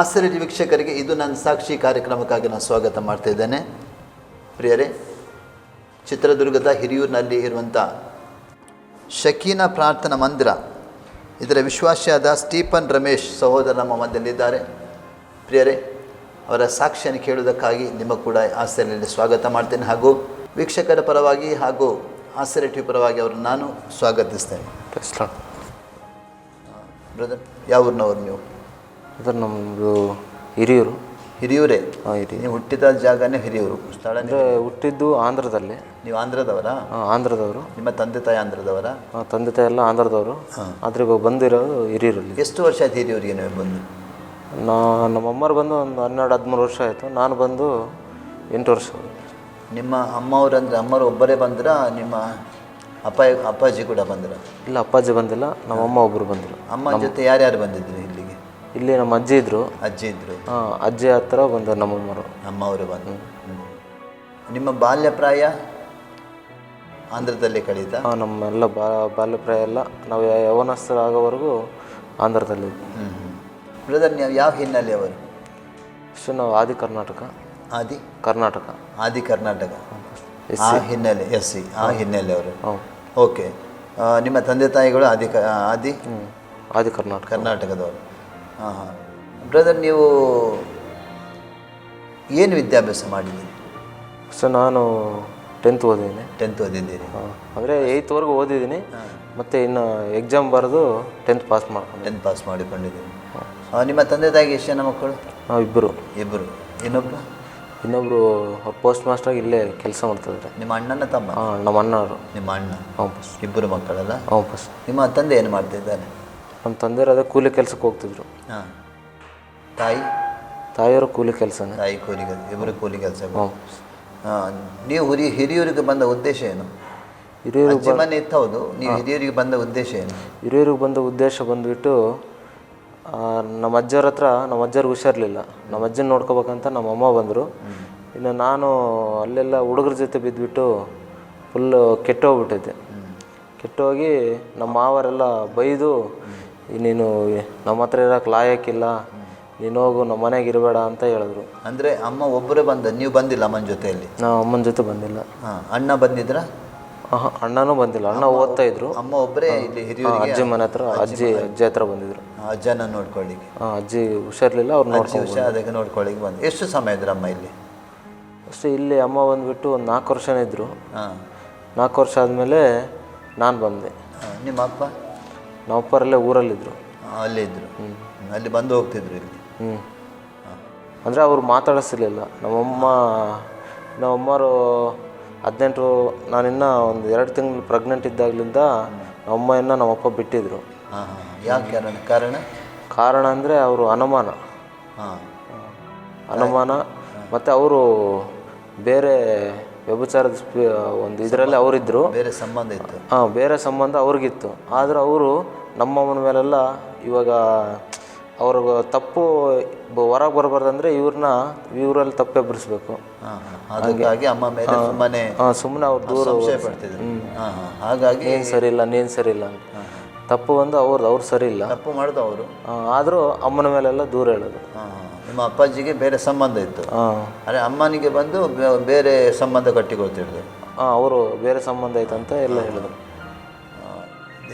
ಆಶ್ಚರ್ಯ ವೀಕ್ಷಕರಿಗೆ ಇದು ನನ್ನ ಸಾಕ್ಷಿ ಕಾರ್ಯಕ್ರಮಕ್ಕಾಗಿ ನಾನು ಸ್ವಾಗತ ಮಾಡ್ತಾ ಇದ್ದೇನೆ. ಪ್ರಿಯರೇ, ಚಿತ್ರದುರ್ಗದ ಹಿರಿಯೂರಿನಲ್ಲಿ ಇರುವಂಥ ಶಕೀನಾ ಪ್ರಾರ್ಥನಾ ಮಂದಿರ, ಇದರ ವಿಶ್ವಾಸಿಯಾದ ಸ್ಟೀಫನ್ ರಮೇಶ್ ಸಹೋದರ ನಮ್ಮ ಮಧ್ಯದಲ್ಲಿದ್ದಾರೆ. ಪ್ರಿಯರೇ, ಅವರ ಸಾಕ್ಷಿಯನ್ನು ಕೇಳುವುದಕ್ಕಾಗಿ ನಿಮ್ಮ ಕೂಡ ಆಶ್ಚರ್ಯದಲ್ಲಿ ಸ್ವಾಗತ ಮಾಡ್ತೇನೆ. ಹಾಗೂ ವೀಕ್ಷಕರ ಪರವಾಗಿ ಹಾಗೂ ಆಶ್ಚರ್ಯ ಟಿವಿ ಪರವಾಗಿ ಅವರನ್ನು ನಾನು ಸ್ವಾಗತಿಸ್ತೇನೆ. ಬ್ರದರ್, ಯಾವ ಊರಿನವರು ನೀವು? ಬ್ರದರ್, ನಮ್ಮದು ಹಿರಿಯೂರು. ಹಿರಿಯೂರೇ? ಹಿರಿಯೂರು. ನೀವು ಹುಟ್ಟಿದ ಜಾಗನೇ ಹಿರಿಯೂರು ಸ್ಥಳ? ಅಂದರೆ ಹುಟ್ಟಿದ್ದು ಆಂಧ್ರದಲ್ಲಿ. ನೀವು ಆಂಧ್ರದವರಾ? ಆಂಧ್ರದವರು. ನಿಮ್ಮ ತಂದೆ ತಾಯಿ ಆಂಧ್ರದವರ? ತಂದೆ ತಾಯಿ ಎಲ್ಲ ಆಂಧ್ರದವರು. ಆದರೆ ಇವಾಗ ಬಂದಿರೋದು ಹಿರಿಯೂರಲ್ಲಿ. ಎಷ್ಟು ವರ್ಷ ಆಯ್ತು ಹಿರಿಯೂರಿಗೆ ನೀವು ಬಂದು? ನಮ್ಮಮ್ಮರು ಬಂದು ಒಂದು 12-13 ವರ್ಷ ಆಯಿತು. ನಾನು ಬಂದು 8 ವರ್ಷ. ನಿಮ್ಮ ಅಮ್ಮವ್ರು ಅಂದರೆ ಅಮ್ಮರು ಒಬ್ಬರೇ ಬಂದಿರಾ? ನಿಮ್ಮ ಅಪ್ಪಾಜಿ ಕೂಡ ಬಂದಿರಾ? ಇಲ್ಲ, ಅಪ್ಪಾಜಿ ಬಂದಿಲ್ಲ. ನಮ್ಮಮ್ಮ ಒಬ್ಬರು ಬಂದರು. ಅಮ್ಮನ ಜೊತೆ ಯಾರ್ಯಾರು ಬಂದಿದ್ರು ಇಲ್ಲಿಗೆ? ಇಲ್ಲಿ ನಮ್ಮ ಅಜ್ಜಿ ಇದ್ದರು. ಅಜ್ಜಿ ಇದ್ದರು? ಅಜ್ಜಿ ಹತ್ರ ಬಂದರು ನಮ್ಮಮ್ಮರು. ನಮ್ಮವರು ಬಂದರು. ನಿಮ್ಮ ಬಾಲ್ಯ ಪ್ರಾಯ ಆಂಧ್ರದಲ್ಲೇ ಕಳೀತಾ? ನಮ್ಮೆಲ್ಲ ಬಾಲ್ಯ ಪ್ರಾಯ ಎಲ್ಲ ನಾವು ಯೌವನಸ್ಥರಾಗೋವರೆಗೂ ಆಂಧ್ರದಲ್ಲಿ. ಬ್ರದರ್, ನೀವು ಯಾವ ಹಿನ್ನೆಲೆಯವರು? ಅಷ್ಟು ನಾವು ಆದಿ ಕರ್ನಾಟಕ. ಆದಿ ಕರ್ನಾಟಕ. ಆದಿ ಕರ್ನಾಟಕ ಆ ಹಿನ್ನೆಲೆ, SC ಆ ಹಿನ್ನೆಲೆಯವರು. ಓಕೆ. ನಿಮ್ಮ ತಂದೆ ತಾಯಿಗಳು ಆದಿ ಕರ್ನಾಟಕದವರು. ಹಾಂ ಹಾಂ. ಬ್ರದರ್, ನೀವು ಏನು ವಿದ್ಯಾಭ್ಯಾಸ ಮಾಡಿದ್ದೀರಿ? ಸೊ ನಾನು 10th ಓದಿದ್ದೀನಿ. 10th ಓದಿದ್ದೀರಿ? ಅಂದರೆ 8thವರೆಗೂ ಓದಿದ್ದೀನಿ. ಮತ್ತು ಇನ್ನು ಎಕ್ಸಾಮ್ ಬರೆದು 10th ಪಾಸ್ ಮಾಡ್ಕೊಂಡು 10th ಪಾಸ್ ಮಾಡಿಕೊಂಡಿದ್ದೀನಿ. ನಿಮ್ಮ ತಂದೆ ತಾಯಿಗೆ ಎಷ್ಟು ಜನ ಮಕ್ಕಳು? ಇಬ್ಬರು. ಇನ್ನೊಬ್ಬರು ಪೋಸ್ಟ್ ಮಾಸ್ಟರಾಗಿ ಇಲ್ಲೇ ಕೆಲಸ ಮಾಡ್ತಿದ್ದಾರೆ. ನಿಮ್ಮ ಅಣ್ಣನ ತಮ್ಮ? ನಮ್ಮ ಅಣ್ಣವರು. ನಿಮ್ಮ ಅಣ್ಣ? ಬಸ್. ಇಬ್ಬರು ಮಕ್ಕಳಲ್ಲ? ಬಸ್. ನಿಮ್ಮ ತಂದೆ ಏನು ಮಾಡ್ತಿದ್ದಾರೆ? ನಮ್ಮ ತಂದೆಯವರು ಅದೇ ಕೂಲಿ ಕೆಲಸಕ್ಕೆ ಹೋಗ್ತಿದ್ರು. ಹಾಂ. ತಾಯಿಯವರು ಕೂಲಿ ಕೆಲಸನೇ. ತಾಯಿ ಕೂಲಿ ಕೆಲಸ, ಇಬ್ಬರು ಕೂಲಿ ಕೆಲಸ. ನೀವು ಹಿರಿಯೂರಿಗೆ ಬಂದ ಉದ್ದೇಶ ಏನು? ಹಿರಿಯೂರಿಗೆ ಮನೆ ಇತ್ತು, ಹೌದು. ನೀವು ಹಿರಿಯೂರಿಗೆ ಬಂದ ಉದ್ದೇಶ ಏನು? ಹಿರಿಯೂರಿಗೆ ಬಂದ ಉದ್ದೇಶ ಬಂದುಬಿಟ್ಟು ನಮ್ಮ ಅಜ್ಜವ್ರ ಹತ್ರ, ನಮ್ಮ ಅಜ್ಜವ್ರಿಗೆ ಹುಷಾರಿರಲಿಲ್ಲ. ನಮ್ಮ ಅಜ್ಜನ ನೋಡ್ಕೋಬೇಕಂತ ನಮ್ಮ ಅಮ್ಮ ಬಂದರು. ಇನ್ನು ನಾನು ಅಲ್ಲೆಲ್ಲ ಹುಡುಗರ ಜೊತೆ ಬಿದ್ದುಬಿಟ್ಟು ಫುಲ್ಲು ಕೆಟ್ಟೋಗ್ಬಿಟ್ಟಿದ್ದೆ. ಕೆಟ್ಟೋಗಿ ನಮ್ಮ ಮಾವರೆಲ್ಲ ಬೈದು, ನೀನು ನಮ್ಮ ಹತ್ರ ಇರೋಕ್ಕೆ ಲಾಯಕ್ಕಿಲ್ಲ, ನೀನು ಹೋಗು, ನಮ್ಮ ಮನೆಗೆ ಇರಬೇಡ ಅಂತ ಹೇಳಿದ್ರು. ಅಂದರೆ ಅಮ್ಮ ಒಬ್ಬರೇ ಬಂದ, ನೀವು ಬಂದಿಲ್ಲ ಅಮ್ಮನ ಜೊತೆಯಲ್ಲಿ? ನಾವು ಅಮ್ಮನ ಜೊತೆ ಬಂದಿಲ್ಲ. ಅಣ್ಣ ಬಂದಿದ್ರ? ಅಣ್ಣನೂ ಬಂದಿಲ್ಲ. ಅಣ್ಣ ಓದ್ತಾ ಇದ್ರು. ಅಮ್ಮ ಒಬ್ಬರೇ ಇಲ್ಲಿ ಹಿರಿಯೂರಿಗೆ ಅಜ್ಜಿ ಮನೆ ಹತ್ರ, ಅಜ್ಜಿ ಹತ್ರ ಬಂದಿದ್ರು. ಅಜ್ಜನ ನೋಡ್ಕೊಳ್ಳಿಕ್ಕೆ? ಅಜ್ಜಿ ಹುಷಾರಿರಲಿಲ್ಲ, ಅವ್ರು ಅದಕ್ಕೆ ನೋಡ್ಕೊಳ್ಳಿಕ್ಕೆ ಬಂದು. ಎಷ್ಟು ಸಮಯ ಇದ್ರು ಅಮ್ಮ ಇಲ್ಲಿ? ಅಷ್ಟೇ. ಇಲ್ಲಿ ಅಮ್ಮ ಬಂದುಬಿಟ್ಟು ಒಂದು 4 ವರ್ಷನೇ ಇದ್ದರು. 4 ವರ್ಷ ಆದಮೇಲೆ ನಾನು ಬಂದೆ. ನಿಮ್ಮ ಅಪ್ಪ? ನಮ್ಮ ಅಪ್ಪರಲ್ಲೇ ಊರಲ್ಲಿದ್ದರು. ಅಲ್ಲೇ ಇದ್ದರು? ಅಲ್ಲಿ ಬಂದು ಹೋಗ್ತಿದ್ರು ಇಲ್ಲಿ? ಅಂದರೆ ಅವರು ಮಾತಾಡಿಸ್ತಿರ್ಲಿಲ್ಲ. ನಮ್ಮಮ್ಮರು 18, ನಾನಿನ್ನ ಒಂದು 2 ತಿಂಗಳು ಪ್ರೆಗ್ನೆಂಟ್ ಇದ್ದಾಗಲಿಂದ ನಮ್ಮಮ್ಮ ನಮ್ಮಪ್ಪ ಬಿಟ್ಟಿದ್ರು. ಯಾಕೆ ಕಾರಣ ಅಂದರೆ ಅವರು ಅನುಮಾನ. ಮತ್ತು ಅವರು ಬೇರೆ ವ್ಯಭಿಚಾರದ ಒಂದು ಇದರಲ್ಲಿ ಅವರಿದ್ದರು. ಬೇರೆ ಸಂಬಂಧ ಇತ್ತು? ಬೇರೆ ಸಂಬಂಧ ಅವ್ರಿಗಿತ್ತು. ಆದರೆ ಅವರು ನಮ್ಮಮ್ಮನ ಮೇಲೆಲ್ಲ ಇವಾಗ ಅವ್ರಿಗೆ ತಪ್ಪು ಹೊರಗೆ ಬರಬಾರ್ದಂದ್ರೆ ಇವರಲ್ಲಿ ತಪ್ಪೇ ಬಿಡಿಸ್ಬೇಕು. ಹಾಗಾಗಿ ಅಮ್ಮ ಮೇಲೆ ಸುಮ್ಮನೆ ಅವ್ರು ದೂರ ಹಾಗಾಗಿ ನೀನು ಸರಿ ಇಲ್ಲ ತಪ್ಪು ಬಂದು ಅವ್ರು ಸರಿ ಇಲ್ಲ, ತಪ್ಪು ಮಾಡೋದು ಅವರು. ಆದರೂ ಅಮ್ಮನ ಮೇಲೆಲ್ಲ ದೂರ ಹೇಳೋದು. ನಿಮ್ಮ ಅಪ್ಪಾಜಿಗೆ ಬೇರೆ ಸಂಬಂಧ ಇತ್ತು, ಅದೇ ಅಮ್ಮನಿಗೆ ಬಂದು ಬೇರೆ ಸಂಬಂಧ ಕಟ್ಟಿಕೊಳ್ತಿದ್ರು. ಅವರು ಬೇರೆ ಸಂಬಂಧ ಐತಂತ ಎಲ್ಲ ಹೇಳಿದ್ರು.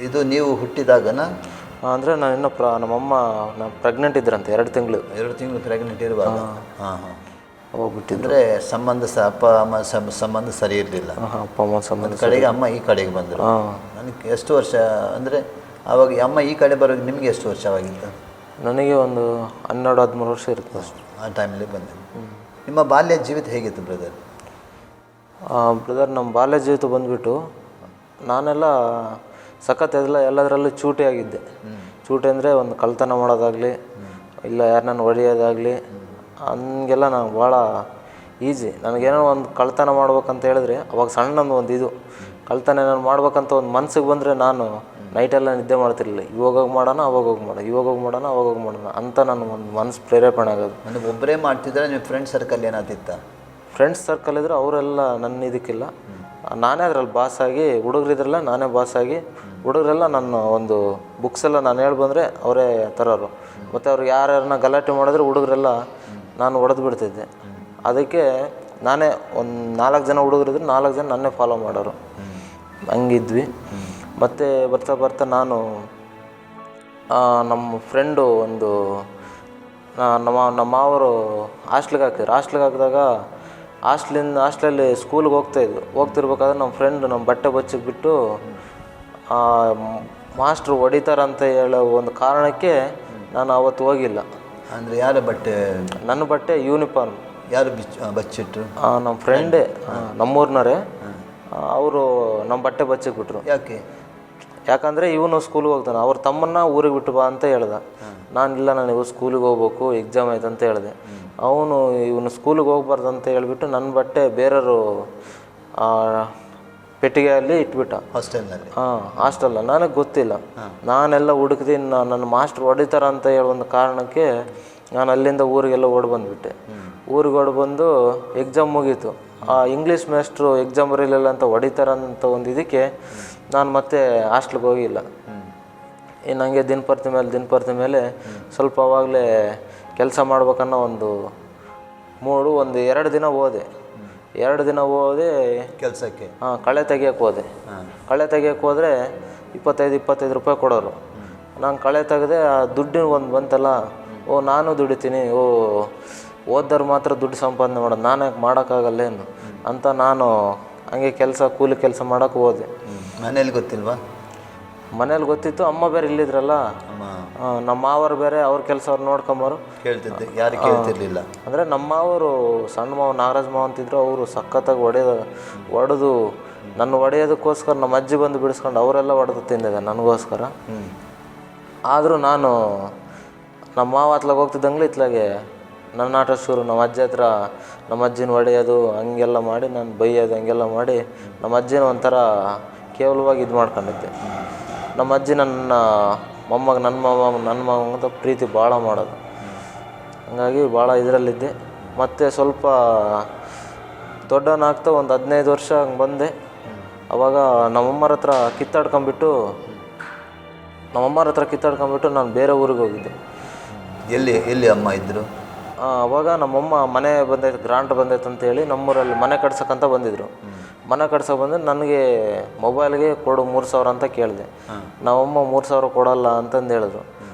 ಇದು ನೀವು ಹುಟ್ಟಿದಾಗನ? ಅಂದರೆ ನಾನು ಇನ್ನೂ ನಮ್ಮಮ್ಮ ಪ್ರೆಗ್ನೆಂಟ್ ಇದ್ರಂತೆ, 2 ತಿಂಗಳು ಪ್ರೆಗ್ನೆಂಟ್ ಇರುವಾಗ ಹೋಗ್ಬಿಟ್ಟಿದ್ರೆ ಸಂಬಂಧ ಅಪ್ಪ ಅಮ್ಮ ಸಂಬಂಧ ಸರಿ ಇರಲಿಲ್ಲ. ಅಪ್ಪ ಅಮ್ಮ ಸಂಬಂಧ ಕಡೆಗೆ ಅಮ್ಮ ಈ ಕಡೆಗೆ ಬಂದರು. ನನಗೆ ಎಷ್ಟು ವರ್ಷ ಅಂದರೆ ಆವಾಗ ಅಮ್ಮ ಈ ಕಡೆ ಬರೋದು ನಿಮಗೆ ಎಷ್ಟು ವರ್ಷವಾಗಿತ್ತು? ನನಗೆ ಒಂದು 12-13 ವರ್ಷ ಇರುತ್ತೆ ಅಷ್ಟು. ಆ ಟೈಮಲ್ಲಿ ಬಂದೆ. ನಿಮ್ಮ ಬಾಲ್ಯ ಜೀವಿತ ಹೇಗಿತ್ತು ಬ್ರದರ್? ನಮ್ಮ ಬಾಲ್ಯ ಜೀವಿತ ಬಂದುಬಿಟ್ಟು ನಾನೆಲ್ಲ ಸಖತ್ ಎಲ್ಲದರಲ್ಲೂ ಚೂಟಿ ಆಗಿದ್ದೆ. ಚೂಟಿ ಅಂದರೆ ಒಂದು ಕಳ್ತನ ಮಾಡೋದಾಗಲಿ, ಇಲ್ಲ ಯಾರನ್ನ ಹೊಡೆಯೋದಾಗಲಿ, ಹಂಗೆಲ್ಲ ನಾನು ಭಾಳ ಈಸಿ. ನನಗೇನೋ ಒಂದು ಕಳ್ತನ ಮಾಡ್ಬೇಕಂತ ಹೇಳಿದ್ರೆ ಅವಾಗ ಸಣ್ಣದು ಒಂದು ಇದು ಕಳ್ತನ ಏನಾರು ಮಾಡ್ಬೇಕಂತ ಒಂದು ಮನ್ಸಿಗೆ ಬಂದರೆ ನಾನು ನೈಟೆಲ್ಲ ನಿದ್ದೆ ಮಾಡ್ತಿರಲಿಲ್ಲ. ಇವಾಗ ಮಾಡೋಣ ಅವಾಗ ಹೋಗಿ ಮಾಡೋಣ ಅಂತ ನನ್ನ ಒಂದು ಮನಸ್ಸು ಪ್ರೇರೇಪಣೆ ಆಗೋದು. ನನಗೆ ಒಬ್ಬರೇ ಮಾಡ್ತಿದ್ರೆ ನಿಮ್ಮ ಫ್ರೆಂಡ್ ಸರ್ಕಲ್ ಏನಾಗ್ತಿತ್ತ? ಫ್ರೆಂಡ್ಸ್ ಸರ್ಕಲ್ ಇದ್ದರೆ ಅವರೆಲ್ಲ ನನ್ನ ಇದಕ್ಕಿಲ್ಲ, ನಾನೇ ಅದರಲ್ಲಿ ಬಾಸಾಗಿ, ಹುಡುಗರಿದ್ರಲ್ಲ ನಾನೇ ಬಾಸಾಗಿ, ಹುಡುಗರೆಲ್ಲ ನನ್ನ ಒಂದು ಬುಕ್ಸೆಲ್ಲ ನಾನು ಹೇಳಿ ಬಂದರೆ ಅವರೇ ತರೋರು. ಮತ್ತು ಅವ್ರಿಗೆ ಯಾರ್ಯಾರನ್ನ ಗಲಾಟೆ ಮಾಡಿದ್ರೆ ಹುಡುಗರೆಲ್ಲ ನಾನು ಹೊಡೆದು ಬಿಡ್ತಿದ್ದೆ. ಅದಕ್ಕೆ ನಾನೇ ಒಂದು 4 ಜನ ಹುಡುಗರಿದ್ರು, 4 ಜನ ನನ್ನೇ ಫಾಲೋ ಮಾಡೋರು. ಹಂಗಿದ್ವಿ. ಮತ್ತು ಬರ್ತಾ ಬರ್ತಾ ನಾನು ನಮ್ಮ ಫ್ರೆಂಡು ಒಂದು ನಮ್ಮ ಮಾವರು ಹಾಸ್ಟ್ಲಿಗೆ ಹಾಕಿದಾಗ ಹಾಸ್ಟ್ಲಲ್ಲಿ ಸ್ಕೂಲ್ಗೆ ಹೋಗ್ತಿರ್ಬೇಕಾದ್ರೆ ನಮ್ಮ ಫ್ರೆಂಡ್ ನಮ್ಮ ಬಟ್ಟೆ ಬಚ್ಚಿಬಿಟ್ಟು ಮಾಸ್ಟ್ರು ಹೊಡಿತಾರಂತ ಹೇಳೋ ಒಂದು ಕಾರಣಕ್ಕೆ ನಾನು ಅವತ್ತು ಹೋಗಿಲ್ಲ. ಅಂದರೆ ಯಾರ ಬಟ್ಟೆ? ನನ್ನ ಬಟ್ಟೆ ಯೂನಿಫಾರ್ಮ್. ಯಾರು ಬಚ್ಚಿಟ್ರು? ನಮ್ಮ ಫ್ರೆಂಡೇ, ನಮ್ಮೂರಿನವರೇ. ಅವರು ನಮ್ಮ ಬಟ್ಟೆ ಬಚ್ಚಿಟ್ಬಿಟ್ರು. ಯಾಕಂದರೆ ಇವನು ಸ್ಕೂಲಿಗೆ ಹೋಗ್ತಾನೆ, ಅವ್ರ ತಮ್ಮನ್ನ ಊರಿಗೆ ಬಿಟ್ಟು ಬಾ ಅಂತ ಹೇಳ್ದೆ. ನಾನಿಲ್ಲ, ನಾನು ಇವಾಗ ಸ್ಕೂಲಿಗೆ ಹೋಗ್ಬೇಕು, ಎಕ್ಸಾಮ್ ಆಯ್ತು ಅಂತ ಹೇಳಿದೆ. ಇವನು ಸ್ಕೂಲಿಗೆ ಹೋಗ್ಬಾರ್ದು ಅಂತ ಹೇಳ್ಬಿಟ್ಟು ನನ್ನ ಬಟ್ಟೆ ಬೇರೆಯವರು ಪೆಟ್ಟಿಗೆಯಲ್ಲಿ ಇಟ್ಬಿಟ್ಟ ಹಾಸ್ಟೆಲ್ನಲ್ಲಿ. ಹಾಸ್ಟೆಲ್ಲ ನನಗೆ ಗೊತ್ತಿಲ್ಲ. ನಾನೆಲ್ಲ ಹುಡುಕಿದೆ. ನನ್ನ ಮಾಸ್ಟ್ರು ಹೊಡಿತಾರ ಅಂತ ಹೇಳೋ ಒಂದು ಕಾರಣಕ್ಕೆ ನಾನು ಅಲ್ಲಿಂದ ಊರಿಗೆಲ್ಲ ಓಡ್ಬಂದುಬಿಟ್ಟೆ. ಊರಿಗೆ ಓಡ್ಬಂದು ಎಕ್ಸಾಮ್ ಮುಗೀತು. ಇಂಗ್ಲೀಷ್ ಮಾಸ್ಟ್ರು ಎಕ್ಸಾಮ್ ಬರೀಲಿಲ್ಲ ಅಂತ ಹೊಡಿತಾರಂತ ಒಂದು ಇದಕ್ಕೆ ನಾನು ಮತ್ತೆ ಹಾಸ್ಟ್ಲಿಗೆ ಹೋಗಿಲ್ಲ. ಇನ್ನು ಹಂಗೆ ದಿನಪರ್ತಿ ಮೇಲೆ ಸ್ವಲ್ಪ ಅವಾಗಲೇ ಕೆಲಸ ಮಾಡ್ಬೇಕನ್ನೋ ಒಂದು ಮೂಡು. 2 ದಿನ ಹೋದೆ. 2 ದಿನ ಹೋದೆ ಕೆಲಸಕ್ಕೆ. ಕಳೆ ತೆಗಿಯೋಕ್ಕೆ ಹೋದೆ. ಕಳೆ ತೆಗಿಯೋಕ್ಕೆ ಹೋದರೆ 25 ರೂಪಾಯಿ ಕೊಡೋರು. ನಾನು ಕಳೆ ತೆಗೆದೆ. ಆ ದುಡ್ಡಿನ ಒಂದು ಬಂತಲ್ಲ, ನಾನು ದುಡಿತೀನಿ, ಓದ್ದವ್ರು ಮಾತ್ರ ದುಡ್ಡು ಸಂಪಾದನೆ ಮಾಡೋದು, ನಾನು ಯಾಕೆ ಮಾಡೋಕ್ಕಾಗಲ್ಲೇನು ಅಂತ ನಾನು ಹಂಗೆ ಕೂಲಿ ಕೆಲಸ ಮಾಡೋಕ್ಕೆ ಹೋದೆ. ಮನೇಲಿ ಗೊತ್ತಿಲ್ವಾ? ಮನೇಲಿ ಗೊತ್ತಿತ್ತು. ಅಮ್ಮ ಬೇರೆ ಇಲ್ಲಿದ್ರಲ್ಲ, ನಮ್ಮ ಮಾವರು ಬೇರೆ, ಅವ್ರ ಕೆಲಸ ಅವ್ರು ನೋಡ್ಕೊಂಬರು. ಕೇಳ್ತಿದ್ದೆ, ಯಾರು ಕೇಳ್ತಿರ್ಲಿಲ್ಲ. ಅಂದರೆ ನಮ್ಮ ಮಾವರು ಸಣ್ಣ ಮಾವ ನಾಗರಾಜ್ ಮಾವ ಅಂತಿದ್ರು. ಅವರು ಸಖತ್ತಾಗಿ ಹೊಡೆದು ನನ್ನ ಹೊಡೆಯೋದಕ್ಕೋಸ್ಕರ ನಮ್ಮ ಅಜ್ಜಿ ಬಂದು ಬಿಡಿಸ್ಕೊಂಡು ಅವರೆಲ್ಲ ಹೊಡೆದು ತಿಂದಿದೆ ನನಗೋಸ್ಕರ. ಆದರೂ ನಾನು ನಮ್ಮ ಮಾವ ಹತ್ಲಾಗ ಹೋಗ್ತಿದ್ದಂಗೆ ಇತ್ಲಾಗೆ ನನ್ನ ಆಟ ಶುರು. ನಮ್ಮ ಅಜ್ಜಿ ಹತ್ರ ನಮ್ಮ ಅಜ್ಜಿನ ಹೊಡೆಯೋದು ಹಂಗೆಲ್ಲ ಮಾಡಿ, ನಾನು ಬೈಯೋದು ಹಂಗೆಲ್ಲ ಮಾಡಿ ನಮ್ಮ ಅಜ್ಜಿನ ಒಂಥರ ಕೇವಲವಾಗಿ ಇದು ಮಾಡ್ಕೊಂಡಿದ್ದೆ. ನಮ್ಮ ಅಜ್ಜಿ ನನ್ನ ಮಾವಂತ ಪ್ರೀತಿ ಭಾಳ ಮಾಡೋದು. ಹಂಗಾಗಿ ಭಾಳ ಇದರಲ್ಲಿದ್ದೆ. ಮತ್ತು ಸ್ವಲ್ಪ ದೊಡ್ಡವನಾಗ್ತಾ ಒಂದು 15 ವರ್ಷ ಹಂಗೆ ಬಂದೆ. ಆವಾಗ ನಮ್ಮಮ್ಮರ ಹತ್ರ ಕಿತ್ತಾಡ್ಕೊಂಬಿಟ್ಟು ನಾನು ಬೇರೆ ಊರಿಗೆ ಹೋಗಿದ್ದೆ. ಎಲ್ಲಿ ಅಮ್ಮ ಇದ್ದರು? ಅವಾಗ ನಮ್ಮಮ್ಮ ಮನೆ ಬಂದೈತೆ, ಗ್ರಾಂಟ್ ಬಂದೈತೆ ಅಂತೇಳಿ ನಮ್ಮೂರಲ್ಲಿ ಮನೆ ಕಟ್ಸೋಕ್ಕಂತ ಬಂದಿದ್ರು. ಮನೆ ಕಟ್ಸೋಕೆ ಬಂದರೆ ನನಗೆ ಮೊಬೈಲ್ಗೆ ಕೊಡು 3,000 ಅಂತ ಕೇಳಿದೆ. ನಮ್ಮಮ್ಮ 3,000 ಕೊಡೋಲ್ಲ ಅಂತಂದು ಹೇಳಿದ್ರು.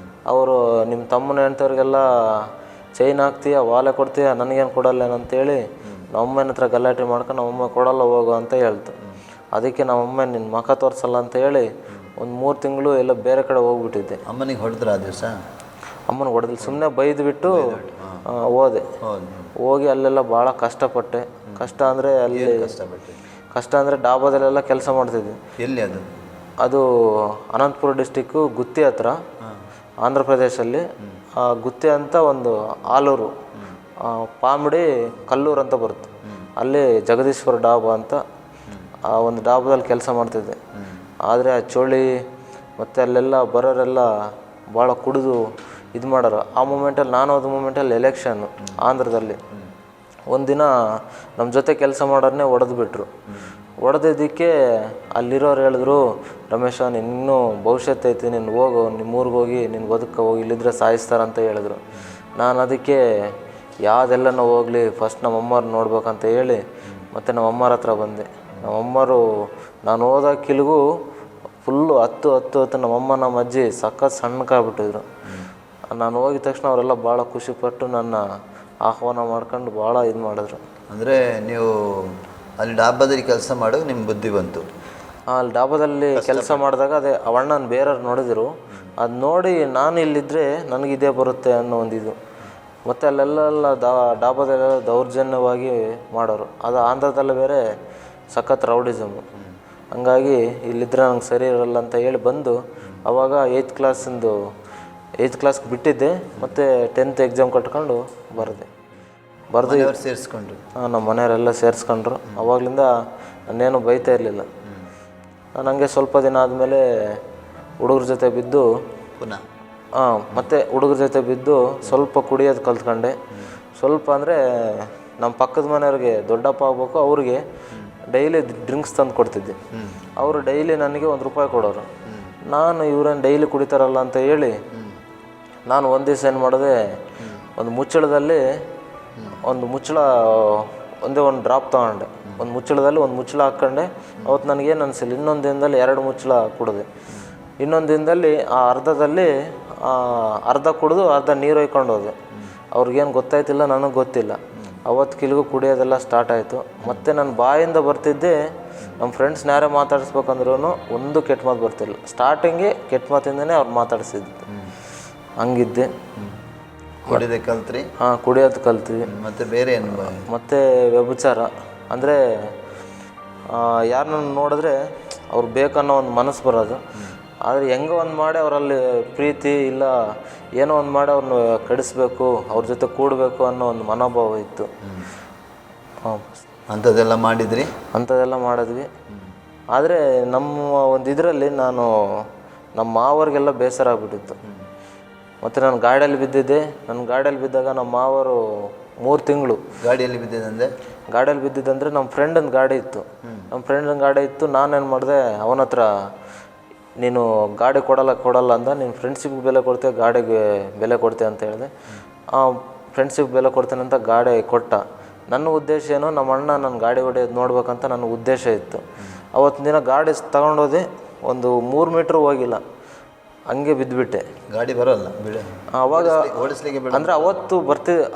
ಅವರು ನಿಮ್ಮ ತಮ್ಮನ ಹೆಂಡ್ತಿಯವ್ರಿಗೆಲ್ಲ ಚೈನ್ ಹಾಕ್ತೀಯ, ವಾಲೆ ಕೊಡ್ತೀಯ, ನನಗೇನು ಕೊಡಲ್ಲೇನಂತೇಳಿ ನಮ್ಮಮ್ಮನ ಹತ್ರ ಗಲಾಟೆ ಮಾಡ್ಕೊಂಡು ನಮ್ಮಮ್ಮ ಕೊಡಲ್ಲ ಹೋಗು ಅಂತ ಹೇಳ್ತು. ಅದಕ್ಕೆ ನಮ್ಮಮ್ಮ ನಿನ್ನ ಮುಖ ತೋರಿಸಲ್ಲ ಅಂತ ಹೇಳಿ ಒಂದು 3 ತಿಂಗಳು ಎಲ್ಲ ಬೇರೆ ಕಡೆ ಹೋಗ್ಬಿಟ್ಟಿದ್ದೆ. ಅಮ್ಮನಿಗೆ ಹೊಡೆದ್ರ ಆ ದಿವಸ? ಅಮ್ಮನ ಹೊಡೆದಿಲ್ಲ, ಸುಮ್ಮನೆ ಬೈದ್ಬಿಟ್ಟು ಹೋದೆ. ಹೋಗಿ ಅಲ್ಲೆಲ್ಲ ಭಾಳ ಕಷ್ಟಪಟ್ಟೆ. ಕಷ್ಟ ಅಂದರೆ ಡಾಬಾದಲ್ಲೆಲ್ಲ ಕೆಲಸ ಮಾಡ್ತಿದ್ದೆ. ಎಲ್ಲಿ ಅದು? ಅದು ಅನಂತಪುರ ಡಿಸ್ಟಿಕ್ಕು ಗುತ್ತಿ ಹತ್ರ, ಆಂಧ್ರ ಪ್ರದೇಶಲ್ಲಿ. ಗುತ್ತಿ ಅಂತ ಒಂದು ಆಲೂರು, ಪಾಮಿಡಿ ಕಲ್ಲೂರು ಅಂತ ಬರುತ್ತೆ. ಅಲ್ಲಿ ಜಗದೀಶ್ವರ ಡಾಬಾ ಅಂತ ಆ ಒಂದು ಡಾಬಾದಲ್ಲಿ ಕೆಲಸ ಮಾಡ್ತಿದ್ದೆ. ಆದರೆ ಆ ಚೋಳಿ ಮತ್ತು ಅಲ್ಲೆಲ್ಲ ಬರೋರೆಲ್ಲ ಭಾಳ ಕುಡಿದು ಇದು ಮಾಡೋರು. ಆ ಮೂಮೆಂಟಲ್ಲಿ ನಾನು ಹೋದ ಮೂಮೆಂಟಲ್ಲಿ ಎಲೆಕ್ಷನ್ನು ಆಂಧ್ರದಲ್ಲಿ. ಒಂದಿನ ನಮ್ಮ ಜೊತೆ ಕೆಲಸ ಮಾಡೋರನ್ನೇ ಹೊಡೆದ್ಬಿಟ್ರು. ಹೊಡೆದಿದ್ದಕ್ಕೆ ಅಲ್ಲಿರೋರು ಹೇಳಿದ್ರು, ರಮೇಶ ನಿನ್ನೂ ಭವಿಷ್ಯತ್ ಐತಿ, ನೀನು ಹೋಗು, ನಿಮ್ಮೂರಿಗೆ ಹೋಗಿ ನೀನು ಹೋಗಿ, ಇಲ್ಲಿದ್ರೆ ಸಾಯಿಸ್ತಾರಂತ ಹೇಳಿದ್ರು. ನಾನು ಅದಕ್ಕೆ ಯಾವುದೆಲ್ಲನೂ ಹೋಗಲಿ, ಫಸ್ಟ್ ನಮ್ಮಮ್ಮವ್ರು ನೋಡ್ಬೇಕಂತ ಹೇಳಿ ಮತ್ತು ನಮ್ಮಮ್ಮರ ಹತ್ರ ಬಂದೆ. ನಮ್ಮಮ್ಮರು ನಾನು ಹೋದ ಕಿಲ್ಗೂ ಫುಲ್ಲು ಹತ್ತು ನಮ್ಮಮ್ಮ ನಮ್ಮ ಅಜ್ಜಿ ಸಖತ್ ಸಣ್ಣಕ್ಕಾಗ್ಬಿಟ್ಟಿದ್ರು. ನಾನು ಹೋಗಿದ ತಕ್ಷಣ ಅವರೆಲ್ಲ ಭಾಳ ಖುಷಿಪಟ್ಟು ನನ್ನ ಆಹ್ವಾನ ಮಾಡ್ಕೊಂಡು ಭಾಳ ಇದು ಮಾಡಿದ್ರು. ಅಂದರೆ ನೀವು ಅಲ್ಲಿ ಡಾಬಾದಲ್ಲಿ ಕೆಲಸ ಮಾಡೋದು ನಿಮ್ಮ ಬುದ್ಧಿ ಬಂತು? ಅಲ್ಲಿ ಡಾಬಾದಲ್ಲಿ ಕೆಲಸ ಮಾಡಿದಾಗ ಅದೇ ಅವಣ್ಣನ ಬೇರೆಯವ್ರು ನೋಡಿದರು. ಅದು ನೋಡಿ ನಾನು ಇಲ್ಲಿದ್ದರೆ ನನಗಿದೇ ಬರುತ್ತೆ ಅನ್ನೋ ಒಂದಿದು. ಮತ್ತು ಅಲ್ಲೆಲ್ಲ ಡಾಬಾದಲ್ಲೆಲ್ಲ ದೌರ್ಜನ್ಯವಾಗಿ ಮಾಡೋರು. ಅದು ಆಂಧ್ರದಲ್ಲೇ ಬೇರೆ ಸಖತ್ ರೌಡಿಸಮು. ಹಂಗಾಗಿ ಇಲ್ಲಿದ್ದರೆ ನಂಗೆ ಸರಿ ಇರಲ್ಲ ಅಂತ ಹೇಳಿ ಬಂದು ಆವಾಗ 8th ಕ್ಲಾಸ್ಗೆ ಬಿಟ್ಟಿದ್ದೆ. ಮತ್ತು 10th ಎಕ್ಸಾಮ್ ಕಟ್ಕೊಂಡು ಬರೆದು ಸೇರಿಸ್ಕೊಂಡ್ರು. ನಮ್ಮ ಮನೆಯವರೆಲ್ಲ ಸೇರಿಸ್ಕೊಂಡ್ರು. ಅವಾಗಲಿಂದ ನಾನೇನು ಬೈತಾ ಇರಲಿಲ್ಲ. ನಾನು ಹಂಗೆ ಸ್ವಲ್ಪ ದಿನ ಆದಮೇಲೆ ಹುಡುಗ್ರ ಜೊತೆ ಬಿದ್ದು ಮತ್ತು ಹುಡುಗ್ರ ಜೊತೆ ಬಿದ್ದು ಸ್ವಲ್ಪ ಕುಡಿಯೋದು ಕಲ್ತ್ಕೊಂಡೆ. ಸ್ವಲ್ಪ ಅಂದರೆ ನಮ್ಮ ಪಕ್ಕದ ಮನೆಯವ್ರಿಗೆ ದೊಡ್ಡಪ್ಪ ಆಗ್ಬೇಕು, ಅವ್ರಿಗೆ ಡೈಲಿ ಡ್ರಿಂಕ್ಸ್ ತಂದು ಕೊಡ್ತಿದ್ದೆ. ಅವರು ಡೈಲಿ ನನಗೆ ₹1 ಕೊಡೋರು. ನಾನು ಇವ್ರೇನು ಡೈಲಿ ಕುಡಿತಾರಲ್ಲ ಅಂತ ಹೇಳಿ ನಾನು ಒಂದು ದಿವಸ ಏನು ಮಾಡಿದೆ, ಒಂದು ಮುಚ್ಚಳದಲ್ಲಿ ಒಂದು ಮುಚ್ಚಳ ಒಂದೇ ಒಂದು ಡ್ರಾಪ್ ತೊಗೊಂಡೆ. ಒಂದು ಮುಚ್ಚಳದಲ್ಲಿ ಒಂದು ಮುಚ್ಚಳ ಹಾಕ್ಕೊಂಡೆ. ಅವತ್ತು ನನಗೇನು ಅನಿಸಿಲ್ಲ. ಇನ್ನೊಂದು ದಿನದಲ್ಲಿ 2 ಮುಚ್ಚಳ ಕುಡಿದೆ. ಇನ್ನೊಂದು ದಿನದಲ್ಲಿ ಆ ಅರ್ಧದಲ್ಲಿ ಅರ್ಧ ಕುಡಿದು ಅರ್ಧ ನೀರು ಹೊಯ್ಕೊಂಡು ಹೋದೆ. ಅವ್ರಿಗೇನು ಗೊತ್ತಾಯ್ತಿಲ್ಲ, ನನಗೆ ಗೊತ್ತಿಲ್ಲ. ಅವತ್ತು ಕಿಲ್ಗೂ ಕುಡಿಯೋದೆಲ್ಲ ಸ್ಟಾರ್ಟ್ ಆಯಿತು. ಮತ್ತು ನನ್ನ ಬಾಯಿಂದ ಬರ್ತಿದ್ದೆ, ನಮ್ಮ ಫ್ರೆಂಡ್ಸ್ನ ಯಾರೇ ಮಾತಾಡಿಸ್ಬೇಕಂದ್ರೂ ಒಂದು ಕೆಟ್ಟ ಮಾತು ಬರ್ತಿಲ್ಲ. ಸ್ಟಾರ್ಟಿಂಗೇ ಕೆಟ್ಟ ಮಾತಿಂದನೇ ಅವ್ರು ಮಾತಾಡಿಸಿದ್ದು. ಹಂಗಿದ್ದೆ. ಕುಡಿಯೋದು ಕಲ್ತ್ರಿ? ಹಾಂ, ಕುಡಿಯೋದು ಕಲ್ತೀವಿ. ಮತ್ತು ಬೇರೆ ಏನು? ಮತ್ತು ವ್ಯಭಿಚಾರ ಅಂದರೆ ಯಾರನ್ನ ನೋಡಿದ್ರೆ ಅವ್ರು ಬೇಕನ್ನೋ ಒಂದು ಮನಸ್ಸು ಬರೋದು. ಆದರೆ ಹೆಂಗೋ ಒಂದು ಮಾಡಿ ಅವರಲ್ಲಿ ಪ್ರೀತಿ ಇಲ್ಲ ಏನೋ ಒಂದು ಮಾಡಿ ಅವ್ರನ್ನ ಕೆಡಿಸ್ಬೇಕು, ಅವ್ರ ಜೊತೆ ಕೂಡಬೇಕು ಅನ್ನೋ ಒಂದು ಮನೋಭಾವ ಇತ್ತು. ಅಂಥದ್ದೆಲ್ಲ ಮಾಡಿದ್ರಿ? ಅಂಥದ್ದೆಲ್ಲ ಮಾಡಿದ್ವಿ. ಆದರೆ ನಮ್ಮ ಒಂದು ಇದರಲ್ಲಿ ನಮ್ಮ ಮಾವರಿಗೆಲ್ಲ ಬೇಸರ ಆಗ್ಬಿಟ್ಟಿತ್ತು. ಮತ್ತು ನಾನು ಗಾಡಿಯಲ್ಲಿ ಬಿದ್ದಿದ್ದೆ. ನನ್ನ ಗಾಡಿಯಲ್ಲಿ ಬಿದ್ದಾಗ ನಮ್ಮ ಮಾವರು 3 ತಿಂಗಳು. ಗಾಡಿಯಲ್ಲಿ ಬಿದ್ದಿದ್ದಂದರೆ? ಗಾಡಿಯಲ್ಲಿ ಬಿದ್ದಿದ್ದಂದರೆ ನಮ್ಮ ಫ್ರೆಂಡನ ಗಾಡಿ ಇತ್ತು. ನಮ್ಮ ಫ್ರೆಂಡನ ಗಾಡಿ ಇತ್ತು. ನಾನೇನು ಮಾಡಿದೆ, ಅವನ ಹತ್ರ ನೀನು ಗಾಡಿ ಕೊಡಲ್ಲ ಅಂದ. ನೀನು ಫ್ರೆಂಡ್ಶಿಪ್ಗೆ ಬೆಲೆ ಕೊಡ್ತೀಯ, ಗಾಡಿಗೆ ಬೆಲೆ ಕೊಡ್ತೀಯ ಅಂತ ಹೇಳಿದೆ. ಫ್ರೆಂಡ್ಶಿಪ್ ಬೆಲೆ ಕೊಡ್ತೇನೆ ಅಂತ ಗಾಡಿ ಕೊಟ್ಟ. ನನ್ನ ಉದ್ದೇಶ ಏನು, ನಮ್ಮ ಅಣ್ಣ ನನ್ನ ಗಾಡಿ ಹೊಡೆಯೋದು ನೋಡ್ಬೇಕಂತ ನನ್ನ ಉದ್ದೇಶ ಇತ್ತು. ಅವತ್ತಿನ ದಿನ ಗಾಡಿ ತಗೊಂಡೋದೆ, ಒಂದು 3 ಮೀಟ್ರ್ ಹೋಗಿಲ್ಲ, ಹಂಗೆ ಬಿದ್ದುಬಿಟ್ಟೆ. ಗಾಡಿ ಬರೋಲ್ಲ ಬಿಡ ಅವಾಗ ಓಡಿಸ್ಲಿಕ್ಕೆ ಅಂದರೆ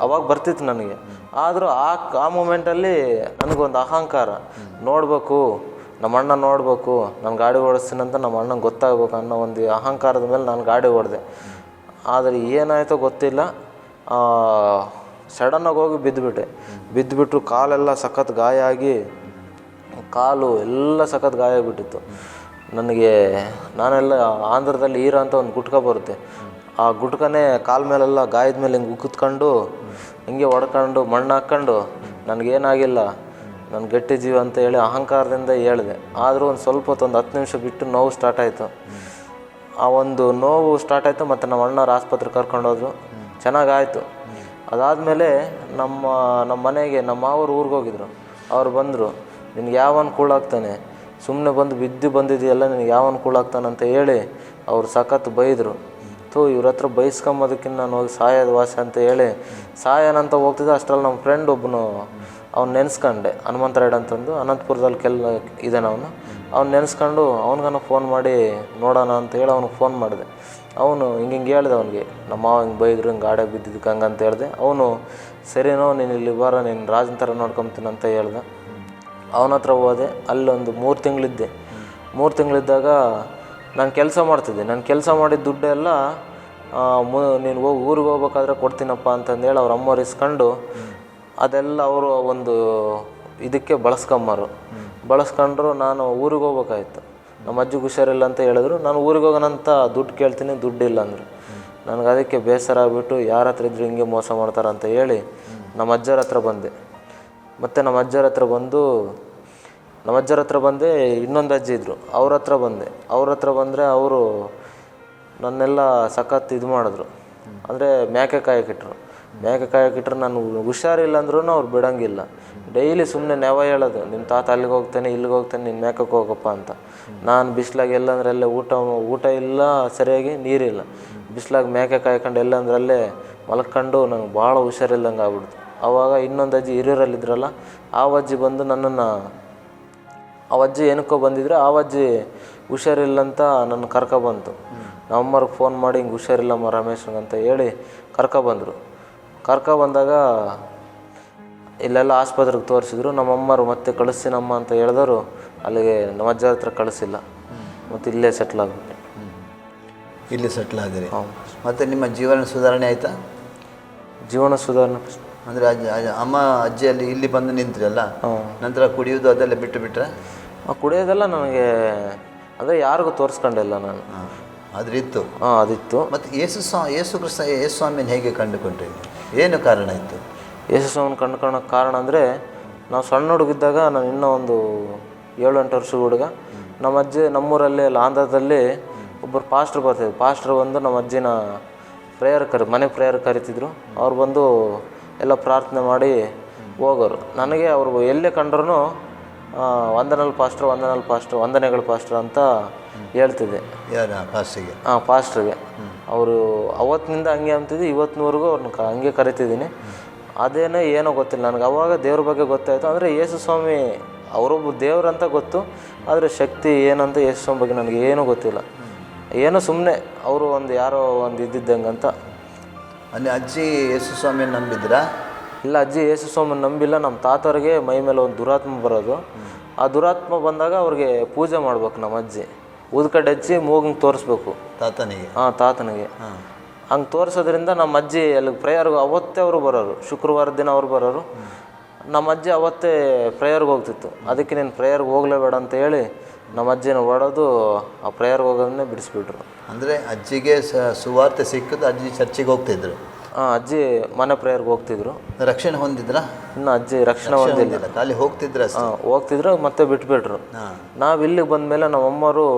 ಅವಾಗ ಬರ್ತಿತ್ತು ನನಗೆ. ಆದರೂ ಆ ಮೂಮೆಂಟಲ್ಲಿ ನನಗೊಂದು ಅಹಂಕಾರ, ನೋಡಬೇಕು ನಮ್ಮ ಅಣ್ಣ, ನೋಡಬೇಕು ನಾನು ಗಾಡಿ ಓಡಿಸ್ತೀನಂತ ನಮ್ಮ ಅಣ್ಣಂಗೆ ಗೊತ್ತಾಗಬೇಕು ಅನ್ನೋ ಒಂದು ಅಹಂಕಾರದ ಮೇಲೆ ನಾನು ಗಾಡಿ ಓಡಿದೆ. ಆದರೆ ಏನಾಯಿತೋ ಗೊತ್ತಿಲ್ಲ, ಸಡನ್ನಾಗಿ ಹೋಗಿ ಬಿದ್ದುಬಿಟ್ಟು ಕಾಲೆಲ್ಲ ಸಖತ್ ಗಾಯ ಆಗಿ, ಕಾಲು ಎಲ್ಲ ಸಖತ್ ಗಾಯ ಆಗಿಬಿಟ್ಟಿತ್ತು ನನಗೆ. ನಾನೆಲ್ಲ ಆಂಧ್ರದಲ್ಲಿ ಈರ ಅಂತ ಒಂದು ಗುಟ್ಕ ಬರುತ್ತೆ, ಆ ಗುಟ್ಕನೇ ಕಾಲ ಮೇಲೆಲ್ಲ ಗಾಯದ ಮೇಲೆ ಹಿಂಗೆ ಉಕ್ಕತ್ಕೊಂಡು ಹಿಂಗೆ ಹೊಡ್ಕೊಂಡು ಮಣ್ಣು ಹಾಕ್ಕೊಂಡು ನನಗೇನಾಗಿಲ್ಲ, ನಾನು ಗಟ್ಟಿ ಜೀವ ಅಂತ ಹೇಳಿ ಅಹಂಕಾರದಿಂದ ಹೇಳಿದೆ. ಆದರೂ ಒಂದು ಸ್ವಲ್ಪ ಹೊತ್ತು, ಒಂದು 10 ನಿಮಿಷ ಬಿಟ್ಟು ನೋವು ಸ್ಟಾರ್ಟ್ ಆಯಿತು. ಆ ಒಂದು ನೋವು ಸ್ಟಾರ್ಟ್ ಆಯಿತು. ಮತ್ತು ನಮ್ಮ ಅಣ್ಣವ್ರು ಆಸ್ಪತ್ರೆಗೆ ಕರ್ಕೊಂಡೋದ್ರು, ಚೆನ್ನಾಗಾಯಿತು. ಅದಾದಮೇಲೆ ನಮ್ಮ ಮನೆಗೆ ನಮ್ಮ ಮಾವರು ಊರಿಗೆ ಹೋಗಿದ್ರು. ಅವ್ರು ಬಂದರು, ನಿನಗೆ ಯಾವ ಅನುಕೂಲ ಆಗ್ತಾನೆ, ಸುಮ್ಮನೆ ಬಂದಿದೆಯಲ್ಲ, ನಿನಗೆ ಯಾವ ಅನುಕೂಲ ಆಗ್ತಾನೆ ಅಂತ ಹೇಳಿ ಅವ್ರು ಸಖತ್ ಬೈದರು. ಇವ್ರ ಹತ್ರ ಬೈಸ್ಕೊಂಬೋದಕ್ಕಿಂತ ನಾನು ಹೋಗಿ ಸಾಯೋದು ವಾಸ ಅಂತ ಹೇಳಿ ಸಾಯನಂತ ಹೋಗ್ತಿದ್ದೆ. ಅಷ್ಟರಲ್ಲಿ ನಮ್ಮ ಫ್ರೆಂಡ್ ಒಬ್ಬನು, ಅವ್ನು ನೆನೆಸ್ಕೊಂಡೆ, ಹನುಮಂತ ರೈಡ್ ಅಂತಂದು ಅನಂತಪುರದಲ್ಲಿ ಇದ್ದಾನೆ ಅವ್ನು ನೆನೆಸ್ಕೊಂಡು ಅವ್ನಿಗನ ಫೋನ್ ಮಾಡಿ ನೋಡೋಣ ಅಂತ ಹೇಳಿ ಅವ್ನಿಗೆ ಫೋನ್ ಮಾಡಿದೆ. ಅವನು ಹಿಂಗೆ ಹೇಳ್ದೆ ಅವ್ನಿಗೆ, ನಮ್ಮ ಮಾವ ಹಿಂಗೆ ಬೈದ್ರು, ಹಿಂಗೆ ಗಾಡಿ ಬಿದ್ದಿದ್ದಕ್ಕೆ ಹಂಗೆ ಅಂತ ಹೇಳಿದೆ. ಅವನು ಸರಿನೋ, ನೀನು ಇಲ್ಲಿ ಬಾರ, ನೀನು ರಾಜನ ಥರ ನೋಡ್ಕೊತೀನಿ ಅಂತ ಹೇಳ್ದೆ. ಅವನ ಹತ್ರ ಹೋದೆ. ಅಲ್ಲೊಂದು 3 ತಿಂಗಳಿದ್ದೆ. 3 ತಿಂಗಳಿದ್ದಾಗ ನಾನು ಕೆಲಸ ಮಾಡ್ತಿದ್ದೆ. ನಾನು ಕೆಲಸ ಮಾಡಿದ ದುಡ್ಡೆಲ್ಲ ನೀನು ಊರಿಗೆ ಹೋಗ್ಬೇಕಾದ್ರೆ ಕೊಡ್ತೀನಪ್ಪ ಅಂತಂದೇಳಿ ಅವ್ರ ಅಮ್ಮವ್ರು ಇಸ್ಕೊಂಡು ಅದೆಲ್ಲ ಅವರು ಒಂದು ಇದಕ್ಕೆ ಬಳಸ್ಕೊಂಡ್ರು. ನಾನು ಊರಿಗೆ ಹೋಗ್ಬೇಕಾಯ್ತು. ನಮ್ಮ ಅಜ್ಜಿಗೆ ಹುಷಾರಿಲ್ಲ ಅಂತ ಹೇಳಿದ್ರು. ನಾನು ಊರಿಗೆ ಹೋಗೋಣಂತ ದುಡ್ಡು ಕೇಳ್ತೀನಿ, ದುಡ್ಡಿಲ್ಲ ಅಂದರು. ನನಗೆ ಅದಕ್ಕೆ ಬೇಸರ ಆಗಿಬಿಟ್ಟು, ಯಾರ ಹತ್ರ ಇದ್ರು ಹಿಂಗೆ ಮೋಸ ಮಾಡ್ತಾರಂತ ಹೇಳಿ ನಮ್ಮ ಅಜ್ಜರ ಹತ್ರ ಬಂದೆ. ಮತ್ತು ನಮ್ಮ ಅಜ್ಜರ ಹತ್ರ ಬಂದೆ. ಇನ್ನೊಂದು ಅಜ್ಜಿ ಇದ್ದರು, ಅವ್ರ ಹತ್ರ ಬಂದರೆ ಅವರು ನನ್ನೆಲ್ಲ ಸಖತ್ ಇದು ಮಾಡಿದ್ರು. ಅಂದರೆ ಮೇಕೆ ಕಾಯಕ್ಕಿಟ್ರು. ನಾನು ಹುಷಾರಿಲ್ಲ ಅಂದ್ರೂ ಅವ್ರು ಬಿಡೋಂಗಿಲ್ಲ. ಡೈಲಿ ಸುಮ್ಮನೆ ನೆವ ಹೇಳೋದು, ನಿಮ್ಮ ತಾತ ಅಲ್ಲಿಗೆ ಹೋಗ್ತಾನೆ, ಇಲ್ಲಿಗೆ ಹೋಗ್ತಾನೆ, ನಿನ್ನ ಮೇಕಕ್ಕೆ ಹೋಗಪ್ಪ ಅಂತ. ನಾನು ಬಿಸ್ಲಾಗ ಎಲ್ಲಂದ್ರಲ್ಲೇ ಊಟ ಇಲ್ಲ, ಸರಿಯಾಗಿ ನೀರಿಲ್ಲ, ಬಿಸ್ಲಾಗ ಮೇಕೆ ಕಾಯ್ಕೊಂಡು ಎಲ್ಲಂದ್ರಲ್ಲೇ ಮಲ್ಕೊಂಡು ನನಗೆ ಭಾಳ ಹುಷಾರಿಲ್ಲಂಗೆ ಆಗ್ಬಿಡ್ತು. ಆವಾಗ ಇನ್ನೊಂದು ಅಜ್ಜಿ ಹಿರಿಯರಲ್ಲಿದ್ರಲ್ಲ, ಆ ಅಜ್ಜಿ ಬಂದು ನನ್ನನ್ನು, ಆ ಅಜ್ಜಿ ಏನಕ್ಕೋ ಬಂದಿದ್ರೆ, ಆ ಅಜ್ಜಿ ಹುಷಾರಿಲ್ಲಂತ ನನ್ನ ಕರ್ಕೊಬಂತು. ನಮ್ಮಮ್ಮಗೆ ಫೋನ್ ಮಾಡಿ ಹಿಂಗೆ ಹುಷಾರಿಲ್ಲಮ್ಮ ರಮೇಶ್ಗಂತ ಹೇಳಿ ಕರ್ಕೊಬಂದಾಗ ಇಲ್ಲೆಲ್ಲ ಆಸ್ಪತ್ರೆಗೆ ತೋರಿಸಿದ್ರು. ನಮ್ಮಮ್ಮರು ಮತ್ತೆ ಕಳಿಸ್ತೀನಮ್ಮ ಅಂತ ಹೇಳಿದವರು ಅಲ್ಲಿಗೆ ನಮ್ಮ ಅಜ್ಜ ಹತ್ರ ಕಳಿಸಿಲ್ಲ. ಮತ್ತು ಇಲ್ಲೇ ಸೆಟ್ಲ್ ಆಗಿಬಿಟ್ಟೆ. ಇಲ್ಲಿ ಸೆಟ್ಲ್ ಆಗಿರಿ? ಮತ್ತು ನಿಮ್ಮ ಜೀವನ ಸುಧಾರಣೆ ಆಯಿತಾ? ಜೀವನ ಸುಧಾರಣೆ ಅಂದರೆ ಅಮ್ಮ ಅಜ್ಜಿಯಲ್ಲಿ ಇಲ್ಲಿ ಬಂದು ನಿಂತ್ರಲ್ಲ, ನಂತರ ಕುಡಿಯೋದು ಅದೆಲ್ಲ ಬಿಟ್ಟರೆ? ಕುಡಿಯೋದೆಲ್ಲ ನನಗೆ ಅಂದರೆ ಯಾರಿಗೂ ತೋರಿಸ್ಕೊಂಡಿಲ್ಲ ನಾನು. ಆದರೆ ಇತ್ತು? ಅದಿತ್ತು. ಮತ್ತು ಯೇಸು ಸ್ವಾಮಿನ ಹೇಗೆ ಕಂಡುಕೊಂಡ್ರಿ? ಏನು ಕಾರಣ ಇತ್ತು? ಯೇಸು ಸ್ವಾಮಿನ ಕಂಡುಕೊಳ್ಳೋಕೆ ಕಾರಣ ಅಂದರೆ, ನಾವು ಸಣ್ಣ ಹುಡುಗಿದ್ದಾಗ, ನಾನು ಇನ್ನೂ ಒಂದು 7-8 ವರ್ಷದ ಹುಡುಗ, ನಮ್ಮೂರಲ್ಲಿ ಆಂಧ್ರದಲ್ಲಿ ಒಬ್ಬರು ಪಾಸ್ಟ್ರು ಬರ್ತಿದ್ರು. ಪಾಸ್ಟ್ರು ಬಂದು ನಮ್ಮ ಅಜ್ಜಿನ ಮನೆ ಪ್ರೇಯರ್ ಕರಿತಿದ್ರು. ಅವ್ರು ಬಂದು ಎಲ್ಲ ಪ್ರಾರ್ಥನೆ ಮಾಡಿ ಹೋಗೋರು. ನನಗೆ ಅವರು ಎಲ್ಲೇ ಕಂಡ್ರೂ ವಂದನೆಗಳು ಪಾಸ್ಟ್ರು ಅಂತ ಹೇಳ್ತಿದ್ದೆ. ಯಾರು ಪಾಸ್ಟ್ರಿಗೆ? ಪಾಸ್ಟ್ರಿಗೆ. ಅವರು ಅವತ್ತಿನಿಂದ ಹಂಗೆ ಅಂತಿದ್ದು ಇವತ್ತಿನವರೆಗೂ ಅವ್ರನ್ನ ಹಂಗೆ ಕರಿತಿದ್ದೀನಿ. ಅದೇನೇ ಏನೋ ಗೊತ್ತಿಲ್ಲ ನನಗೆ. ಅವಾಗ ದೇವ್ರ ಬಗ್ಗೆ ಗೊತ್ತಾಯಿತು. ಅಂದರೆ ಯೇಸು ಸ್ವಾಮಿ ಅವರೊಬ್ಬ ದೇವ್ರಂತ ಗೊತ್ತು, ಆದರೆ ಶಕ್ತಿ ಏನಂತ ಯೇಸು ಸ್ವಾಮಿ ಬಗ್ಗೆ ನನಗೆ ಏನೂ ಗೊತ್ತಿಲ್ಲ. ಏನೋ ಸುಮ್ಮನೆ ಅವರು ಒಂದು ಯಾರೋ ಒಂದು ಇದ್ದಿದ್ದಂಗಂತ. ಅಲ್ಲಿ ಅಜ್ಜಿ ಯೇಸು ಸ್ವಾಮಿಯನ್ನು ನಂಬಿದ್ರಾ? ಇಲ್ಲ, ಅಜ್ಜಿ ಯೇಸು ಸ್ವಾಮಿನ ನಂಬಿಲ್ಲ. ನಮ್ಮ ತಾತವ್ರಿಗೆ ಮೈ ಮೇಲೆ ಒಂದು ದುರಾತ್ಮ ಬರೋದು. ಆ ದುರಾತ್ಮ ಬಂದಾಗ ಅವ್ರಿಗೆ ಪೂಜೆ ಮಾಡ್ಬೇಕು. ನಮ್ಮ ಅಜ್ಜಿ ಊದ್ಕಡ್ಡೆ ಹಚ್ಚಿ ಮೂಗಂಗೆ ತೋರಿಸ್ಬೇಕು ತಾತನಿಗೆ. ತಾತನಿಗೆ ಹಂಗೆ ತೋರಿಸೋದ್ರಿಂದ ನಮ್ಮ ಅಜ್ಜಿ ಅಲ್ಲಿ ಪ್ರೇಯರ್ಗೆ ಅವತ್ತೇ ಅವರು ಬರೋರು. ಶುಕ್ರವಾರದ ದಿನ ಅವ್ರು ಬರೋರು. ನಮ್ಮ ಅಜ್ಜಿ ಅವತ್ತೇ ಪ್ರೇಯರ್ಗೆ ಹೋಗ್ತಿತ್ತು. ಅದಕ್ಕೆ ನೀನು ಪ್ರೇಯರ್ಗೆ ಹೋಗಲೇಬೇಡ ಅಂತ ಹೇಳಿ ನಮ್ಮ ಅಜ್ಜಿನ ಹೊಡೋದು, ಆ ಪ್ರೇಯರ್ಗೆ ಹೋಗೋದನ್ನೇ ಬಿಡಿಸ್ಬಿಟ್ರು. ಅಂದರೆ ಅಜ್ಜಿಗೆ ಸುವಾರ್ತೆ ಸಿಕ್ಕಿದ್ದು ಅಜ್ಜಿ ಚರ್ಚಿಗೆ ಹೋಗ್ತಿದ್ರು? ಅಜ್ಜಿ ಮನೆ ಪ್ರೇಯರ್ಗೆ ಹೋಗ್ತಿದ್ರು. ರಕ್ಷಣೆ ಹೊಂದಿದ್ರಾ? ಇನ್ನು ಅಜ್ಜಿ ರಕ್ಷಣೆ ಹೊಂದಿಲ್ಲ. ಖಾಲಿ ಹೋಗ್ತಿದ್ರ? ಹೋಗ್ತಿದ್ರು, ಮತ್ತೆ ಬಿಟ್ಬಿಟ್ರು. ನಾವು ಇಲ್ಲಿಗೆ ಬಂದಮೇಲೆ ನಮ್ಮಮ್ಮರು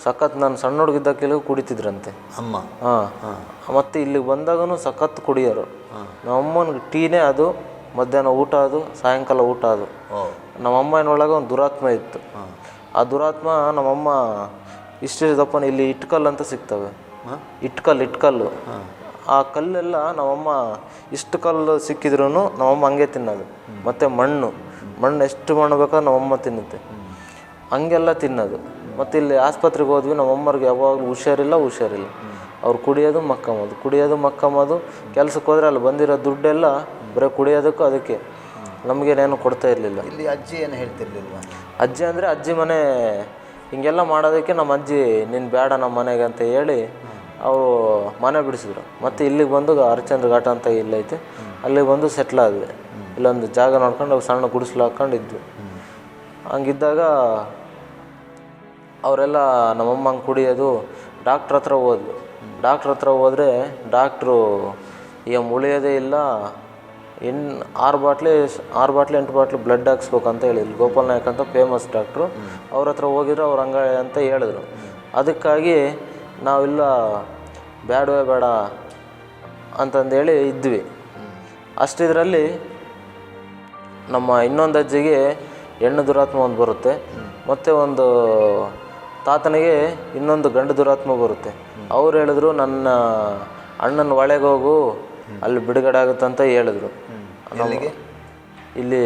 ಸಖತ್, ನಾನು ಸಣ್ಣ ಹುಡುಗಿದ್ದಕ್ಕೆಲ್ಲ ಕುಡಿತಿದ್ರಂತೆ ಅಮ್ಮ. ಮತ್ತು ಇಲ್ಲಿಗೆ ಬಂದಾಗೂ ಸಖತ್ ಕುಡಿಯೋರು. ನಮ್ಮಮ್ಮನಿಗೆ ಟೀನೇ ಅದು, ಮಧ್ಯಾಹ್ನ ಊಟ ಅದು, ಸಾಯಂಕಾಲ ಊಟ ಅದು. ನಮ್ಮಮ್ಮನೊಳಗೆ ಒಂದು ದುರಾತ್ಮ ಇತ್ತು. ಆ ದುರಾತ್ಮ ನಮ್ಮಮ್ಮ ಇಷ್ಟು ದಪ್ಪನ ಇಲ್ಲಿ ಇಟ್ಕಲ್ಲು ಅಂತ ಸಿಗ್ತವೆ. ಇಟ್ಕಲ್ಲು ಆ ಕಲ್ಲೆಲ್ಲ ನಮ್ಮಮ್ಮ ಇಷ್ಟು ಕಲ್ಲು ಸಿಕ್ಕಿದ್ರೂ ನಮ್ಮಮ್ಮ ಹಂಗೆ ತಿನ್ನೋದು. ಮತ್ತು ಮಣ್ಣು ಎಷ್ಟು ಮಣ್ಣು ಬೇಕಾದ್ರೆ ನಮ್ಮಮ್ಮ ತಿನ್ನುತ್ತೆ, ಹಂಗೆಲ್ಲ ತಿನ್ನೋದು. ಮತ್ತು ಇಲ್ಲಿ ಆಸ್ಪತ್ರೆಗೆ ಹೋದ್ವಿ. ನಮ್ಮಮ್ಮವ್ರಿಗೆ ಯಾವಾಗಲೂ ಹುಷಾರಿಲ್ಲ. ಅವ್ರು ಕುಡಿಯೋದು ಮಕ್ಕಮ್ಮದು. ಕೆಲ್ಸಕ್ಕೆ ಹೋದರೆ ಅಲ್ಲಿ ಬಂದಿರೋ ದುಡ್ಡೆಲ್ಲ ಬರೀ ಕುಡಿಯೋದಕ್ಕೂ ಅದಕ್ಕೆ ನಮಗೇನೇನು ಕೊಡ್ತಾ ಇರಲಿಲ್ಲ. ಇಲ್ಲಿ ಅಜ್ಜಿ ಏನು ಹೇಳ್ತಿರ್ಲಿಲ್ವ? ಅಜ್ಜಿ ಅಂದರೆ ಅಜ್ಜಿ ಮನೆ ಹಿಂಗೆಲ್ಲ ಮಾಡೋದಕ್ಕೆ ನಮ್ಮ ಅಜ್ಜಿ ನೀನು ಬೇಡ ನಮ್ಮ ಮನೆಗೆ ಅಂತ ಹೇಳಿ ಅವರು ಮನೆ ಬಿಡಿಸಿದ್ರು. ಮತ್ತು ಇಲ್ಲಿಗೆ ಬಂದು ಹರಿಶ್ಚಂದ್ರ ಘಾಟ ಅಂತ ಇಲ್ಲೈತೆ, ಅಲ್ಲಿಗೆ ಬಂದು ಸೆಟ್ಲ್ ಆದ್ವಿ. ಇಲ್ಲೊಂದು ಜಾಗ ನೋಡ್ಕೊಂಡು ಸಣ್ಣ ಗುಡಿಸ್ಲು ಹಾಕ್ಕೊಂಡಿದ್ವಿ. ಹಂಗಿದ್ದಾಗ ಅವರೆಲ್ಲ ನಮ್ಮಮ್ಮ ಹಂಗೆ ಕುಡಿಯೋದು. ಡಾಕ್ಟ್ರ್ ಹತ್ರ ಹೋದರೆ ಡಾಕ್ಟ್ರು ಈಗ ಉಳಿಯೋದೇ ಇಲ್ಲ, 6 ಬಾಟ್ಲಿ 8 ಬಾಟ್ಲಿ ಬ್ಲಡ್ ಹಾಕ್ಸ್ಬೇಕಂತ ಹೇಳಿದ್ರು. ಗೋಪಾಲ್ ನಾಯಕ್ ಅಂತ ಫೇಮಸ್ ಡಾಕ್ಟ್ರು. ಅವ್ರ ಹತ್ರ ಹೋಗಿದ್ರು, ಅವ್ರು ಹಂಗೆ ಅಂತ ಹೇಳಿದ್ರು. ಅದಕ್ಕಾಗಿ ನಾವೆಲ್ಲ ಬೇಡ ಅಂತಂದೇಳಿ ಇದ್ವಿ. ಅಷ್ಟಿದ್ರಲ್ಲಿ ನಮ್ಮ ಇನ್ನೊಂದು ಅಜ್ಜಿಗೆ ಹೆಣ್ಣು ದುರಾತ್ಮ ಒಂದು ಬರುತ್ತೆ, ಮತ್ತು ಒಂದು ತಾತನಿಗೆ ಇನ್ನೊಂದು ಗಂಡು ದುರಾತ್ಮ ಬರುತ್ತೆ. ಅವ್ರು ಹೇಳಿದ್ರು ನನ್ನ ಅಣ್ಣನ ಒಳಗೆ ಹೋಗು, ಅಲ್ಲಿ ಬಿಡುಗಡೆ ಆಗುತ್ತಂತ ಹೇಳಿದ್ರು. ಇಲ್ಲಿ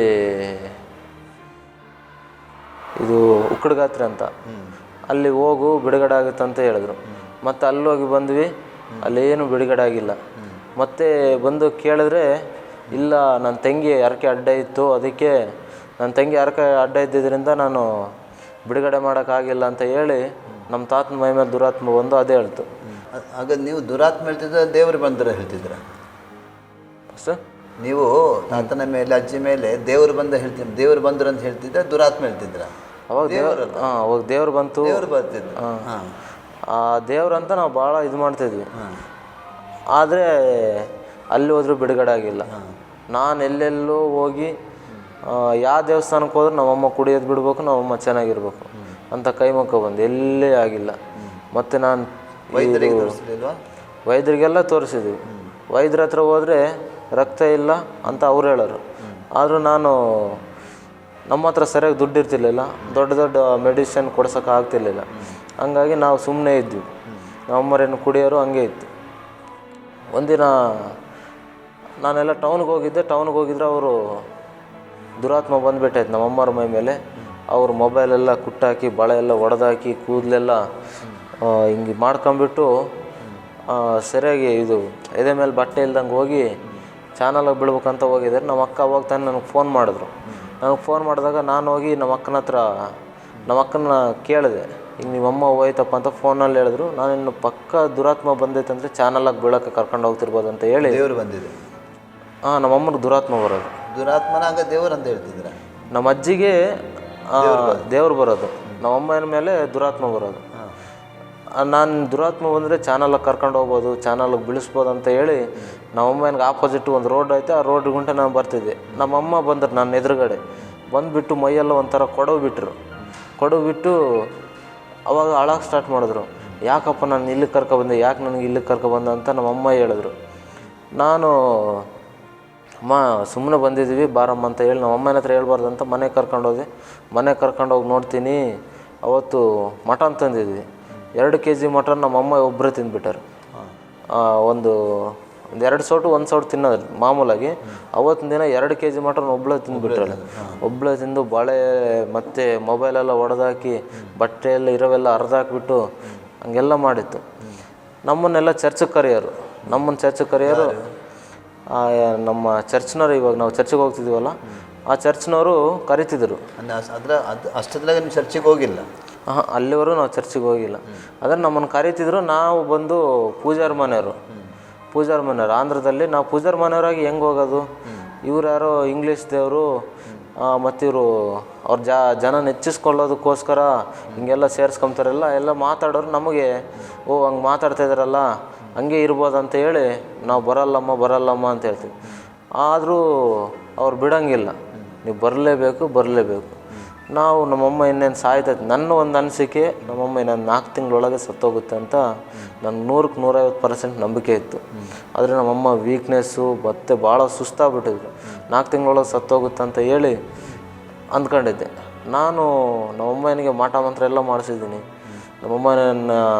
ಇದು ಉಕ್ಕಡಗಾತ್ರಿ ಅಂತ, ಅಲ್ಲಿ ಹೋಗು ಬಿಡುಗಡೆ ಆಗುತ್ತಂತ ಹೇಳಿದ್ರು. ಮತ್ತು ಅಲ್ಲೋಗಿ ಬಂದ್ವಿ, ಅಲ್ಲೇನು ಬಿಡುಗಡೆ ಆಗಿಲ್ಲ. ಮತ್ತೆ ಬಂದು ಕೇಳಿದ್ರೆ ಇಲ್ಲ, ನನ್ನ ತಂಗಿ ಹರಕೆ ಅಡ್ಡ ಇತ್ತು, ಅದಕ್ಕೆ ನನ್ನ ತಂಗಿ ಹರಕೆ ಅಡ್ಡ ಇದ್ದಿದ್ದರಿಂದ ನಾನು ಬಿಡುಗಡೆ ಮಾಡೋಕ್ಕಾಗಿಲ್ಲ ಅಂತ ಹೇಳಿ ನಮ್ಮ ತಾತನ ಮೈ ಮೇಲೆ ದುರಾತ್ಮ ಬಂದು ಅದೇ ಹೇಳ್ತು. ಆಗ ನೀವು ದುರಾತ್ಮ ಹೇಳ್ತಿದ್ರೆ ದೇವರು ಬಂದರೆ ಹೇಳ್ತಿದ್ರ? ಸರ್, ನೀವು ತಾತನ ಮೇಲೆ ಅಜ್ಜಿ ಮೇಲೆ ದೇವರು ಬಂದರು ಅಂತ ಹೇಳ್ತಿದ್ರೆ ದುರಾತ್ಮ ಹೇಳ್ತಿದ್ರ? ಅವಾಗ ಅವಾಗ ದೇವ್ರು ಬಂತು, ದೇವ್ರು ಬರ್ತಿದ್ರು. ಆ ದೇವ್ರಂತ ನಾವು ಭಾಳ ಇದು ಮಾಡ್ತಿದ್ವಿ. ಆದರೆ ಅಲ್ಲಿ ಹೋದ್ರೂ ಬಿಡುಗಡೆ ಆಗಿಲ್ಲ. ನಾನು ಎಲ್ಲೆಲ್ಲೋ ಹೋಗಿ ಯಾವ ದೇವಸ್ಥಾನಕ್ಕೆ ಹೋದ್ರೆ ನಮ್ಮಮ್ಮ ಕುಡಿಯೋದು ಬಿಡ್ಬೇಕು, ನಮ್ಮಮ್ಮ ಚೆನ್ನಾಗಿರ್ಬೇಕು ಅಂತ ಕೈಮುಖ ಬಂದು ಎಲ್ಲೇ ಆಗಿಲ್ಲ. ಮತ್ತು ನಾನು ವೈದ್ಯರಿಗೆಲ್ಲ ತೋರಿಸಿದ್ವಿ. ವೈದ್ಯರ ಹತ್ರ ಹೋದರೆ ರಕ್ತ ಇಲ್ಲ ಅಂತ ಅವ್ರು ಹೇಳೋರು. ಆದರೂ ನಾನು ನಮ್ಮ ಹತ್ರ ಸರಿಯಾಗಿ ದುಡ್ಡು ಇರ್ತಿರ್ಲಿಲ್ಲ, ದೊಡ್ಡ ಮೆಡಿಸಿನ್ ಕೊಡ್ಸೋಕೆ ಆಗ್ತಿರ್ಲಿಲ್ಲ. ಹಂಗಾಗಿ ನಾವು ಸುಮ್ಮನೆ ಇದ್ವಿ. ನಮ್ಮಮ್ಮರೇನು ಕುಡಿಯೋರು ಹಂಗೆ ಇತ್ತು. ಒಂದಿನ ನಾನೆಲ್ಲ ಟೌನ್ಗೆ ಹೋಗಿದ್ರೆ ಅವರು ದುರಾತ್ಮ ಬಂದುಬಿಟ್ಟೈತೆ ನಮ್ಮಮ್ಮರ ಮೈ ಮೇಲೆ. ಅವ್ರ ಮೊಬೈಲೆಲ್ಲ ಕುಟ್ಟಾಕಿ, ಬಳೆ ಎಲ್ಲ ಒಡೆದಾಕಿ, ಕೂದಲೆಲ್ಲ ಹಿಂಗೆ ಮಾಡ್ಕೊಂಬಿಟ್ಟು ಸರಿಯಾಗಿ ಇದು ಎದೆ ಮೇಲೆ ಬಟ್ಟೆ ಇಲ್ದಂಗೆ ಹೋಗಿ ಚಾನಲಾಗಿ ಬೀಳ್ಬೇಕಂತ ಹೋಗಿದ್ದಾರೆ. ನಮ್ಮ ಅಕ್ಕ ಹೋಗ್ತಾನೆ ನನಗೆ ಫೋನ್ ಮಾಡಿದ್ರು. ನನಗೆ ಫೋನ್ ಮಾಡಿದಾಗ ನಾನು ಹೋಗಿ ನಮ್ಮ ಅಕ್ಕನ ಕೇಳಿದೆ, ಈಗ ನಿಮ್ಮಮ್ಮ ಹೋಯ್ತಪ್ಪ ಅಂತ ಫೋನಲ್ಲಿ ಹೇಳಿದ್ರು. ನಾನು ಇನ್ನು ಪಕ್ಕ ದುರಾತ್ಮ ಬಂದೈತೆ ಅಂದರೆ ಚಾನಲಾಗಿ ಬೀಳೋಕ್ಕೆ ಕರ್ಕೊಂಡು ಹೋಗ್ತಿರ್ಬೋದು ಅಂತ ಹೇಳಿ. ದೇವರು ಬಂದಿದೆ? ನಮ್ಮಮ್ಮನಿಗೆ ದುರಾತ್ಮ ಬರೋದು. ದುರಾತ್ಮನಾಗ ದೇವರು ಅಂತ ಹೇಳ್ತಿದ್ರ? ನಮ್ಮ ಅಜ್ಜಿಗೆ ದೇವ್ರು ಬರೋದು, ನಮ್ಮಮ್ಮನ ಮೇಲೆ ದುರಾತ್ಮ ಬರೋದು. ನಾನು ದುರಾತ್ಮ ಬಂದರೆ ಚಾನಲಾಗಿ ಕರ್ಕೊಂಡು ಹೋಗ್ಬೋದು, ಚಾನಲಾಗಿ ಬೀಳಿಸ್ಬೋದು ಅಂತ ಹೇಳಿ ನಮ್ಮಮ್ಮನಿಗೆ ಆಪೋಸಿಟ್ ಒಂದು ರೋಡ್ ಐತೆ, ಆ ರೋಡ್ ಗುಂಟೆ ನಾನು ಬರ್ತಿದ್ದೆ. ನಮ್ಮಮ್ಮ ಬಂದರು ನನ್ನ ಎದುರುಗಡೆ ಬಂದುಬಿಟ್ಟು ಮೈಯೆಲ್ಲ ಒಂಥರ ಕೊಡವು ಬಿಟ್ಟು ಅವಾಗ ಅಳಕ್ಕೆ ಸ್ಟಾರ್ಟ್ ಮಾಡಿದ್ರು. ಯಾಕಪ್ಪ ನಾನು ಇಲ್ಲಿಗೆ ಕರ್ಕೊಬಂದೆ, ಯಾಕೆ ನನಗೆ ಇಲ್ಲಿಗೆ ಕರ್ಕೊಬಂದ ಅಂತ ನಮ್ಮಮ್ಮ ಹೇಳಿದ್ರು. ನಾನು ಅಮ್ಮ ಸುಮ್ಮನೆ ಬಂದಿದ್ದೀವಿ ಬಾರಮ್ಮ ಅಂತ ಹೇಳಿ ನಮ್ಮಮ್ಮನ ಹತ್ರ ಹೇಳ್ಬಾರ್ದು ಅಂತ ಮನೆಗೆ ಕರ್ಕೊಂಡೋಗಿ ನೋಡ್ತೀನಿ. ಅವತ್ತು ಮಟನ್ ತಂದಿದ್ವಿ, 2 kg ಮಟನ್ ನಮ್ಮಮ್ಮ ಒಬ್ಬರೇ ತಿಂದುಬಿಟ್ಟಾರೆ. ಒಂದು 2 ಸೌಟು 1 ಸೌಟು ತಿನ್ನೋದು ಮಾಮೂಲಾಗಿ. ಅವತ್ತಿನ ದಿನ 2 kg ಮಟನ್ ಒಬ್ಬಳೇ ತಿಂದುಬಿಟ್ರಲ್ಲ. ಒಬ್ಬಳೇ ತಿಂದು ಬಾಳೆ ಮತ್ತು ಮೊಬೈಲೆಲ್ಲ ಒಡೆದಾಕಿ ಬಟ್ಟೆಯೆಲ್ಲ ಇರೋವೆಲ್ಲ ಹರಿದಾಕ್ಬಿಟ್ಟು ಹಂಗೆಲ್ಲ ಮಾಡಿತ್ತು. ನಮ್ಮನ್ನೆಲ್ಲ ಚರ್ಚಿಗೆ ಕರೆಯೋರು. ನಮ್ಮನ್ನು ಚರ್ಚಿಗೆ ಕರೆಯೋರು ನಮ್ಮ ಚರ್ಚ್ನವರು. ಇವಾಗ ನಾವು ಚರ್ಚಿಗೆ ಹೋಗ್ತಿದ್ದೀವಲ್ಲ, ಆ ಚರ್ಚ್ನವರು ಕರಿತಿದ್ರು. ಅಷ್ಟದ್ರಾಗ ನೀವು ಚರ್ಚಿಗೆ ಹೋಗಿಲ್ಲ? ಹಾಂ, ಅಲ್ಲಿವರೆಗೂ ನಾವು ಚರ್ಚಿಗೆ ಹೋಗಿಲ್ಲ. ಆದರೆ ನಮ್ಮನ್ನು ಕರೀತಿದ್ರು. ನಾವು ಬಂದು ಪೂಜಾರಿ ಮನೆಯವರು. ಆಂಧ್ರದಲ್ಲಿ ನಾವು ಪೂಜಾರಿ ಮನೆಯವರಾಗಿ ಹೆಂಗೆ ಹೋಗೋದು? ಇವ್ರು ಯಾರೋ ಇಂಗ್ಲೀಷ್ ದೇವರು, ಮತ್ತು ಇವರು ಅವ್ರ ಜನ ನೆಚ್ಚಿಸ್ಕೊಳ್ಳೋದಕ್ಕೋಸ್ಕರ ಹಿಂಗೆಲ್ಲ ಸೇರಿಸ್ಕೊಂತಾರಲ್ಲ, ಎಲ್ಲ ಮಾತಾಡೋರು ನಮಗೆ ಹಂಗೆ ಮಾತಾಡ್ತಾಯಿದ್ದಾರಲ್ಲ, ಹಂಗೆ ಇರ್ಬೋದು ಅಂತ ಹೇಳಿ ನಾವು ಬರಲ್ಲಮ್ಮ ಅಂತ ಹೇಳ್ತೀವಿ. ಆದರೂ ಅವ್ರು ಬಿಡೋಂಗಿಲ್ಲ, ನೀವು ಬರಲೇಬೇಕು. ನಾವು ನಮ್ಮಮ್ಮ ಇನ್ನೇನು ಸಾಯ್ತೈತೆ. ನನ್ನ ಒಂದು ಅನಿಸಿಕೆ, ನಮ್ಮಮ್ಮ ಇನ್ನೊಂದು 4 ತಿಂಗಳೊಳಗೆ ಸತ್ತೋಗುತ್ತೆ ಅಂತ ನನಗೆ 100ಕ್ಕೆ 150% ನಂಬಿಕೆ ಇತ್ತು. ಆದರೆ ನಮ್ಮಮ್ಮ ವೀಕ್ನೆಸ್ಸು ಮತ್ತು ಭಾಳ ಸುಸ್ತಾಗ್ಬಿಟ್ಟಿದ್ರು. 4 ತಿಂಗಳೊಳಗೆ ಸತ್ತೋಗುತ್ತೆ ಅಂತ ಹೇಳಿ ಅಂದ್ಕೊಂಡಿದ್ದೆ. ನಮ್ಮಮ್ಮನಿಗೆ ಮಾಟ ಮಂತ್ರ ಎಲ್ಲ ಮಾಡಿಸಿದ್ದೀನಿ. ನಮ್ಮಮ್ಮನ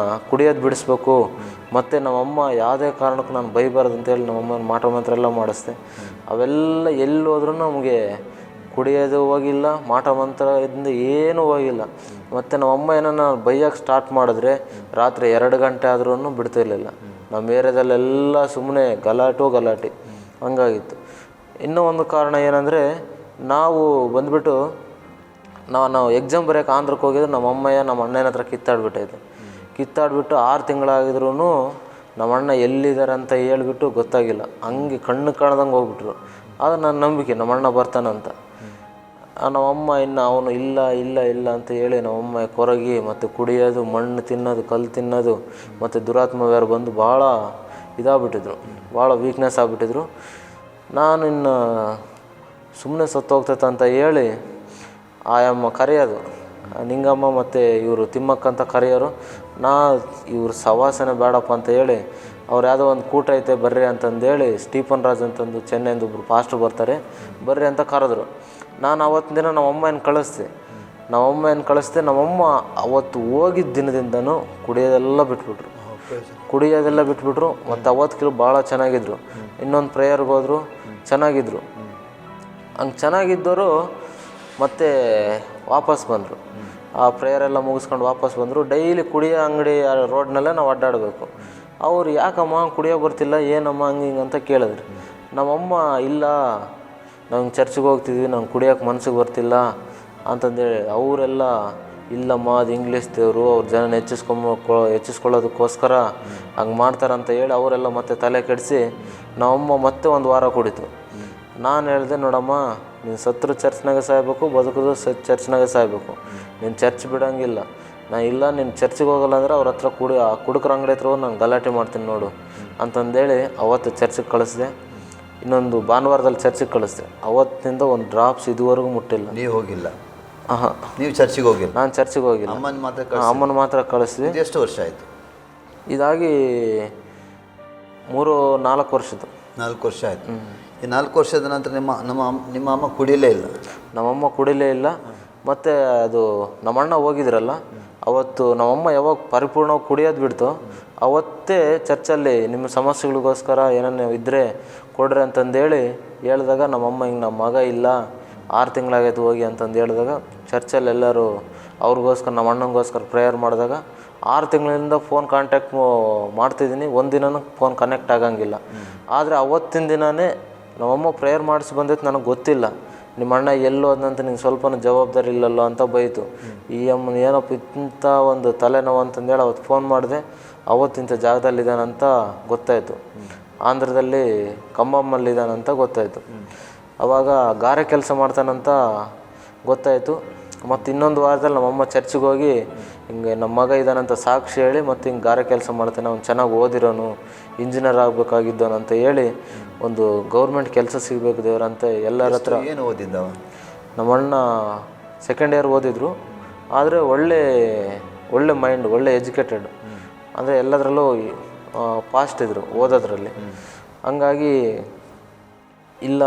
ಕುಡಿಯೋದು ಬಿಡಿಸ್ಬೇಕು, ಮತ್ತು ನಮ್ಮಮ್ಮ ಯಾವುದೇ ಕಾರಣಕ್ಕೂ ನಾನು ಬೈಬಾರ್ದು ಅಂತೇಳಿ ನಮ್ಮಮ್ಮನ ಮಾಟ ಮಂತ್ರ ಎಲ್ಲ ಮಾಡಿಸ್ದೆ. ಅವೆಲ್ಲ ಎಲ್ಲಿ ಹೋದ್ರೂ ನಮಗೆ ಕುಡಿಯೋದು ಹೋಗಿಲ್ಲ, ಮಾಟ ಮಂತ್ರದಿಂದ ಏನೂ ಹೋಗಿಲ್ಲ. ಮತ್ತು ನಮ್ಮಮ್ಮ ಏನನ್ನ ಬೈಯೋಕ್ಕೆ ಸ್ಟಾರ್ಟ್ ಮಾಡಿದ್ರೆ ರಾತ್ರಿ 2 ಗಂಟೆ ಆದ್ರೂ ಬಿಡ್ತಿರ್ಲಿಲ್ಲ. ನಮ್ಮ ಏರಿಯಾದಲ್ಲೆಲ್ಲ ಸುಮ್ಮನೆ ಗಲಾಟೆ ಹಂಗಾಗಿತ್ತು. ಇನ್ನೂ ಒಂದು ಕಾರಣ ಏನಂದರೆ, ನಾವು ಬಂದುಬಿಟ್ಟು ನಾನು ಎಕ್ಸಾಮ್ ಬರೆಯೋಕೆ ಆಂಧ್ರಕ್ಕೆ ಹೋಗಿದ್ದು ನಮ್ಮ ಅಣ್ಣನ ಹತ್ರ ಕಿತ್ತಾಡ್ಬಿಟ್ಟು 6 ತಿಂಗಳಾಗಿದ್ರೂ ನಮ್ಮ ಅಣ್ಣ ಎಲ್ಲಿದ್ದಾರೆ ಅಂತ ಹೇಳ್ಬಿಟ್ಟು ಗೊತ್ತಾಗಿಲ್ಲ. ಹಂಗೆ ಕಣ್ಣು ಕಾಣ್ದಂಗೆ ಹೋಗ್ಬಿಟ್ರು. ಅದು ನನ್ನ ನಂಬಿಕೆ, ನಮ್ಮ ಅಣ್ಣ ಬರ್ತಾನಂತ. ನಮ್ಮಮ್ಮ ಇನ್ನು ಅವನು ಇಲ್ಲ ಅಂತ ಹೇಳಿ ನಮ್ಮಮ್ಮ ಕೊರಗಿ ಮತ್ತು ಕುಡಿಯೋದು, ಮಣ್ಣು ತಿನ್ನೋದು, ಕಲ್ಲು ತಿನ್ನೋದು, ಮತ್ತು ದುರಾತ್ಮವ್ಯಾರು ಬಂದು ಭಾಳ ಇದಾಗ್ಬಿಟ್ಟಿದ್ರು, ಭಾಳ ವೀಕ್ನೆಸ್ ಆಗಿಬಿಟ್ಟಿದ್ರು. ನಾನು ಇನ್ನು ಸುಮ್ಮನೆ ಸತ್ತೋಗ್ತೈತೆ ಅಂತ ಹೇಳಿ ಆಯಮ್ಮ ಕರೆಯೋದು, ನಿಂಗಮ್ಮ ಮತ್ತು ಇವರು ತಿಮ್ಮಕ್ಕ ಅಂತ ಕರೆಯೋರು. ಇವ್ರ ಸವಾಸನೆ ಬೇಡಪ್ಪ ಅಂತ ಹೇಳಿ ಅವ್ರು ಯಾವುದೋ ಒಂದು ಕೂಟ ಐತೆ ಬರ್ರಿ ಅಂತಂದೇಳಿ ಸ್ಟೀಫನ್ ರಾಜ್ ಅಂತಂದು ಚೆನ್ನೈಯಿಂದ ಒಬ್ಬರು ಪಾಸ್ಟ್ರು ಬರ್ತಾರೆ, ಬರ್ರಿ ಅಂತ ಕರೆದ್ರು. ನಾನು ಅವತ್ತಿನ ದಿನ ನಮ್ಮಮ್ಮ ಕಳಿಸ್ದೆ. ನಮ್ಮಮ್ಮ ಅವತ್ತು ಹೋಗಿದ್ದ ದಿನದಿಂದನೂ ಕುಡಿಯೋದೆಲ್ಲ ಬಿಟ್ಬಿಟ್ರು. ಮತ್ತು ಅವತ್ತಿಗೆ ಭಾಳ ಚೆನ್ನಾಗಿದ್ರು. ಇನ್ನೊಂದು ಪ್ರೇಯರ್ಗೆ ಹೋದರು, ಚೆನ್ನಾಗಿದ್ರು. ಹಂಗೆ ಚೆನ್ನಾಗಿದ್ದವರು ಮತ್ತೆ ವಾಪಸ್ ಬಂದರು. ಆ ಪ್ರೇಯರೆಲ್ಲ ಮುಗಿಸ್ಕೊಂಡು ವಾಪಸ್ ಬಂದರು. ಡೈಲಿ ಕುಡಿಯೋ ಅಂಗಡಿ ರೋಡ್ನಲ್ಲೇ ನಾವು ಅಡ್ಡಾಡಬೇಕು. ಅವ್ರು ಯಾಕಮ್ಮ ಕುಡಿಯೋ ಬರ್ತಿಲ್ಲ, ಏನಮ್ಮ ಹಂಗೆ ಅಂತ ಕೇಳಿದ್ರು. ನಮ್ಮಮ್ಮ ಇಲ್ಲ, ನಾವು ಚರ್ಚಿಗೆ ಹೋಗ್ತಿದ್ವಿ, ನಂಗೆ ಕುಡಿಯೋಕೆ ಮನ್ಸಿಗೆ ಬರ್ತಿಲ್ಲ ಅಂತಂದೇಳಿ ಅವರೆಲ್ಲ ಇಲ್ಲಮ್ಮ, ಅದು ಇಂಗ್ಲೀಷ್ ದೇವರು, ಅವ್ರ ಜನ ಹೆಚ್ಚಿಸ್ಕೊಳ್ಳೋದಕ್ಕೋಸ್ಕರ ಹಂಗೆ ಮಾಡ್ತಾರಂತ ಹೇಳಿ ಅವರೆಲ್ಲ ಮತ್ತೆ ತಲೆ ಕೆಡಿಸಿ ನಮ್ಮಮ್ಮ ಮತ್ತೆ 1 ವಾರ ಕುಡಿತು. ನಾನು ಹೇಳಿದೆ, ನೋಡಮ್ಮ, ನೀನು ಸತ್ರು ಚರ್ಚ್ನಾಗೆ ಸಾಯ್ಬೇಕು, ಬದುಕಿದ್ರು ಚರ್ಚ್ನಾಗೆ ಸಾಯ್ಬೇಕು, ನೀನು ಚರ್ಚ್ ಬಿಡೋಂಗಿಲ್ಲ. ನೀನು ಚರ್ಚಿಗೆ ಹೋಗಲ್ಲ ಅಂದರೆ ಅವ್ರ ಹತ್ರ ಕುಡುಕ್ರ ಅಂಗಡಿ ಹತ್ರ ಹೋಗಿ ನಾನು ಗಲಾಟೆ ಮಾಡ್ತೀನಿ ನೋಡು ಅಂತಂದೇಳಿ ಅವತ್ತು ಚರ್ಚಿಗೆ ಕಳಿಸ್ದೆ. ಇನ್ನೊಂದು ಭಾನುವಾರದಲ್ಲಿ ಚರ್ಚಿಗೆ ಕಳಿಸ್ದೆ. ಅವತ್ತಿನಿಂದ ಒಂದು ಡ್ರಾಪ್ಸ್ ಇದುವರೆಗೂ ಮುಟ್ಟಿಲ್ಲ. ನೀವು ಹೋಗಿಲ್ಲ? ನೀವು ಚರ್ಚಿಗೆ ಹೋಗಿಲ್ಲ? ನಾನು ಚರ್ಚಿಗೆ ಹೋಗಿಲ್ಲ. ಅಮ್ಮನ ಮಾತ್ರ ಕಳಿಸ್ದೆ. ಎಷ್ಟು ವರ್ಷ ಆಯಿತು ಇದಾಗಿ? 3-4 ವರ್ಷದ್ದು. 4 ವರ್ಷ ಆಯಿತು. ಈ 4 ವರ್ಷದ ನಂತರ ನಿಮ್ಮ ಅಮ್ಮ ಕುಡಿಯಲೇ ಇಲ್ಲ? ನಮ್ಮಮ್ಮ ಕುಡಿಲೇ ಇಲ್ಲ. ಮತ್ತು ಅದು ನಮ್ಮಣ್ಣ ಹೋಗಿದ್ರಲ್ಲ, ಅವತ್ತು ನಮ್ಮಮ್ಮ ಯಾವಾಗ ಪರಿಪೂರ್ಣವಾಗಿ ಕುಡಿಯೋದು ಬಿಡ್ತು ಅವತ್ತೇ ಚರ್ಚಲ್ಲಿ ನಿಮ್ಮ ಸಮಸ್ಯೆಗಳಿಗೋಸ್ಕರ ಏನನ್ನ ಇದ್ದರೆ ಕೊಡ್ರಿ ಅಂತಂದೇಳಿ ಹೇಳಿದಾಗ ನಮ್ಮಮ್ಮ ಹಿಂಗೆ ನಮ್ಮ ಮಗ ಇಲ್ಲ, 6 ತಿಂಗಳಾಗೈತೆ ಹೋಗಿ ಅಂತಂದು ಹೇಳಿದಾಗ ಚರ್ಚಲ್ಲಿ ಎಲ್ಲರೂ ಅವ್ರಿಗೋಸ್ಕರ ನಮ್ಮ ಅಣ್ಣಂಗೋಸ್ಕರ ಪ್ರೇಯರ್ ಮಾಡಿದಾಗ 6 ತಿಂಗಳಿಂದ ಫೋನ್ ಕಾಂಟ್ಯಾಕ್ಟ್ ಮಾಡ್ತಿದ್ದೀನಿ, ಒಂದಿನನೂ ಫೋನ್ ಕನೆಕ್ಟ್ ಆಗಂಗಿಲ್ಲ. ಆದರೆ ಅವತ್ತಿನ ದಿನವೇ ನಮ್ಮಮ್ಮ ಪ್ರೇಯರ್ ಮಾಡಿಸಿ ಬಂದೈತೆ, ನನಗೆ ಗೊತ್ತಿಲ್ಲ. ನಿಮ್ಮ ಅಣ್ಣ ಎಲ್ಲೋದಂತ ನಿಂಗೆ ಸ್ವಲ್ಪನೂ ಜವಾಬ್ದಾರಿ ಇಲ್ಲಲ್ಲ ಅಂತ ಬೈತು. ಈ ಅಮ್ಮನ ಏನಪ್ಪ ಇಂಥ ಒಂದು ತಲೆನೋವು ಅಂತಂದೇಳಿ ಅವತ್ತು ಫೋನ್ ಮಾಡಿದೆ. ಅವತ್ತಿಂಥ ಜಾಗದಲ್ಲಿದ್ದಾನಂತ ಗೊತ್ತಾಯಿತು. ಆಂಧ್ರದಲ್ಲಿ ಖಮ್ಮಮ್ಮಲ್ಲಿದ್ದಾನಂತ ಗೊತ್ತಾಯಿತು. ಆವಾಗ ಗಾರೆ ಕೆಲಸ ಮಾಡ್ತಾನಂತ ಗೊತ್ತಾಯಿತು. ಮತ್ತು ಇನ್ನೊಂದು ವಾರದಲ್ಲಿ ನಮ್ಮಮ್ಮ ಚರ್ಚಿಗೆ ಹೋಗಿ ಹಿಂಗೆ ನಮ್ಮ ಮಗ ಇದ್ದಾನಂತ ಸಾಕ್ಷಿ ಹೇಳಿ ಮತ್ತು ಹಿಂಗೆ ಗಾರೆ ಕೆಲಸ ಮಾಡ್ತಾನೆ, ಅವ್ನು ಚೆನ್ನಾಗಿ ಓದಿರೋನು, ಇಂಜಿನಿಯರ್ ಆಗಬೇಕಾಗಿದ್ದವನು ಅಂತ ಹೇಳಿ ಒಂದು ಗೌರ್ಮೆಂಟ್ ಕೆಲಸ ಸಿಗಬೇಕು ದೇವ್ರಂತ ಎಲ್ಲರ ಹತ್ರ. ಏನು ಓದಿದ್ದವ? ನಮ್ಮಣ್ಣ 2nd ಇಯರ್ ಓದಿದ್ರು. ಆದರೆ ಒಳ್ಳೆ ಮೈಂಡ್, ಒಳ್ಳೆ ಎಜುಕೇಟೆಡ್, ಅಂದರೆ ಎಲ್ಲದರಲ್ಲೂ ಫಾಸ್ಟ್ ಇದ್ದರು ಓದೋದ್ರಲ್ಲಿ. ಹಂಗಾಗಿ ಇಲ್ಲ,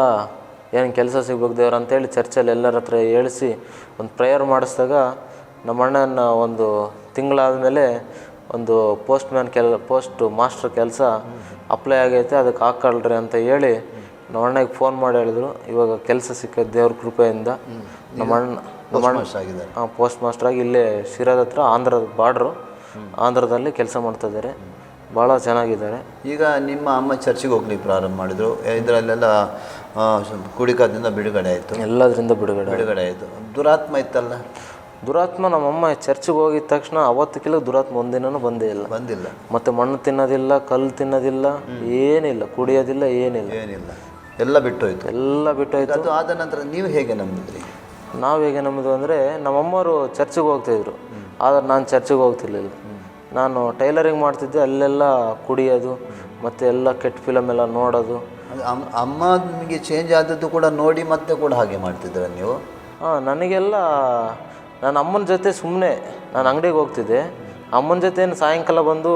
ಏನು ಕೆಲಸ ಸಿಗ್ಬೇಕು ದೇವ್ರು ಅಂತೇಳಿ ಚರ್ಚಲ್ಲಿ ಎಲ್ಲರ ಹತ್ರ ಹೇಳಿಸಿ ಒಂದು ಪ್ರೇಯರ್ ಮಾಡಿಸಿದಾಗ ನಮ್ಮಣ್ಣನ 1 ತಿಂಗಳಾದಮೇಲೆ ಒಂದು ಪೋಸ್ಟ್ ಮಾಸ್ಟರ್ ಕೆಲಸ ಅಪ್ಲೈ ಆಗೈತೆ, ಅದಕ್ಕೆ ಹಾಕ್ಕೊಳ್ರಿ ಅಂತ ಹೇಳಿ ನಮ್ಮ ಅಣ್ಣಗೆ ಫೋನ್ ಮಾಡಿ ಹೇಳಿದ್ರು. ಇವಾಗ ಕೆಲಸ ಸಿಕ್ಕೈತೆ ದೇವ್ರ ಕೃಪೆಯಿಂದ. ನಮ್ಮ ಅಣ್ಣ ಪೋಸ್ಟ್ ಮಾಸ್ಟರ್ ಆಗಿ ಇಲ್ಲೇ ಶಿರಾದ ಹತ್ರ ಆಂಧ್ರದ ಬಾರ್ಡ್ರು, ಆಂಧ್ರದಲ್ಲಿ ಕೆಲಸ ಮಾಡ್ತಾಯಿದ್ದಾರೆ. ಭಾಳ ಚೆನ್ನಾಗಿದ್ದಾರೆ. ಈಗ ನಿಮ್ಮ ಅಮ್ಮ ಚರ್ಚಿಗೆ ಹೋಗ್ಲಿಕ್ಕೆ ಪ್ರಾರಂಭ ಮಾಡಿದರು. ಇದರಲ್ಲೆಲ್ಲ ಕುಡಿಕದಿಂದ ಬಿಡುಗಡೆ ಆಯಿತು, ಎಲ್ಲದರಿಂದ ಬಿಡುಗಡೆ ಆಯಿತು. ದುರಾತ್ಮ ಇತ್ತಲ್ಲ? ದುರಾತ್ಮ ನಮ್ಮಮ್ಮ ಚರ್ಚಿಗೆ ಹೋಗಿದ ತಕ್ಷಣ ಅವತ್ತಕ್ಕಿಲ್ಲ ದುರಾತ್ಮ ಒಂದಿನೂ ಬಂದಿಲ್ಲ. ಮತ್ತು ಮಣ್ಣು ತಿನ್ನೋದಿಲ್ಲ, ಕಲ್ಲು ತಿನ್ನೋದಿಲ್ಲ, ಏನಿಲ್ಲ, ಕುಡಿಯೋದಿಲ್ಲ, ಏನಿಲ್ಲ. ಎಲ್ಲ ಬಿಟ್ಟೋಯ್ತು. ಅದು ಆದ ನಂತರ ನೀವು ಹೇಗೆ ನಂಬಿದ್ರಿ? ನಾವು ಹೇಗೆ ನಂಬಿದ್ವಿ ಅಂದರೆ, ನಮ್ಮಮ್ಮವರು ಚರ್ಚಿಗೆ ಹೋಗ್ತಾಯಿದ್ರು, ಆದರೆ ನಾನು ಚರ್ಚಿಗೆ ಹೋಗ್ತಿರ್ಲಿಲ್ಲ. ನಾನು ಟೈಲರಿಂಗ್ ಮಾಡ್ತಿದ್ದೆ. ಅಲ್ಲೆಲ್ಲ ಕುಡಿಯೋದು ಮತ್ತು ಎಲ್ಲ ಕೆಟ್ಟ ಫಿಲಮ್ ಎಲ್ಲ ನೋಡೋದು. ಅಮ್ಮ ನಿಮಗೆ ಚೇಂಜ್ ಆದದ್ದು ಕೂಡ ನೋಡಿ ಮತ್ತೆ ಕೂಡ ಹಾಗೆ ಮಾಡ್ತಿದ್ರ ನೀವು? ನನಗೆಲ್ಲ ನಾನು ಅಮ್ಮನ ಜೊತೆ ಸುಮ್ಮನೆ ನಾನು ಅಂಗಡಿಗೆ ಹೋಗ್ತಿದ್ದೆ. ಅಮ್ಮನ ಜೊತೆ ಸಾಯಂಕಾಲ ಬಂದು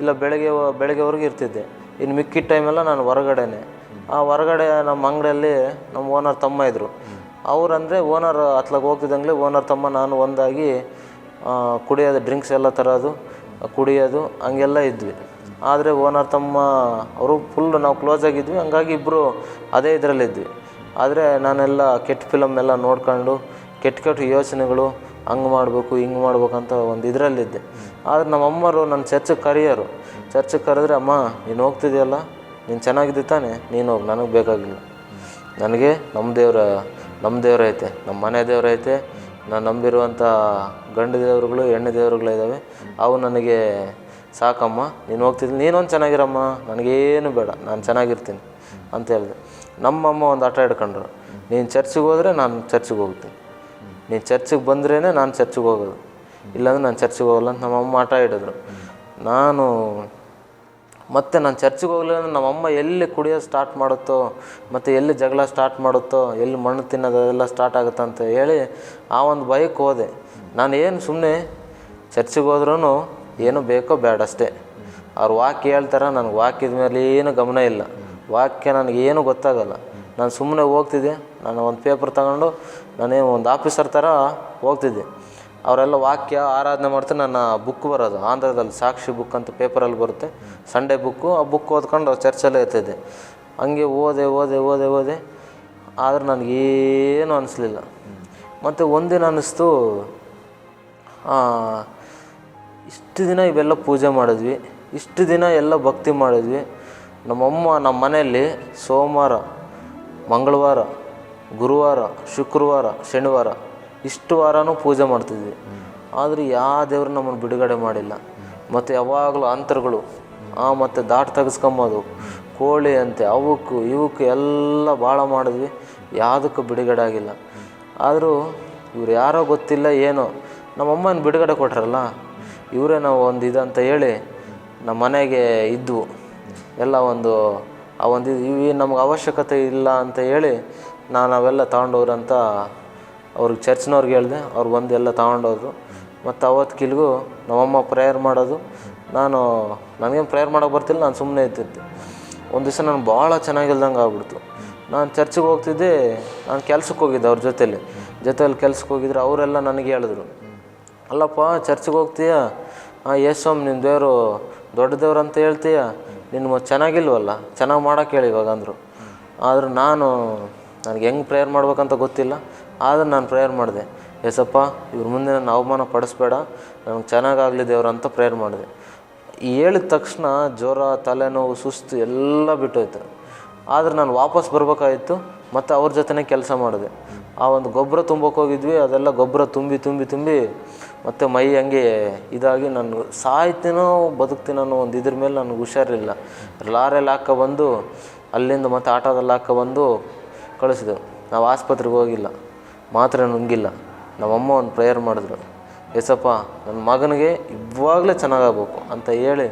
ಇಲ್ಲ ಬೆಳಗ್ಗೆವರೆಗೆ ಇರ್ತಿದ್ದೆ. ಇನ್ನು ಮಿಕ್ಕಿದ ಟೈಮೆಲ್ಲ ನಾನು ಹೊರಗಡೆನೆ. ಆ ಹೊರಗಡೆ ನಮ್ಮ ಅಂಗಡಿಯಲ್ಲಿ ನಮ್ಮ ಓನರ್ ತಮ್ಮ ಇದ್ದರು. ಅವರಂದರೆ ಓನರ್ ಹತ್ಲಾಗ ಹೋಗ್ತಿದ್ದಂಗೆ ಓನರ್ ತಮ್ಮ ನಾನು ಒಂದಾಗಿ ಕುಡಿಯೋದು, ಡ್ರಿಂಕ್ಸ್ ಎಲ್ಲ ತರೋದು, ಕುಡಿಯೋದು ಹಂಗೆಲ್ಲ ಇದ್ವಿ. ಆದರೆ ಓನರ್ ತಮ್ಮ ಅವರು ಫುಲ್ ನಾವು ಕ್ಲೋಸ್ ಆಗಿದ್ವಿ, ಹಂಗಾಗಿ ಇಬ್ಬರು ಅದೇ ಇದರಲ್ಲಿದ್ವಿ. ಆದರೆ ನಾನೆಲ್ಲ ಕೆಟ್ಟ ಫಿಲಮ್ ಎಲ್ಲ ನೋಡ್ಕೊಂಡು ಕೆಟ್ಟ ಯೋಚನೆಗಳು, ಹಂಗೆ ಮಾಡಬೇಕು ಹಿಂಗೆ ಮಾಡ್ಬೇಕಂತ ಒಂದು ಇದರಲ್ಲಿದ್ದೆ. ಆದರೆ ನಮ್ಮಮ್ಮರು ನನ್ನ ಚರ್ಚಿಗೆ ಕರೆದ್ರೆ, ಅಮ್ಮ ನೀನು ಹೋಗ್ತಿದೆಯಲ್ಲ, ನೀನು ಚೆನ್ನಾಗಿದ್ದೆ ತಾನೆ, ನೀನು ಹೋಗಿ, ನನಗೆ ಬೇಕಾಗಿಲ್ಲ. ನನಗೆ ನಮ್ಮ ದೇವ್ರು ಐತೆ, ನಮ್ಮ ಮನೆ ದೇವ್ರು ಐತೆ, ನಾನು ನಂಬಿರುವಂಥ ಗಂಡು ದೇವರುಗಳು ಹೆಣ್ಣು ದೇವರುಗಳಿದ್ದಾವೆ, ಅವು ನನಗೆ ಸಾಕಮ್ಮ, ನೀನು ಹೋಗ್ತಿದ್ದೆ, ನೀನೊಂದು ಚೆನ್ನಾಗಿರಮ್ಮ, ನನಗೇನು ಬೇಡ, ನಾನು ಚೆನ್ನಾಗಿರ್ತೀನಿ ಅಂತ ಹೇಳಿದೆ. ನಮ್ಮಮ್ಮ ಒಂದು ಆಟ ಹಿಡ್ಕೊಂಡ್ರು, ನೀನು ಚರ್ಚಿಗೆ ಹೋದರೆ ನಾನು ಚರ್ಚಿಗೆ ಹೋಗ್ತೀನಿ, ನೀನು ಚರ್ಚಿಗೆ ಬಂದ್ರೇ ನಾನು ಚರ್ಚಿಗೆ ಹೋಗೋದು, ಇಲ್ಲಾಂದ್ರೆ ನಾನು ಚರ್ಚಿಗೆ ಹೋಗಲ್ಲ ಅಂತ ನಮ್ಮಮ್ಮ ಆಟ ಹಿಡಿದ್ರು. ನಾನು ಚರ್ಚಿಗೆ ಹೋಗಲಿಲ್ಲ ಅಂದರೆ ನಮ್ಮಮ್ಮ ಎಲ್ಲಿ ಕುಡಿಯೋದು ಸ್ಟಾರ್ಟ್ ಮಾಡುತ್ತೋ, ಮತ್ತು ಎಲ್ಲಿ ಜಗಳ ಸ್ಟಾರ್ಟ್ ಮಾಡುತ್ತೋ, ಎಲ್ಲಿ ಮಣ್ಣು ತಿನ್ನೋದೆಲ್ಲ ಸ್ಟಾರ್ಟ್ ಆಗುತ್ತೆ ಅಂತ ಹೇಳಿ ಆ ಒಂದು ಭಯಕ್ಕೆ ಹೋದೆ. ನಾನು ಏನು ಸುಮ್ಮನೆ ಚರ್ಚಿಗೆ ಹೋದ್ರೂ ಏನು ಬೇಕೋ ಬೇಡ ಅಷ್ಟೇ. ಅವ್ರು ವಾಕ್ಯ ಹೇಳ್ತಾರೆ, ನನಗೆ ವಾಕ್ಯದ ಮೇಲೆ ಏನು ಗಮನ ಇಲ್ಲ, ವಾಕ್ಯ ನನಗೇನು ಗೊತ್ತಾಗಲ್ಲ. ನಾನು ಸುಮ್ಮನೆ ಹೋಗ್ತಿದ್ದೆ. ನಾನು ಒಂದು ಪೇಪರ್ ತಗೊಂಡು ನಾನೇನು ಒಂದು ಆಫೀಸರ್ ಥರ ಹೋಗ್ತಿದ್ದೆ. ಅವರೆಲ್ಲ ವಾಕ್ಯ ಆರಾಧನೆ ಮಾಡ್ತಾರೆ. ನನ್ನ ಬುಕ್ ಬರೋದು ಆಂಧ್ರದಲ್ಲಿ ಸಾಕ್ಷಿ ಬುಕ್ ಅಂತ ಪೇಪರಲ್ಲಿ ಬರುತ್ತೆ, ಸಂಡೇ ಬುಕ್ಕು. ಆ ಬುಕ್ ಓದ್ಕೊಂಡು ಚರ್ಚಲ್ಲೇ ಇರ್ತಿದ್ದೆ. ಹಂಗೆ ಓದೆ ಆದರೆ ನನಗೇನು ಅನ್ನಿಸ್ಲಿಲ್ಲ. ಮತ್ತು ಒಂದಿನ ಅನ್ನಿಸ್ತು, ಇಷ್ಟು ದಿನ ಇವೆಲ್ಲ ಪೂಜೆ ಮಾಡಿದ್ವಿ, ಇಷ್ಟು ದಿನ ಎಲ್ಲ ಭಕ್ತಿ ಮಾಡಿದ್ವಿ. ನಮ್ಮಮ್ಮ ನಮ್ಮ ಮನೆಯಲ್ಲಿ ಸೋಮವಾರ, ಮಂಗಳವಾರ, ಗುರುವಾರ, ಶುಕ್ರವಾರ, ಶನಿವಾರ ಇಷ್ಟು ವಾರನೂ ಪೂಜೆ ಮಾಡ್ತಿದ್ವಿ. ಆದರೆ ಯಾವ ದೇವರು ನಮ್ಮನ್ನು ಬಿಡುಗಡೆ ಮಾಡಿಲ್ಲ. ಮತ್ತು ಯಾವಾಗಲೂ ಅಂತರಗಳು, ಮತ್ತು ದಾಟ್ ತೆಗೆಸ್ಕೊಂಬೋದು, ಕೋಳಿ ಅಂತೆ, ಇವಕ್ಕೆ ಎಲ್ಲ ಭಾಳ ಮಾಡಿದ್ವಿ, ಯಾವುದಕ್ಕೂ ಬಿಡುಗಡೆ ಆಗಿಲ್ಲ. ಆದರೂ ಇವ್ರು ಯಾರೋ ಗೊತ್ತಿಲ್ಲ ಏನೋ ನಮ್ಮಮ್ಮನ ಬಿಡುಗಡೆ ಕೊಟ್ರಲ್ಲ, ಇವರೇ ನಾವು ಒಂದು ಇದಂತ ಹೇಳಿ ನಮ್ಮ ಮನೆಗೆ ಇದ್ವು ಎಲ್ಲ ಇವು ನಮ್ಗೆ ಅವಶ್ಯಕತೆ ಇಲ್ಲ ಅಂತ ಹೇಳಿ ಅವೆಲ್ಲ ತಗೊಂಡೋಗ್ರಂತ ಅವ್ರಿಗೆ ಚರ್ಚ್ನವ್ರಿಗೆ ಹೇಳಿದೆ. ಅವ್ರು ಬಂದು ಎಲ್ಲ ತಗೊಂಡೋದ್ರು. ಮತ್ತು ಅವತ್ತಿಗಿಲ್ಗೂ ನಮ್ಮಮ್ಮ ಪ್ರೇಯರ್ ಮಾಡೋದು, ನನಗೇನು ಪ್ರೇಯರ್ ಮಾಡೋಕ್ಕೆ ಬರ್ತಿಲ್ಲ, ನಾನು ಸುಮ್ಮನೆ ಇರ್ತಿದ್ದೆ. ಒಂದು ದಿವಸ ನನಗೆ ಭಾಳ ಚೆನ್ನಾಗಿಲ್ದಂಗೆ ಆಗ್ಬಿಡ್ತು. ನಾನು ಚರ್ಚಿಗೆ ಹೋಗ್ತಿದ್ದೆ, ನಾನು ಕೆಲ್ಸಕ್ಕೆ ಹೋಗಿದ್ದೆ ಅವ್ರ ಜೊತೆಯಲ್ಲಿ ಕೆಲ್ಸಕ್ಕೆ ಹೋಗಿದ್ರೆ ಅವರೆಲ್ಲ ನನಗೆ ಹೇಳಿದ್ರು, ಅಲ್ಲಪ್ಪ ಚರ್ಚಿಗೆ ಹೋಗ್ತೀಯ, ಯೇಸ್ವಾಮಿ ನಿನ್ನ ದೇವರು ದೊಡ್ಡ ದೇವ್ರು ಅಂತ ಹೇಳ್ತೀಯ, ನಿನ್ನ ಚೆನ್ನಾಗಿಲ್ವಲ್ಲ, ಚೆನ್ನಾಗಿ ಮಾಡೋಕ್ಕೆ ಹೇಳಿ ಇವಾಗ ಅಂದರು. ಆದ್ರೆ ನನಗೆ ಹೆಂಗೆ ಪ್ರೇಯರ್ ಮಾಡ್ಬೇಕಂತ ಗೊತ್ತಿಲ್ಲ. ಆದರೆ ನಾನು ಪ್ರೇಯರ್ ಮಾಡಿದೆ, ಏಸಪ್ಪ ಇವ್ರ ಮುಂದೆ ನನ್ನ ಅವಮಾನ ಪಡಿಸ್ಬೇಡ, ನನಗೆ ಚೆನ್ನಾಗಾಗಲಿ ದೇವ್ರು ಅಂತ ಪ್ರೇಯರ್ ಮಾಡಿದೆ. ಹೇಳಿದ ತಕ್ಷಣ ಜ್ವರ, ತಲೆನೋವು, ಸುಸ್ತು ಎಲ್ಲ ಬಿಟ್ಟೋಯ್ತು. ಆದರೆ ನಾನು ವಾಪಸ್ ಬರಬೇಕಾಗಿತ್ತು. ಮತ್ತು ಅವ್ರ ಜೊತೆನೇ ಕೆಲಸ ಮಾಡಿದೆ. ಆ ಒಂದು ಗೊಬ್ಬರ ತುಂಬೋಕೆ ಹೋಗಿದ್ವಿ, ಅದೆಲ್ಲ ಗೊಬ್ಬರ ತುಂಬಿ ಮತ್ತು ಮೈ ಹಂಗೆ ಇದಾಗಿ ನಾನು ಸಾಯ್ತೀನೋ ಬದುಕ್ತೀನೋ ಅನ್ನೋ ಒಂದು ಇದ್ರ ಮೇಲೆ ನನಗೆ ಹುಷಾರಿಲ್ಲ. ಲಾರಿಯಲ್ಲಿ ಹಾಕ್ಕೊಬಂದು ಅಲ್ಲಿಂದ ಮತ್ತು ಆಟೋದಲ್ಲಿ ಹಾಕ್ಕೊಬಂದು ಕಳಿಸಿದೆವು. ನಾವು ಆಸ್ಪತ್ರೆಗೆ ಹೋಗಿಲ್ಲ, ಮಾತ್ರೆ ನುಂಗಿಲ್ಲ. ನಮ್ಮಮ್ಮ ಒಂದು ಪ್ರೇಯರ್ ಮಾಡಿದ್ರು, ಏಸಪ್ಪ ನನ್ನ ಮಗನಿಗೆ ಇವಾಗಲೇ ಚೆನ್ನಾಗಾಗಬೇಕು ಅಂತ ಹೇಳಿ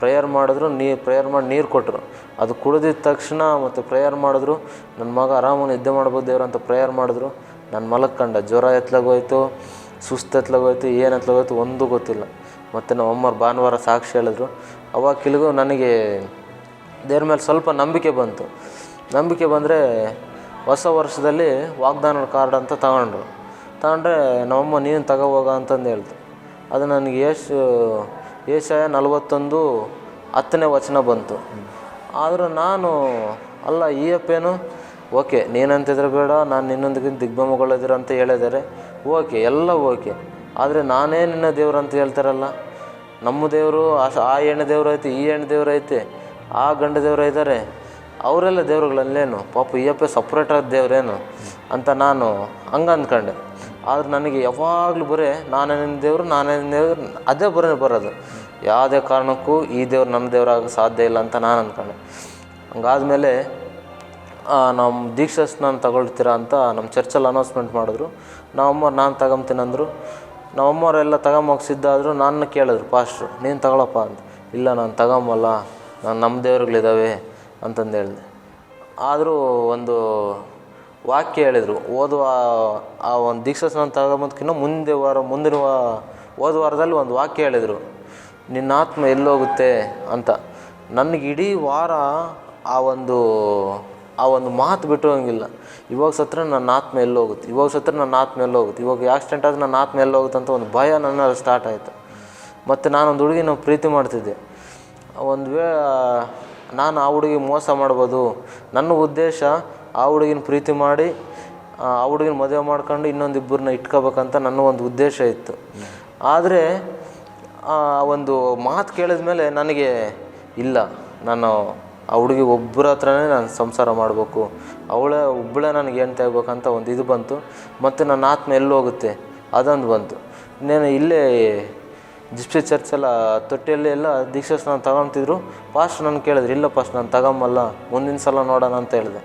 ಪ್ರೇಯರ್ ಮಾಡಿದ್ರು. ಪ್ರೇಯರ್ ಮಾಡಿ ನೀರು ಕೊಟ್ಟರು. ಅದು ಕುಡಿದಿದ್ದ ತಕ್ಷಣ ಮತ್ತು ಪ್ರೇಯರ್ ಮಾಡಿದ್ರು, ನನ್ನ ಮಗ ಆರಾಮಾಗಿ ನಿದ್ದೆ ಮಾಡ್ಬೋದು ದೇವ್ರು ಅಂತ ಪ್ರೇಯರ್ ಮಾಡಿದ್ರು. ನನ್ನ ಮಲಕ್ಕೊಂಡ ಜ್ವರ ಎತ್ಲಾಗೋಯ್ತು, ಸುಸ್ತು ಎತ್ಲಾಗೋಯ್ತು, ಏನು ಎತ್ಲಾಗೋಯ್ತು ಒಂದೂ ಗೊತ್ತಿಲ್ಲ. ಮತ್ತು ನಮ್ಮಮ್ಮರು ಭಾನುವಾರ ಸಾಕ್ಷಿ ಹೇಳಿದ್ರು. ಅವಾಗಲಿಗೂ ನನಗೆ ದೇವ್ರ ಮೇಲೆ ಸ್ವಲ್ಪ ನಂಬಿಕೆ ಬಂತು. ನಂಬಿಕೆ ಬಂದರೆ ಹೊಸ ವರ್ಷದಲ್ಲಿ ವಾಗ್ದಾನ ಕಾರ್ಡ್ ಅಂತ ತಗೊಂಡ್ರೆ ನಮ್ಮಮ್ಮ ನೀನು ತಗೋವಾಗ ಅಂತಂದು ಹೇಳ್ತು. ಅದು ನನಗೆ ಯೆಶಾಯ 41:10 ವಚನ ಬಂತು. ಆದರೂ ನಾನು ಅಲ್ಲ ಈ ಅಪ್ಪೇನು ಓಕೆ ನೀನಂತಿದ್ರೆ ಬೇಡ, ನಾನು ನಿನ್ನೊಂದಿಗೆ ದಿಗ್ಭ್ರಮಗೊಳ್ಳದಿರ ಅಂತ ಹೇಳಿದ್ದಾರೆ, ಓಕೆ ಎಲ್ಲ ಓಕೆ. ಆದರೆ ನಾನೇ ನಿನ್ನ ದೇವರು ಅಂತ ಹೇಳ್ತಾರಲ್ಲ, ನಮ್ಮ ದೇವರು ಆ ಹೆಣ್ಣು ದೇವರು ಐತೆ, ಈ ಹೆಣ್ಣು ದೇವರು ಐತೆ, ಆ ಗಂಡ ದೇವರು ಇದ್ದಾರೆ, ಅವರೆಲ್ಲ ದೇವ್ರುಗಳಲ್ಲೇನು ಪಾಪ ಈ ಅಪ್ಪ ಸಪ್ರೇಟಾದ ದೇವ್ರೇನು ಅಂತ ನಾನು ಹಂಗೆ ಅಂದ್ಕೊಂಡೆ. ಆದ್ರೆ ನನಗೆ ಯಾವಾಗಲೂ ಬರೀ ನಾನೇ ನಿನ್ನ ದೇವರು, ನಾನೇ ನಿನ್ನ ದೇವರು, ಅದೇ ಬರೋದು. ಯಾವುದೇ ಕಾರಣಕ್ಕೂ ಈ ದೇವ್ರು ನನ್ನ ದೇವರಾಗ ಸಾಧ್ಯ ಇಲ್ಲ ಅಂತ ನಾನು ಅಂದ್ಕೊಂಡೆ. ಹಂಗಾದ್ಮೇಲೆ ನಮ್ಮ ದೀಕ್ಷಾ ಸ್ನಾನ ತಗೊಳ್ತೀರಾ ಅಂತ ನಮ್ಮ ಚರ್ಚಲ್ಲಿ ಅನೌನ್ಸ್ಮೆಂಟ್ ಮಾಡಿದ್ರು. ನಮ್ಮಮ್ಮ ನಾನು ತಗೊಂತೀನಂದರು. ನಮ್ಮಮ್ಮವರೆಲ್ಲ ತಗೊಂಬೋಗಿಸಿದ್ದಾದರೂ ನನ್ನ ಕೇಳಿದ್ರು ಪಾಸ್ಟ್ರು, ನೀನು ತಗೊಳಪ್ಪ ಅಂತ. ಇಲ್ಲ ನಾನು ತಗೊಂಬಲ್ಲ, ನಮ್ಮ ದೇವ್ರುಗಳಿದ್ದಾವೆ ಅಂತಂದು ಹೇಳಿದೆ. ಆದರೂ ಒಂದು ವಾಕ್ಯ ಹೇಳಿದರು. ಓದುವ ಆ ಒಂದು ದೀಕ್ಷಾ ಸ್ನಾನ ತಗೊಂಬಂದಕ್ಕಿಂತ ಮುಂದಿನ ಹೋದ ವಾರದಲ್ಲಿ ಒಂದು ವಾಕ್ಯ ಹೇಳಿದರು, ನಿನ್ನ ಆತ್ಮ ಎಲ್ಲೋಗುತ್ತೆ ಅಂತ. ನನಗೆ ಇಡೀ ವಾರ ಆ ಒಂದು ಮಾತು ಬಿಟ್ಟು ಹೋಗಿಲ್ಲ. ಇವಾಗ ಸತ್ರ ನನ್ನ ಆತ್ಮ ಎಲ್ಲೋಗುತ್ತೆ, ಇವಾಗ ಆಕ್ಸಿಡೆಂಟ್ ಆದರೆ ನನ್ನ ಆತ್ಮ ಎಲ್ಲೋಗುತ್ತೆ ಅಂತ ಒಂದು ಭಯ ನನ್ನಲ್ಲಿ ಸ್ಟಾರ್ಟ್ ಆಯಿತು. ಮತ್ತು ನಾನೊಂದು ಹುಡುಗಿನ ಪ್ರೀತಿ ಮಾಡ್ತಿದ್ದೆ. ಒಂದು ವೇಳೆ ನಾನು ಆ ಹುಡುಗಿಗೆ ಮೋಸ ಮಾಡ್ಬೋದು, ನನ್ನ ಉದ್ದೇಶ ಆ ಹುಡುಗಿನ ಪ್ರೀತಿ ಮಾಡಿ ಆ ಹುಡುಗಿನ ಮದುವೆ ಮಾಡ್ಕೊಂಡು ಇನ್ನೊಂದಿಬ್ಬರನ್ನ ಇಟ್ಕೋಬೇಕಂತ ನನ್ನ ಒಂದು ಉದ್ದೇಶ ಇತ್ತು. ಆದರೆ ಒಂದು ಮಾತು ಕೇಳಿದ ಮೇಲೆ ನನಗೆ ಇಲ್ಲ, ನಾನು ಆ ಹುಡುಗಿ ಒಬ್ಬರ ಹತ್ರನೇ ನಾನು ಸಂಸಾರ ಮಾಡಬೇಕು, ಒಬ್ಬಳೇ ನನಗೆ ಹೆಂಡ್ತಿ ಆಗ್ಬೇಕಂತ ಒಂದು ಇದು ಬಂತು. ಮತ್ತು ನನ್ನ ಆತ್ಮ ಎಲ್ಲೋಗುತ್ತೆ ಅದೊಂದು ಬಂತು. ಇನ್ನೇನು ಇಲ್ಲೇ ಜಿಪ್ಸಿ ಚರ್ಚೆಲ್ಲ ತೊಟ್ಟಿಯಲ್ಲಿ ಎಲ್ಲ ದೀಕ್ಷಾ ಸ್ನಾನ ತಗೊತಿದ್ರು. ಪಾಸ್ಟ್ ನಾನು ಕೇಳಿದ್ರು, ಇಲ್ಲ ಪಾಸ್ಟ್ ನಾನು ತಗೊಂಬಲ್ಲ, ಮುಂದಿನ ಸಲ ನೋಡೋಣ ಅಂತ ಹೇಳಿದೆ.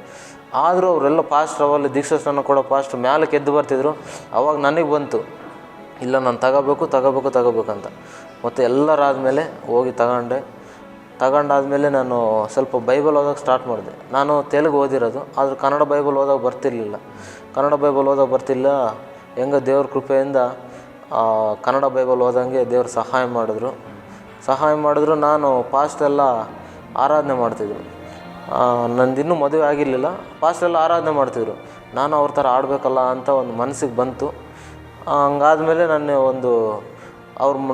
ಆದರೂ ಅವರೆಲ್ಲ ಪಾಸ್ಟ್ ಅವಲ್ಲಿ ದೀಕ್ಷಾ ಸ್ನಾನ ಕೊಡೋ ಪಾಸ್ಟ್ ಮ್ಯಾಲಕ್ಕೆ ಎದ್ದು ಬರ್ತಿದ್ರು. ಅವಾಗ ನನಗೆ ಬಂತು, ಇಲ್ಲ ನಾನು ತಗೋಬೇಕಂತ. ಮತ್ತು ಎಲ್ಲರಾದಮೇಲೆ ಹೋಗಿ ತಗೊಂಡಾದ್ಮೇಲೆ ನಾನು ಸ್ವಲ್ಪ ಬೈಬಲ್ ಓದೋಕ್ಕೆ ಸ್ಟಾರ್ಟ್ ಮಾಡಿದೆ. ನಾನು ತೆಲುಗು ಓದಿರೋದು, ಆದರೆ ಕನ್ನಡ ಬೈಬಲ್ ಓದೋಕ್ಕೆ ಬರ್ತಿರ್ಲಿಲ್ಲ. ಹೆಂಗೆ ದೇವ್ರ ಕೃಪೆಯಿಂದ ಕನ್ನಡ ಬೈಬಲ್ ಓದಂಗೆ ದೇವ್ರು ಸಹಾಯ ಮಾಡಿದ್ರು. ನಾನು ಪಾಸ್ಟ್ ಎಲ್ಲ ಆರಾಧನೆ ಮಾಡ್ತಿದ್ರು. ನಂದಿನ್ನೂ ಮದುವೆ ಆಗಿರಲಿಲ್ಲ. ಪಾಸ್ಟ್ ಎಲ್ಲ ಆರಾಧನೆ ಮಾಡ್ತಿದ್ರು. ನಾನು ಅವ್ರ ಥರ ಆಡಬೇಕಲ್ಲ ಅಂತ ಒಂದು ಮನಸ್ಸಿಗೆ ಬಂತು. ಹಂಗಾದ್ಮೇಲೆ ನನ್ನ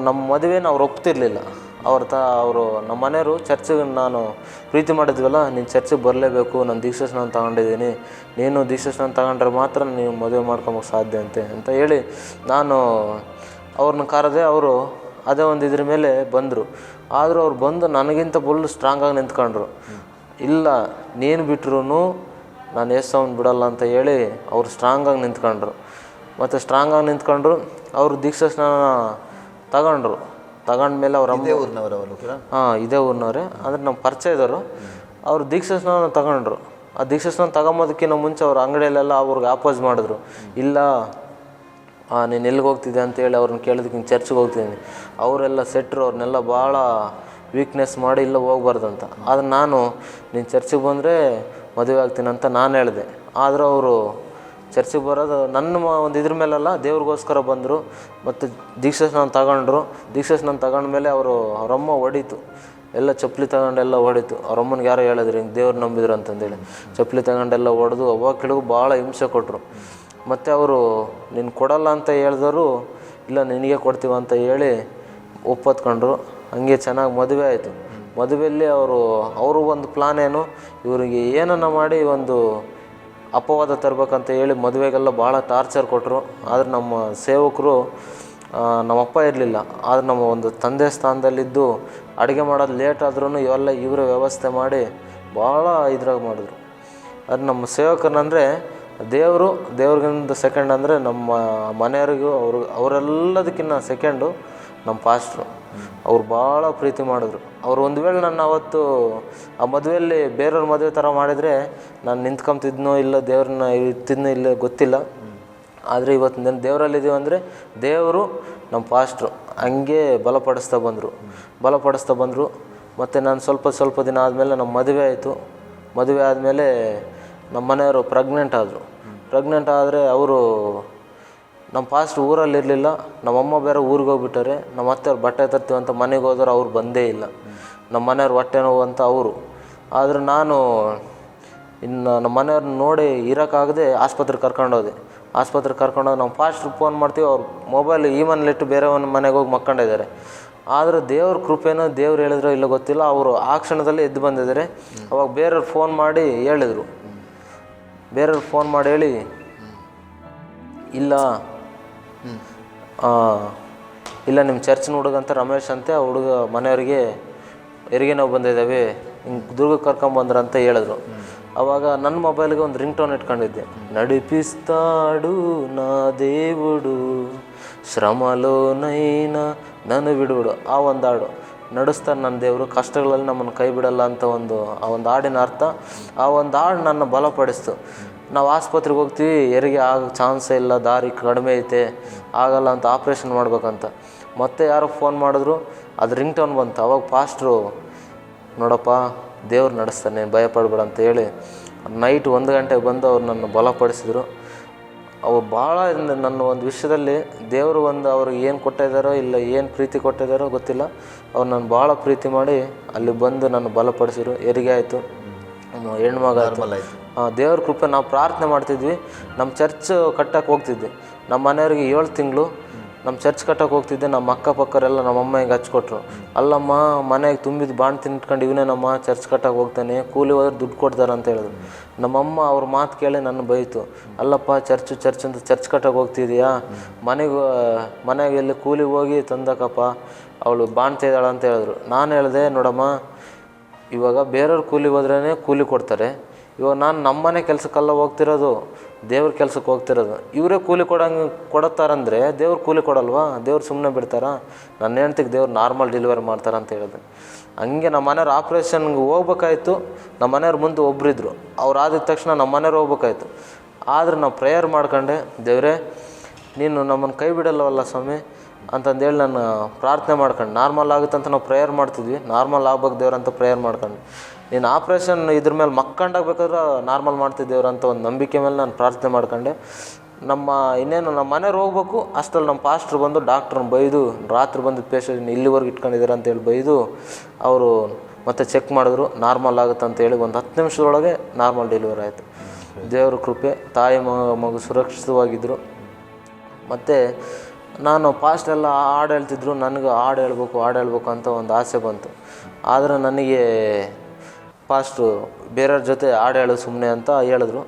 ನಮ್ಮ ಮದುವೆನ ಅವ್ರು ಒಪ್ತಿರ್ಲಿಲ್ಲ. ಅವರು ನಮ್ಮ ಮನೆಯವರು ಚರ್ಚಿಗೆ ನಾನು ಪ್ರೀತಿ ಮಾಡಿದ್ವಲ್ಲ, ನೀನು ಚರ್ಚಿಗೆ ಬರಲೇಬೇಕು, ನಾನು ದೀಕ್ಷಾ ಸ್ನಾನ ತಗೊಂಡಿದ್ದೀನಿ, ನೀನು ದೀಕ್ಷಾ ಸ್ನಾನ ತಗೊಂಡ್ರೆ ಮಾತ್ರ ನೀವು ಮದುವೆ ಮಾಡ್ಕೊಳಕ್ಕೆ ಸಾಧ್ಯ ಅಂತ ಹೇಳಿ ನಾನು ಅವ್ರನ್ನ ಕರೆದೆ. ಅವರು ಅದೇ ಒಂದು ಇದ್ರ ಮೇಲೆ ಬಂದರು. ಆದರೂ ಅವ್ರು ಬಂದು ನನಗಿಂತ ಫುಲ್ ಸ್ಟ್ರಾಂಗಾಗಿ ನಿಂತ್ಕೊಂಡ್ರು. ಇಲ್ಲ ನೀನು ಬಿಟ್ಟರು ನಾನು ಯೇಸುವನ್ನು ಬಿಡಲ್ಲ ಅಂತ ಹೇಳಿ ಅವರು ಸ್ಟ್ರಾಂಗಾಗಿ ನಿಂತ್ಕೊಂಡ್ರು. ಅವರು ದೀಕ್ಷಾ ಸ್ನಾನ ತಗೊಂಡ್ಮೇಲೆ ಅವ್ರ ಇದೇ ಊರಿನವರೇ, ಅಂದರೆ ನಮ್ಮ ಪರಿಚಯ ಇದ್ದವರು. ಅವರು ದೀಕ್ಷಾ ಸ್ನಾನ ತಗೊಂಡ್ರು. ಆ ದೀಕ್ಷಾ ಸ್ನಾನ ತಗೊಂಬೋದಕ್ಕಿಂತ ಮುಂಚೆ ಅವ್ರ ಅಂಗಡಿಯಲ್ಲೆಲ್ಲ ಅವ್ರಿಗೆ ಆಪೋಸ್ ಮಾಡಿದ್ರು. ಇಲ್ಲ ನೀನು ಎಲ್ಲಿಗೆ ಹೋಗ್ತಿದ್ದೆ ಅಂತೇಳಿ ಅವ್ರನ್ನ ಕೇಳಿದಕ್ಕೆ ಹಿಂಗೆ ಚರ್ಚ್ಗೆ ಹೋಗ್ತಿದ್ದೀನಿ. ಅವರೆಲ್ಲ ಸೆಟ್ರು, ಅವ್ರನ್ನೆಲ್ಲ ಭಾಳ ವೀಕ್ನೆಸ್ ಮಾಡಿ ಇಲ್ಲ ಹೋಗ್ಬಾರ್ದಂತ. ಆದರೆ ನಾನು ನೀನು ಚರ್ಚಿಗೆ ಬಂದರೆ ಮದುವೆ ಆಗ್ತೀನಿ ಅಂತ ನಾನು ಹೇಳಿದೆ. ಆದರೂ ಅವರು ಚರ್ಚಿಗೆ ಬರೋದು ನನ್ನ ಒಂದು ಇದ್ರ ಮೇಲೆಲ್ಲ ದೇವ್ರಿಗೋಸ್ಕರ ಬಂದರು. ಮತ್ತು ದೀಕ್ಷಾ ಸ್ನಾನ ತಗೊಂಡ್ಮೇಲೆ ಅವರಮ್ಮ ಹೊಡೀತು, ಎಲ್ಲ ಚಪ್ಪಲಿ ತಗೊಂಡೆಲ್ಲ ಹೊಡೀತು. ಅವರಮ್ಮನಿಗೆ ಯಾರೋ ಹೇಳಿದ್ರು ಹಿಂಗೆ ದೇವ್ರು ನಂಬಿದ್ರು ಅಂತಂದೇಳಿ ಚಪ್ಪಲಿ ತಗೊಂಡೆಲ್ಲ ಹೊಡೆದು ಅವಾಗ ಕೆಳಗೂ ಭಾಳ ಹಿಂಸೆ ಕೊಟ್ಟರು. ಮತ್ತು ಅವರು ನೀನು ಕೊಡಲ್ಲ ಅಂತ ಹೇಳಿದವರು ಇಲ್ಲ ನಿನಗೆ ಕೊಡ್ತೀವ ಅಂತ ಹೇಳಿ ಒಪ್ಪತ್ಕೊಂಡ್ರು. ಹಂಗೆ ಚೆನ್ನಾಗಿ ಮದುವೆ ಆಯಿತು. ಮದುವೆಯಲ್ಲಿ ಅವರು ಒಂದು ಪ್ಲಾನ್ ಏನು, ಇವರಿಗೆ ಏನನ್ನ ಮಾಡಿ ಒಂದು ಅಪವಾದ ತರಬೇಕಂತ ಹೇಳಿ ಮದುವೆಗೆಲ್ಲ ಭಾಳ ಟಾರ್ಚರ್ ಕೊಟ್ಟರು. ಆದರೆ ನಮ್ಮ ಸೇವಕರು, ನಮ್ಮಪ್ಪ ಇರಲಿಲ್ಲ, ಆದರೆ ನಮ್ಮ ಒಂದು ತಂದೆ ಸ್ಥಾನದಲ್ಲಿದ್ದು ಅಡುಗೆ ಮಾಡೋದು ಲೇಟ್ ಆದ್ರೂ ಇವರೇ ವ್ಯವಸ್ಥೆ ಮಾಡಿ ಭಾಳ ಇದ್ರಾಗ ಮಾಡಿದ್ರು. ಅದು ನಮ್ಮ ಸೇವಕರನ್ನಂದರೆ ದೇವ್ರಿಗಿಂತ ಸೆಕೆಂಡ್ ಅಂದರೆ ನಮ್ಮ ಮನೆಯವರಿಗೂ ಅವರೆಲ್ಲದಕ್ಕಿಂತ ಸೆಕೆಂಡು ನಮ್ಮ ಪಾಸ್ಟ್ರು. ಅವ್ರು ಭಾಳ ಪ್ರೀತಿ ಮಾಡಿದ್ರು. ಅವ್ರು ಒಂದು ವೇಳೆ ನನ್ನ ಅವತ್ತು ಆ ಮದುವೆಯಲ್ಲಿ ಬೇರೆಯವ್ರ ಮದುವೆ ಥರ ಮಾಡಿದರೆ ನಾನು ನಿಂತ್ಕೊಂತಿದ್ನೋ ಇಲ್ಲ, ದೇವ್ರನ್ನ ಇರ್ತಿದ್ನೋ ಇಲ್ಲ ಗೊತ್ತಿಲ್ಲ. ಆದರೆ ಇವತ್ತು ನಾನು ದೇವರಲ್ಲಿದ್ದೀವಿ ಅಂದರೆ ದೇವರು ನಮ್ಮ ಪಾಸ್ಟ್ರು ಹಂಗೆ ಬಲಪಡಿಸ್ತಾ ಬಂದರು. ಮತ್ತು ನಾನು ಸ್ವಲ್ಪ ದಿನ ಆದಮೇಲೆ ನಮ್ಮ ಮದುವೆ ಆಯಿತು. ಮದುವೆ ಆದಮೇಲೆ ನಮ್ಮ ಮನೆಯವರು ಪ್ರೆಗ್ನೆಂಟ್ ಆದರೆ ಅವರು ನಮ್ಮ ಪಾಸ್ಟ್ ಊರಲ್ಲಿರಲಿಲ್ಲ. ನಮ್ಮಮ್ಮ ಬೇರೆ ಊರಿಗೆ ಹೋಗ್ಬಿಟ್ಟಾರೆ. ನಮ್ಮ ಅತ್ತೆಯವ್ರು ಬಟ್ಟೆ ತರ್ತೀವಿ ಅಂತ ಮನೆಗೆ ಹೋದ್ರೆ ಅವ್ರು ಬಂದೇ ಇಲ್ಲ. ನಮ್ಮ ಮನೆಯವ್ರು ಹೊಟ್ಟೆ ನೋವು ಅಂತ ಅವರು. ಆದರೆ ನಾನು ಇನ್ನು ನಮ್ಮ ಮನೆಯವ್ರನ್ನ ನೋಡಿ ಇರೋಕ್ಕಾಗದೆ ಆಸ್ಪತ್ರೆಗೆ ಕರ್ಕೊಂಡೋದೆ. ನಮ್ಮ ಪಾಸ್ಟ್ರಿಗೆ ಫೋನ್ ಮಾಡ್ತೀವಿ, ಅವ್ರು ಮೊಬೈಲ್ ಈ ಮನೇಲಿಟ್ಟು ಬೇರೆ ಒಂದು ಮನೆಗೆ ಹೋಗಿ ಮಕ್ಕೊಂಡಿದ್ದಾರೆ. ಆದರೆ ದೇವ್ರ ಕೃಪೆನೋ ದೇವ್ರು ಹೇಳಿದ್ರೋ ಇಲ್ಲ ಗೊತ್ತಿಲ್ಲ, ಅವರು ಆ ಕ್ಷಣದಲ್ಲಿ ಎದ್ದು ಬಂದಿದ್ದಾರೆ. ಅವಾಗ ಬೇರೆಯವ್ರು ಫೋನ್ ಮಾಡಿ ಹೇಳಿದರು, ಬೇರೆಯವ್ರು ಫೋನ್ ಮಾಡಿ ಹೇಳಿ ಇಲ್ಲ ಇಲ್ಲ ನಿಮ್ಮ ಚರ್ಚಿನ ಹುಡುಗಂತ ರಮೇಶ್ ಅಂತೆ, ಆ ಹುಡುಗ ಮನೆಯವರಿಗೆ ಹೆರಿಗೆ ನೋವು ಬಂದಿದ್ದಾವೆ, ಹಿಂಗೆ ದುರ್ಗಕ್ಕೆ ಕರ್ಕೊಂಬಂದ್ರ ಅಂತ ಹೇಳಿದ್ರು. ಅವಾಗ ನನ್ನ ಮೊಬೈಲ್ಗೆ ಒಂದು ರಿಂಗ್ ಟೋನ್ ಇಟ್ಕೊಂಡಿದ್ದೆ, నడిపిస్తాడు నా దేవుడు ಶ್ರಮಲೋನೈನ ನಾನು ಬಿಡುಬಿಡು, ಆ ಒಂದು ಹಾಡು. ನಡೆಸ್ತಾರೆ ನನ್ನ ದೇವರು, ಕಷ್ಟಗಳಲ್ಲಿ ನಮ್ಮನ್ನು ಕೈ ಬಿಡಲ್ಲ ಅಂತ ಆ ಒಂದು ಹಾಡಿನ ಅರ್ಥ. ಆ ಒಂದು ಹಾಡು ನನ್ನ ಬಲಪಡಿಸ್ತು. ನಾವು ಆಸ್ಪತ್ರೆಗೆ ಹೋಗ್ತೀವಿ, ಹೆರಿಗೆ ಆಗೋ ಚಾನ್ಸೇ ಇಲ್ಲ, ದಾರಿ ಕಡಿಮೆ ಐತೆ, ಆಗಲ್ಲ ಅಂತ, ಆಪ್ರೇಷನ್ ಮಾಡ್ಬೇಕಂತ. ಮತ್ತೆ ಯಾರೋ ಫೋನ್ ಮಾಡಿದ್ರು, ಅದು ರಿಂಗ್ ಟೋನ್ ಬಂತು. ಅವಾಗ ಪಾಸ್ಟ್ರು ನೋಡಪ್ಪ ದೇವ್ರು ನಡೆಸ್ತಾನೆ, ಭಯಪಡಬೇಡ ಅಂತ ಹೇಳಿ ನೈಟ್ 1 ಗಂಟೆಗೆ ಬಂದು ಅವ್ರು ನನ್ನ ಬಲಪಡಿಸಿದ್ರು. ಅವು ಭಾಳ ನನ್ನ ಒಂದು ವಿಷಯದಲ್ಲಿ ದೇವರು ಅವ್ರಿಗೆ ಏನು ಕೊಟ್ಟಿದ್ದಾರೋ ಇಲ್ಲ ಏನು ಪ್ರೀತಿ ಕೊಟ್ಟಿದ್ದಾರೋ ಗೊತ್ತಿಲ್ಲ, ಅವ್ರು ನಾನು ಭಾಳ ಪ್ರೀತಿ ಮಾಡಿ ಅಲ್ಲಿ ಬಂದು ನನ್ನ ಬಲಪಡಿಸಿದ್ರು. ಹೆರಿಗೆ ಆಯಿತು, ಹೆಣ್ಮಗ ಆಯಿತು. ದೇವ್ರ ಕೃಪೆ. ನಾವು ಪ್ರಾರ್ಥನೆ ಮಾಡ್ತಿದ್ವಿ, ನಮ್ಮ ಚರ್ಚ್ ಕಟ್ಟಕ್ಕೆ ಹೋಗ್ತಿದ್ವಿ. ನಮ್ಮ ಮನೆಯವ್ರಿಗೆ 7 ತಿಂಗಳು ನಮ್ಮ ಚರ್ಚ್ ಕಟ್ಟಕ್ಕೆ ಹೋಗ್ತಿದ್ದೆ. ನಮ್ಮ ಅಕ್ಕಪಕ್ಕರೆಲ್ಲ ನಮ್ಮಮ್ಮ ಹಿಂಗೆ ಹಚ್ಕೊಟ್ರು, ಅಲ್ಲಮ್ಮ ಮನೆಗೆ ತುಂಬಿದ್ದು ಬಾಣ್ ತಿನ್ಕೊಂಡು ಇವನೇ ನಮ್ಮ ಚರ್ಚ್ ಕಟ್ಟಕ್ಕೆ ಹೋಗ್ತಾನೆ, ಕೂಲಿ ಹೋದ್ರೆ ದುಡ್ಡು ಕೊಡ್ತಾರೆ ಅಂತ ಹೇಳಿದ್ರು. ನಮ್ಮಮ್ಮ ಅವ್ರ ಮಾತು ಕೇಳಿ ನನ್ನ ಬೈತು, ಅಲ್ಲಪ್ಪ ಚರ್ಚ್ ಅಂತ ಚರ್ಚ್ ಕಟ್ಟಕ್ಕೆ ಹೋಗ್ತಿದೀಯಾ, ಮನೆಗೆ ಎಲ್ಲಿ ಕೂಲಿಗೆ ಹೋಗಿ ತಂದಕಪ್ಪ, ಅವಳು ಬಾಣ್ತಾ ಇದ್ದಾಳೆ ಅಂತ ಹೇಳಿದ್ರು. ನಾನು ಹೇಳಿದೆ, ನೋಡಮ್ಮ ಇವಾಗ ಬೇರೆಯವ್ರು ಕೂಲಿಗೆ ಹೋದ್ರೇ ಕೂಲಿ ಕೊಡ್ತಾರೆ, ಇವಾಗ ನಾನು ನಮ್ಮನೆ ಕೆಲಸಕ್ಕೆಲ್ಲ ಹೋಗ್ತಿರೋದು, ದೇವ್ರ ಕೆಲಸಕ್ಕೆ ಹೋಗ್ತಿರೋದು. ಇವರೇ ಕೂಲಿ ಕೊಡುತ್ತಾರಂದರೆ ದೇವ್ರು ಕೂಲಿ ಕೊಡಲ್ವಾ? ದೇವ್ರು ಸುಮ್ಮನೆ ಬಿಡ್ತಾರಾ? ನನ್ನ ಹೆಂಡ್ತಿಗೆ ದೇವ್ರು ನಾರ್ಮಲ್ ಡೆಲಿವರಿ ಮಾಡ್ತಾರೆ ಅಂತ ಹೇಳಿದೆ. ಹಂಗೆ ನಮ್ಮ ಮನೆಯವ್ರು ಆಪ್ರೇಷನ್ಗೆ ಹೋಗ್ಬೇಕಾಯ್ತು. ನಮ್ಮ ಮನೆಯವ್ರ ಮುಂದೆ ಒಬ್ಬರಿದ್ರು, ಅವ್ರು ಆದಿದ ತಕ್ಷಣ ನಮ್ಮ ಮನೆಯವ್ರು ಹೋಗ್ಬೇಕಾಯ್ತು. ಆದರೆ ನಾವು ಪ್ರೇಯರ್ ಮಾಡ್ಕೊಂಡೆ, ದೇವರೇ ನೀನು ನಮ್ಮನ್ನು ಕೈ ಬಿಡಲ್ಲವಲ್ಲ ಸ್ವಾಮಿ ಅಂತಂದೇಳಿ ನಾನು ಪ್ರಾರ್ಥನೆ ಮಾಡ್ಕೊಂಡು, ನಾರ್ಮಲ್ ಆಗುತ್ತೆ ಅಂತ ನಾವು ಪ್ರೇಯರ್ ಮಾಡ್ತಿದ್ವಿ, ನಾರ್ಮಲ್ ಆಗ್ಬೇಕು ದೇವ್ರಂತ ಪ್ರೇಯರ್ ಮಾಡ್ಕೊಂಡು, ನೀನು ಆಪ್ರೇಷನ್ ಇದ್ರ ಮೇಲೆ ಮಕ್ಕಂಡಾಗಬೇಕಾದ್ರೆ ನಾರ್ಮಲ್ ಮಾಡ್ತಿದ್ದೇವ್ರು ಅಂತ ಒಂದು ನಂಬಿಕೆ ಮೇಲೆ ನಾನು ಪ್ರಾರ್ಥನೆ ಮಾಡ್ಕೊಂಡೆ. ನಮ್ಮ ಮನೆಯವ್ರು ಹೋಗ್ಬೇಕು ಅಷ್ಟರಲ್ಲಿ ನಮ್ಮ ಪಾಸ್ಟ್ರು ಬಂದು ಡಾಕ್ಟ್ರನ್ನ ಬೈದು, ರಾತ್ರಿ ಬಂದಿದ್ದ ಪೇಷಂಟ್ ಇಲ್ಲಿವರೆಗೆ ಇಟ್ಕೊಂಡಿದ್ದಾರೆ ಅಂತೇಳಿ ಬೈದು, ಅವರು ಮತ್ತೆ ಚೆಕ್ ಮಾಡಿದ್ರು, ನಾರ್ಮಲ್ ಆಗುತ್ತೆ ಅಂತೇಳಿ ಒಂದು 10 ನಿಮಿಷದೊಳಗೆ ನಾರ್ಮಲ್ ಡೆಲಿವರಿ ಆಯಿತು. ದೇವ್ರ ಕೃಪೆ. ತಾಯಿ ಮಗು ಸುರಕ್ಷಿತವಾಗಿದ್ದರು. ಮತ್ತು ನಾನು ಪಾಸ್ಟ್ ಎಲ್ಲ ಹಾಡು ಹೇಳ್ತಿದ್ರು, ನನಗೆ ಹಾಡು ಹೇಳ್ಬೇಕು ಅಂತ ಒಂದು ಆಸೆ ಬಂತು. ಆದರೆ ನನಗೆ ಪಾಸ್ಟ್ರು ಬೇರೆಯವ್ರ ಜೊತೆ ಹಾಡು ಹೇಳು ಸುಮ್ಮನೆ ಅಂತ ಹೇಳಿದ್ರು.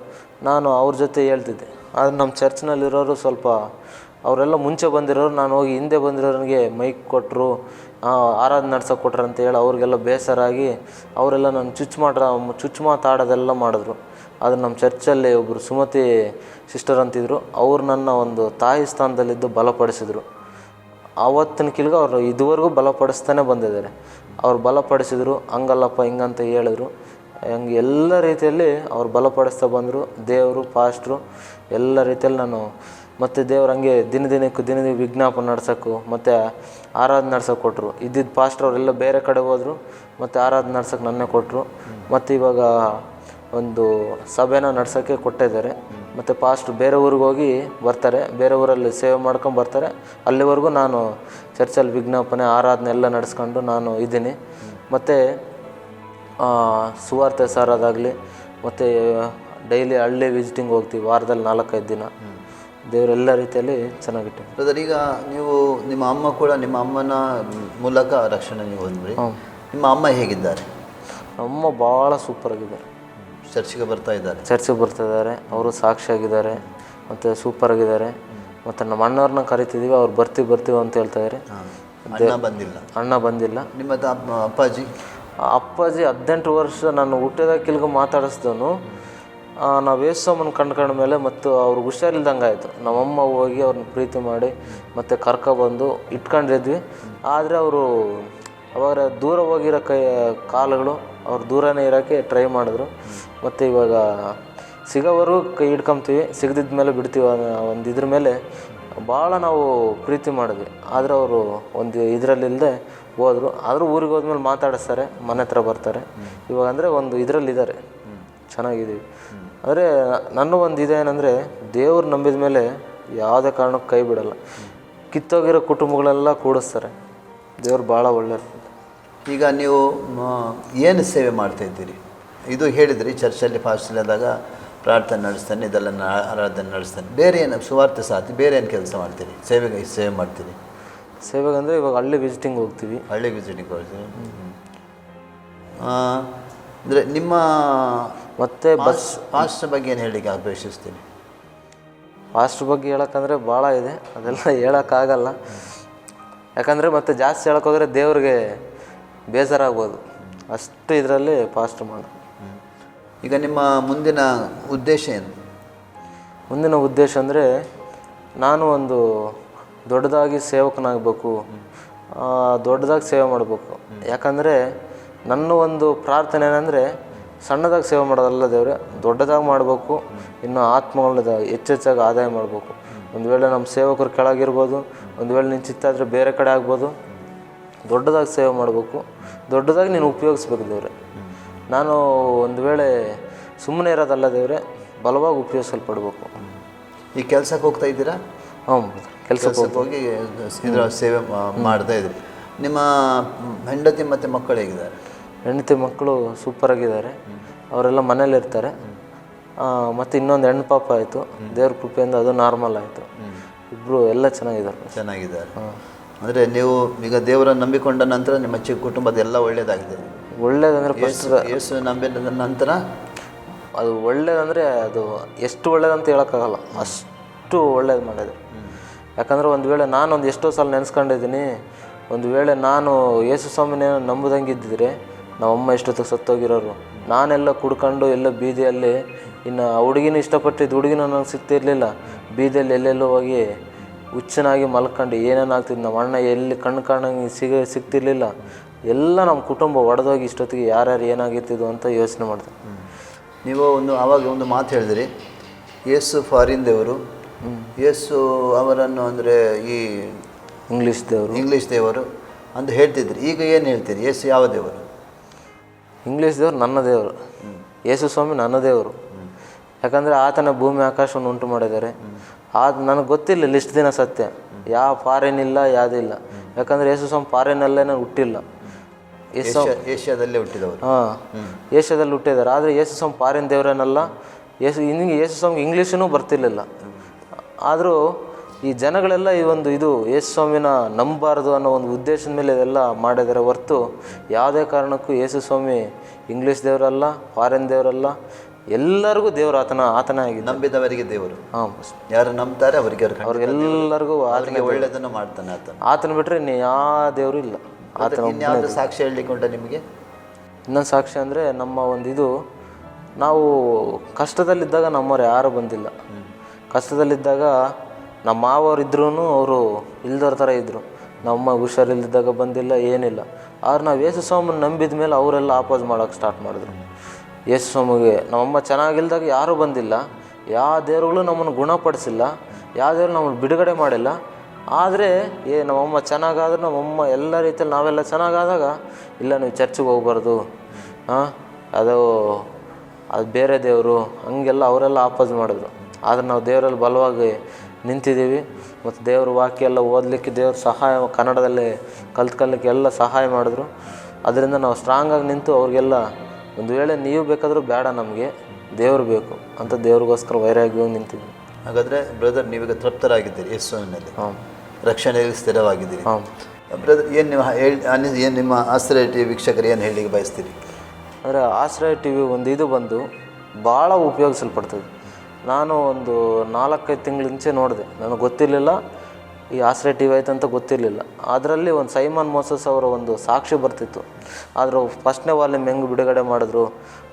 ನಾನು ಅವ್ರ ಜೊತೆ ಹೇಳ್ತಿದ್ದೆ. ಆದರೆ ನಮ್ಮ ಚರ್ಚ್ನಲ್ಲಿರೋರು ಸ್ವಲ್ಪ ಅವರೆಲ್ಲ ಮುಂಚೆ ಬಂದಿರೋರು, ನಾನು ಹೋಗಿ ಹಿಂದೆ ಬಂದಿರೋರಿಗೆ ಮೈಕ್ ಕೊಟ್ಟರು, ಆರಾಧನೆ ನಡ್ಸೋಕೆ ಕೊಟ್ರು ಅಂತ ಹೇಳಿ ಅವ್ರಿಗೆಲ್ಲ ಬೇಸರಾಗಿ ಅವರೆಲ್ಲ ನಾನು ಚುಚ್ಚು ಮಾತಾಡೋದೆಲ್ಲ ಮಾಡಿದ್ರು. ಅದು ನಮ್ಮ ಚರ್ಚಲ್ಲಿ ಒಬ್ಬರು ಸುಮತಿ ಸಿಸ್ಟರ್ ಅಂತಿದ್ರು, ಅವ್ರು ನನ್ನ ಒಂದು ತಾಯಿ ಸ್ಥಾನದಲ್ಲಿದ್ದು ಬಲಪಡಿಸಿದರು. ಆವತ್ತಿನ ಕಿಲ್ಗೆ ಅವರು ಇದುವರೆಗೂ ಬಲಪಡಿಸ್ತಾನೆ ಬಂದಿದ್ದಾರೆ. ಅವ್ರು ಬಲಪಡಿಸಿದ್ರು, ಹಂಗಲ್ಲಪ್ಪ ಹಿಂಗಂತ ಹೇಳಿದ್ರು. ಹಂಗೆ ಎಲ್ಲ ರೀತಿಯಲ್ಲಿ ಅವ್ರು ಬಲಪಡಿಸ್ತಾ ಬಂದರು. ದೇವರು ಪಾಸ್ಟ್ರು ಎಲ್ಲ ರೀತಿಯಲ್ಲಿ ನಾನು ಮತ್ತು ದೇವ್ರು ಹಂಗೆ ದಿನದಿನಕ್ಕೆ ವಿಜ್ಞಾಪನೆ ನಡ್ಸೋಕ್ಕೂ ಮತ್ತು ಆರಾಧನೆ ನಡ್ಸೋಕೆ ಕೊಟ್ಟರು. ಇದ್ದಿದ್ದು ಪಾಸ್ಟ್ರು ಅವರೆಲ್ಲ ಬೇರೆ ಕಡೆ ಹೋದರು, ಮತ್ತು ಆರಾಧನೆ ನಡ್ಸೋಕೆ ನನ್ನೇ ಕೊಟ್ಟರು. ಮತ್ತು ಇವಾಗ ಒಂದು ಸಭೆನ ನಡ್ಸೋಕ್ಕೆ ಕೊಟ್ಟಿದ್ದಾರೆ. ಮತ್ತು ಪಾಸ್ಟ್ರು ಬೇರೆ ಊರಿಗೆ ಹೋಗಿ ಬರ್ತಾರೆ, ಬೇರೆ ಊರಲ್ಲಿ ಸೇವೆ ಮಾಡ್ಕೊಂಡು ಬರ್ತಾರೆ. ಅಲ್ಲಿವರೆಗೂ ನಾನು ಚರ್ಚಲ್ಲಿ ವಿಜ್ಞಾಪನೆ ಆರಾಧನೆ ಎಲ್ಲ ನಡೆಸ್ಕೊಂಡು ನಾನು ಇದ್ದೀನಿ. ಮತ್ತು ಸುವಾರ್ತೆ ಸಾರೋದಾಗಲಿ, ಮತ್ತು ಡೈಲಿ ಹಳ್ಳಿ ವಿಸಿಟಿಂಗ್ ಹೋಗ್ತೀವಿ, ವಾರದಲ್ಲಿ 4-5 ದಿನ. ದೇವರೆಲ್ಲ ರೀತಿಯಲ್ಲಿ ಚೆನ್ನಾಗಿಟ್ಟು. ಬ್ರದರ್, ಈಗ ನೀವು ನಿಮ್ಮ ಅಮ್ಮ ಕೂಡ, ನಿಮ್ಮ ಅಮ್ಮನ ಮೂಲಕ ರಕ್ಷಣೆ ನೀವು ಹೊಂದ್ರಿ. ನಿಮ್ಮ ಅಮ್ಮ ಹೇಗಿದ್ದಾರೆ? ಅಮ್ಮ ಭಾಳ ಸೂಪರಾಗಿದ್ದಾರೆ. ಚರ್ಚಿಗೆ ಬರ್ತಾ ಇದ್ದಾರೆ. ಅವರು ಸಾಕ್ಷಿಯಾಗಿದ್ದಾರೆ ಮತ್ತು ಸೂಪರಾಗಿದ್ದಾರೆ. ಮತ್ತು ನಮ್ಮ ಅಣ್ಣವ್ರನ್ನ ಕರಿತಿದ್ದೀವಿ, ಅವ್ರು ಬರ್ತೀವಿ ಅಂತ ಹೇಳ್ತಾ ಇದ್ದಾರೆ. ಅಣ್ಣ ಬಂದಿಲ್ಲ. ನಿಮ್ಮ ಅಪ್ಪಾಜಿ 18 ವರ್ಷ ನಾನು ಹುಟ್ಟಿದಾಗಿಲ್ಗೂ ಮಾತಾಡಿಸ್ದವನು. ನಾವು ಯೇಸುಮ್ಮನ ಕಂಡ್ಕೊಂಡ ಮೇಲೆ ಮತ್ತು ಅವ್ರಿಗೆ ಹುಷಾರಿಲ್ದಂಗೆ ಆಯಿತು. ನಮ್ಮಮ್ಮ ಹೋಗಿ ಅವ್ರನ್ನ ಪ್ರೀತಿ ಮಾಡಿ ಮತ್ತು ಕರ್ಕೊಬಂದು ಇಟ್ಕೊಂಡಿದ್ವಿ. ಆದರೆ ಅವರು ಅವಾಗ ದೂರ ಹೋಗಿರೋ ಕಾಲಗಳು ಅವ್ರು ದೂರನೇ ಇರೋಕ್ಕೆ ಟ್ರೈ ಮಾಡಿದ್ರು. ಮತ್ತು ಇವಾಗ ಸಿಗೋವರೆಗೂ ಕೈ ಹಿಡ್ಕೊಂತೀವಿ, ಸಿಗದಿದ್ದ ಮೇಲೆ ಬಿಡ್ತೀವಿ. ಒಂದು ಇದ್ರ ಮೇಲೆ ಭಾಳ ನಾವು ಪ್ರೀತಿ ಮಾಡಿದ್ವಿ. ಆದರೆ ಅವರು ಒಂದು ಇದರಲ್ಲಿಲ್ಲದೆ ಹೋದರು. ಆದರೂ ಊರಿಗೆ ಹೋದ್ಮೇಲೆ ಮಾತಾಡಿಸ್ತಾರೆ, ಮನೆ ಹತ್ರ ಬರ್ತಾರೆ. ಇವಾಗ ಅಂದರೆ ಒಂದು ಇದರಲ್ಲಿದ್ದಾರೆ, ಚೆನ್ನಾಗಿದ್ದೀವಿ. ಆದರೆ ನನ್ನ ಒಂದು ಇದೇನೆಂದರೆ, ದೇವ್ರು ನಂಬಿದ ಮೇಲೆ ಯಾವುದೇ ಕಾರಣಕ್ಕೂ ಕೈ ಬಿಡಲ್ಲ. ಕಿತ್ತೋಗಿರೋ ಕುಟುಂಬಗಳೆಲ್ಲ ಕೂಡಿಸ್ತಾರೆ. ದೇವ್ರು ಭಾಳ ಒಳ್ಳೆಯದು. ಈಗ ನೀವು ಏನು ಸೇವೆ ಮಾಡ್ತಾಯಿದ್ದೀರಿ? ಇದು ಹೇಳಿದ್ರಿ, ಚರ್ಚಲ್ಲಿ ಫಾಸ್ಟಲ್ಲಿದ್ದಾಗ ಪ್ರಾರ್ಥನೆ ನಡೆಸ್ತಾನೆ, ಇದೆಲ್ಲ ಆರಾಧನೆ ನಡೆಸ್ತಾನೆ. ಬೇರೆ ಏನು ಸುವಾರ್ತೆ ಸಾಥಿ ಬೇರೆ ಏನು ಕೆಲಸ ಮಾಡ್ತೀರಿ? ಸೇವೆ ಮಾಡ್ತೀರಿ? ಸೇವೆಗೆ ಅಂದರೆ ಇವಾಗ ಹಳ್ಳಿ ವಿಸಿಟಿಂಗ್ ಹೋಗ್ತೀವಿ. ಹಳ್ಳಿ ವಿಸಿಟಿಂಗ್ ಹೋಗ್ತೀವಿ. ಅಂದರೆ ನಿಮ್ಮ ಮತ್ತು ಪಾಸ್ಟರ್ ಬಗ್ಗೆ ಏನು ಹೇಳಿಕ್ಕೆ ಅಪೇಕ್ಷಿಸ್ತೀನಿ? ಪಾಸ್ಟ್ರ್ ಬಗ್ಗೆ ಹೇಳೋಕ್ಕಂದ್ರೆ ಭಾಳ ಇದೆ, ಅದೆಲ್ಲ ಹೇಳೋಕ್ಕಾಗಲ್ಲ. ಯಾಕಂದರೆ ಮತ್ತೆ ಜಾಸ್ತಿ ಹೇಳೋಕ್ಕೋದ್ರೆ ದೇವ್ರಿಗೆ ಬೇಜಾರಾಗ್ಬೋದು, ಅಷ್ಟು ಇದರಲ್ಲಿ ಪಾಸ್ಟ್ರ್ ಮಾಡೋದು. ಈಗ ನಿಮ್ಮ ಮುಂದಿನ ಉದ್ದೇಶ ಏನು? ಮುಂದಿನ ಉದ್ದೇಶ ಅಂದರೆ ನಾನು ಒಂದು ದೊಡ್ಡದಾಗಿ ಸೇವಕನಾಗಬೇಕು, ದೊಡ್ಡದಾಗಿ ಸೇವೆ ಮಾಡಬೇಕು. ಯಾಕಂದರೆ ನನ್ನ ಒಂದು ಪ್ರಾರ್ಥನೆ ಏನಂದರೆ ಸಣ್ಣದಾಗಿ ಸೇವೆ ಮಾಡೋದಲ್ಲ ದೇವ್ರೆ, ದೊಡ್ಡದಾಗಿ ಮಾಡಬೇಕು. ಇನ್ನು ಆತ್ಮಗಳನ್ನ ಹೆಚ್ಚೆಚ್ಚಾಗಿ ಆದಾಯ ಮಾಡಬೇಕು. ಒಂದು ವೇಳೆ ನಮ್ಮ ಸೇವಕರು ಕೆಳಗಿರ್ಬೋದು, ಒಂದು ವೇಳೆ ನಿನ್ನ ಚಿತ್ತ ಆದರೆ ಬೇರೆ ಕಡೆ ಆಗ್ಬೋದು. ದೊಡ್ಡದಾಗಿ ಸೇವೆ ಮಾಡಬೇಕು, ದೊಡ್ಡದಾಗಿ ನೀನು ಉಪಯೋಗಿಸ್ಬೇಕು ದೇವ್ರೆ. ನಾನು ಒಂದು ವೇಳೆ ಸುಮ್ಮನೆ ಇರೋದಲ್ಲ ದೇವ್ರೆ, ಬಲವಾಗಿ ಉಪಯೋಗಿಸಲ್ಪಡ್ಬೇಕು. ಈ ಕೆಲಸಕ್ಕೆ ಹೋಗ್ತಾ ಇದ್ದೀರಾ? ಹ್ಞೂ, ಕೆಲಸಕ್ಕೆ ಹೋಗಿ ಇದರ ಸೇವೆ ಮಾಡ್ತಾ ಇದ್ರಿ. ನಿಮ್ಮ ಹೆಂಡತಿ ಮತ್ತು ಮಕ್ಕಳು ಹೇಗಿದ್ದಾರೆ? ಹೆಂಡತಿ ಮಕ್ಕಳು ಸೂಪರಾಗಿದ್ದಾರೆ, ಅವರೆಲ್ಲ ಮನೇಲಿರ್ತಾರೆ. ಮತ್ತು ಇನ್ನೊಂದು ಹೆಣ್ಣು ಪಾಪ ಆಯಿತು, ದೇವ್ರ ಕೃಪೆಯಿಂದ ಅದು ನಾರ್ಮಲ್ ಆಯಿತು. ಇಬ್ಬರು ಎಲ್ಲ ಚೆನ್ನಾಗಿದ್ದಾರೆ. ಅಂದರೆ ನೀವು ಈಗ ದೇವರನ್ನು ನಂಬಿಕೊಂಡ ನಂತರ ನಿಮ್ಮ ಚಿಕ್ಕ ಕುಟುಂಬದ ಎಲ್ಲ ಒಳ್ಳೆಯದಾಗಿದೆ. ಒಳ್ಳೇದಂದರೆ ಯೇಸು ನಂಬಿದ ನಂತರ ಅದು ಒಳ್ಳೇದಂದರೆ ಅದು ಎಷ್ಟು ಒಳ್ಳೇದಂತ ಹೇಳೋಕ್ಕಾಗಲ್ಲ, ಅಷ್ಟು ಒಳ್ಳೇದು ಮಾಡಿದೆ. ಯಾಕಂದರೆ ಒಂದು ವೇಳೆ ನಾನೊಂದು ಎಷ್ಟೋ ಸಲ ನೆನೆಸ್ಕೊಂಡಿದ್ದೀನಿ, ಒಂದು ವೇಳೆ ನಾನು ಯೇಸು ಸ್ವಾಮಿನ ನಂಬುದಂಗೆ ಇದ್ದಿದ್ರೆ ನಮ್ಮಮ್ಮ ಎಷ್ಟೊತ್ತಿಗೆ ಸತ್ತೋಗಿರೋರು. ನಾನೆಲ್ಲ ಕುಡ್ಕೊಂಡು ಎಲ್ಲ ಬೀದಿಯಲ್ಲಿ, ಇನ್ನು ಆ ಹುಡುಗಿನ ಇಷ್ಟಪಟ್ಟಿದ್ದು ಹುಡುಗಿನ ನನಗೆ ಸಿಗ್ತಿರ್ಲಿಲ್ಲ. ಬೀದಿಯಲ್ಲಿ ಎಲ್ಲೆಲ್ಲೋ ಹೋಗಿ ಹುಚ್ಚನಾಗಿ ಮಲ್ಕೊಂಡು ಏನೇನು ಆಗ್ತಿದ್ದು, ನಮ್ಮ ಅಣ್ಣ ಎಲ್ಲಿ ಕಣ್ಣಂಗೆ ಸಿಗ್ತಿರ್ಲಿಲ್ಲ. ಎಲ್ಲ ನಮ್ಮ ಕುಟುಂಬ ಒಡೆದೋಗಿ ಇಷ್ಟೊತ್ತಿಗೆ ಯಾರ್ಯಾರು ಏನಾಗಿರ್ತಿದ್ವು ಅಂತ ಯೋಚನೆ ಮಾಡ್ತಾರೆ. ನೀವು ಆವಾಗ ಒಂದು ಮಾತು ಹೇಳಿದ್ರಿ, ಯೇಸು ಫಾರಿನ್ ದೇವರು, ಯೇಸು ಅವರನ್ನು ಅಂದರೆ ಈ ಇಂಗ್ಲೀಷ್ ದೇವರು ಅಂತ ಹೇಳ್ತಿದ್ರಿ. ಈಗ ಏನು ಹೇಳ್ತೀರಿ? ಯೇಸು ಯಾವ ದೇವರು? ಇಂಗ್ಲೀಷ್ ದೇವರು ನನ್ನ ದೇವರು, ಯೇಸು ಸ್ವಾಮಿ ನನ್ನ ದೇವರು. ಯಾಕಂದರೆ ಆತನ ಭೂಮಿ ಆಕಾಶವನ್ನು ಉಂಟು ಮಾಡಿದ್ದಾರೆ. ನನಗೆ ಗೊತ್ತಿರಲಿಲ್ಲ ಇಷ್ಟು ದಿನ ಸತ್ಯ, ಯಾವ ಫಾರಿನ್ ಇಲ್ಲ, ಯಾವುದಿಲ್ಲ. ಯಾಕಂದರೆ ಯೇಸು ಸ್ವಾಮಿ ಫಾರಿನಲ್ಲೇ ಹುಟ್ಟಿಲ್ಲ, ಏಷ್ಯಾದಲ್ಲೇ ಹುಟ್ಟಿದವರು. ಏಷ್ಯಾದಲ್ಲಿ ಹುಟ್ಟಿದ್ದಾರೆ. ಆದರೆ ಯೇಸು ಸ್ವಾಮಿ ಫಾರಿನ್ ದೇವರೇನಲ್ಲ. ಯೇಸು ಸ್ವಾಮಿಗೆ ಇಂಗ್ಲೀಷೂ ಬರ್ತಿರ್ಲಿಲ್ಲ. ಆದರೂ ಈ ಜನಗಳೆಲ್ಲ ಇದು ಯೇಸು ಸ್ವಾಮಿನ ನಂಬಬಾರ್ದು ಅನ್ನೋ ಒಂದು ಉದ್ದೇಶದ ಮೇಲೆ ಇದೆಲ್ಲ ಮಾಡಿದ್ದಾರೆ ಹೊರತು ಯಾವುದೇ ಕಾರಣಕ್ಕೂ ಯೇಸು ಸ್ವಾಮಿ ಇಂಗ್ಲೀಷ್ ದೇವರಲ್ಲ, ಫಾರಿನ್ ದೇವರಲ್ಲ, ಎಲ್ಲರಿಗೂ ದೇವರು ಆತನೇ ಆಗಿದೆ. ನಂಬಿದವರಿಗೆ ದೇವರು. ಯಾರು ನಂಬ್ತಾರೆ ಅವ್ರಿಗೆಲ್ಲರಿಗೂ ಆತನಿಗೆ ಒಳ್ಳೆಯದನ್ನು ಮಾಡ್ತಾನೆ. ಆತನ ಬಿಟ್ಟರೆ ಇನ್ನು ಯಾವ ದೇವರು ಇಲ್ಲ. ಇನ್ಯಾವುದು ಸಾಕ್ಷಿ ಹೇಳಲಿಕ್ಕೆ ಉಂಟ ನಿಮಗೆ? ಇನ್ನೊಂದು ಸಾಕ್ಷಿ ಅಂದರೆ ನಮ್ಮ ನಾವು ಕಷ್ಟದಲ್ಲಿದ್ದಾಗ ನಮ್ಮವ್ರು ಯಾರೂ ಬಂದಿಲ್ಲ. ಕಷ್ಟದಲ್ಲಿದ್ದಾಗ ನಮ್ಮ ಮಾವವ್ರು ಇದ್ರೂ ಅವರು ಇಲ್ದವ್ರ ಥರ ಇದ್ದರು. ನಮ್ಮ ಹುಷಾರಿಲ್ದಿದ್ದಾಗ ಬಂದಿಲ್ಲ, ಏನಿಲ್ಲ. ಆದ್ರೆ ನಾವು ಯೇಸು ಸ್ವಾಮಿನ ನಂಬಿದ ಮೇಲೆ ಅವರೆಲ್ಲ ಆಪೋಸ್ ಮಾಡೋಕ್ಕೆ ಸ್ಟಾರ್ಟ್ ಮಾಡಿದ್ರು. ಯೇಸು ಸ್ವಾಮಿಗೆ ನಮ್ಮಮ್ಮ ಚೆನ್ನಾಗಿಲ್ದಾಗ ಯಾರೂ ಬಂದಿಲ್ಲ, ಯಾವ ದೇವರುಗಳು ನಮ್ಮನ್ನು ಗುಣಪಡಿಸಿಲ್ಲ, ಯಾವ ದೇವರು ನಮ್ಮನ್ನು ಬಿಡುಗಡೆ ಮಾಡಿಲ್ಲ. ಆದರೆ ನಮ್ಮಮ್ಮ ಚೆನ್ನಾಗಾದ್ರೆ ನಮ್ಮಮ್ಮ ಎಲ್ಲ ರೀತಿಯಲ್ಲಿ ನಾವೆಲ್ಲ ಚೆನ್ನಾಗಾದಾಗ, ಇಲ್ಲ ನೀವು ಚರ್ಚಿಗೆ ಹೋಗ್ಬಾರ್ದು, ಅದು ಬೇರೆ ದೇವರು, ಹಂಗೆಲ್ಲ ಅವರೆಲ್ಲ ಆಪೋಸ್ ಮಾಡಿದ್ರು. ಆದರೆ ನಾವು ದೇವರಲ್ಲಿ ಬಲವಾಗಿ ನಿಂತಿದ್ದೀವಿ. ಮತ್ತು ದೇವ್ರ ವಾಕ್ಯ ಎಲ್ಲ ಓದಲಿಕ್ಕೆ ದೇವ್ರ ಸಹಾಯ, ಕನ್ನಡದಲ್ಲಿ ಕಲ್ತ್ಕೊಳ್ಳಿಕ್ಕೆ ಎಲ್ಲ ಸಹಾಯ ಮಾಡಿದ್ರು. ಅದರಿಂದ ನಾವು ಸ್ಟ್ರಾಂಗಾಗಿ ನಿಂತು ಅವ್ರಿಗೆಲ್ಲ, ಒಂದು ವೇಳೆ ನೀವು ಬೇಕಾದರೂ ಬೇಡ, ನಮಗೆ ದೇವ್ರು ಬೇಕು ಅಂತ ದೇವ್ರಿಗೋಸ್ಕರ ವೈರಾಗ್ಯವಾಗಿ ನಿಂತಿದ್ವಿ. ಹಾಗಾದರೆ ಬ್ರದರ್, ನೀವೀಗ ತೃಪ್ತರಾಗಿದ್ದೀರಿ ಯೇಸುವಿನಲ್ಲಿ, ರಕ್ಷಣೆಯಲ್ಲಿ ಸ್ಥಿರವಾಗಿದ್ದೀರಿ. ಬ್ರದರ್, ಏನು ನಿಮ್ಮ ಆಶ್ರಯ ಟಿ ವಿ ವೀಕ್ಷಕರು ಏನು ಹೇಳಲಿಕ್ಕೆ ಬಯಸ್ತೀರಿ? ಅಂದರೆ ಆಶ್ರಯ ಟಿ ವಿ ಬಂದು ಭಾಳ ಉಪಯೋಗಿಸಲ್ಪಡ್ತದೆ. ನಾನು ಒಂದು 4-5 ತಿಂಗಳ ಮುಂಚೆ ನೋಡಿದೆ, ನನಗೆ ಗೊತ್ತಿರಲಿಲ್ಲ ಈ ಆಶ್ರಯ ಟಿ ವಿ ಆಯ್ತು ಅಂತ ಗೊತ್ತಿರಲಿಲ್ಲ. ಅದರಲ್ಲಿ ಒಂದು ಸೈಮನ್ ಮೋಸಸ್ ಅವರ ಒಂದು ಸಾಕ್ಷಿ ಬರ್ತಿತ್ತು. ಆದರೂ ಫಸ್ಟ್ನೇ ವಾಲ್ಯೂಮ್ ಹೆಂಗೆ ಬಿಡುಗಡೆ ಮಾಡಿದ್ರು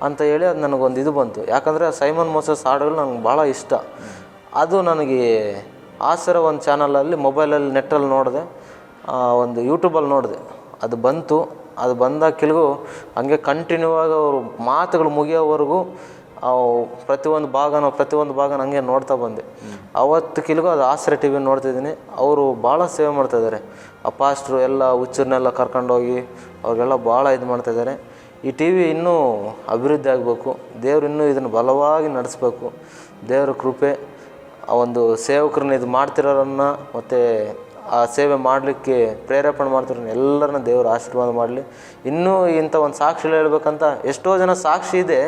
ಅಂತ ಹೇಳಿ ಅದು ನನಗೊಂದು ಬಂತು. ಯಾಕಂದರೆ ಸೈಮನ್ ಮೋಸಸ್ ಹಾಡುಗಳು ನನಗೆ ಭಾಳ ಇಷ್ಟ. ಅದು ನನಗೆ ಆಸರ ಒಂದು ಚಾನಲಲ್ಲಿ ಮೊಬೈಲಲ್ಲಿ ನೆಟ್ಟಲ್ಲಿ ನೋಡಿದೆ, ಒಂದು ಯೂಟ್ಯೂಬಲ್ಲಿ ನೋಡಿದೆ. ಅದು ಬಂತು. ಅದು ಬಂದಾಗ ಕೆಲವು ಹಂಗೆ ಕಂಟಿನ್ಯೂ ಆಗಿ ಅವರು ಮಾತುಗಳು ಮುಗಿಯೋವರೆಗೂ ಪ್ರತಿಯೊಂದು ಭಾಗನ ಹಂಗೆ ನೋಡ್ತಾ ಬಂದೆ. ಅವತ್ತು ಕೆಲವು ಅದು ಆಶ್ರಯ ಟಿ ವಿ ನೋಡ್ತಿದ್ದೀನಿ. ಅವರು ಭಾಳ ಸೇವೆ ಮಾಡ್ತಾಯಿದ್ದಾರೆ. ಆ ಪಾಸ್ಟ್ರು ಎಲ್ಲ ಹುಚ್ಚರನ್ನೆಲ್ಲ ಕರ್ಕೊಂಡೋಗಿ ಅವ್ರಿಗೆಲ್ಲ ಭಾಳ ಮಾಡ್ತಾಯಿದ್ದಾರೆ. ಈ ಟಿ ವಿ ಇನ್ನೂ ಅಭಿವೃದ್ಧಿ ಆಗಬೇಕು. ದೇವ್ರು ಇನ್ನೂ ಇದನ್ನು ಬಲವಾಗಿ ನಡೆಸಬೇಕು. ದೇವ್ರ ಕೃಪೆ, ಆ ಒಂದು ಸೇವಕರನ್ನ ಮಾಡ್ತಿರೋರನ್ನು ಮತ್ತು ಆ ಸೇವೆ ಮಾಡಲಿಕ್ಕೆ ಪ್ರೇರೇಪಣೆ ಮಾಡ್ತಾರೆ. ಎಲ್ಲರನ್ನ ದೇವರು ಆಶೀರ್ವಾದ ಮಾಡಲಿ. ಇನ್ನೂ ಇಂಥ ಒಂದು ಸಾಕ್ಷಿಗಳು ಹೇಳ್ಬೇಕಂತ ಎಷ್ಟೋ ಜನ ಸಾಕ್ಷಿ ಇದೆ,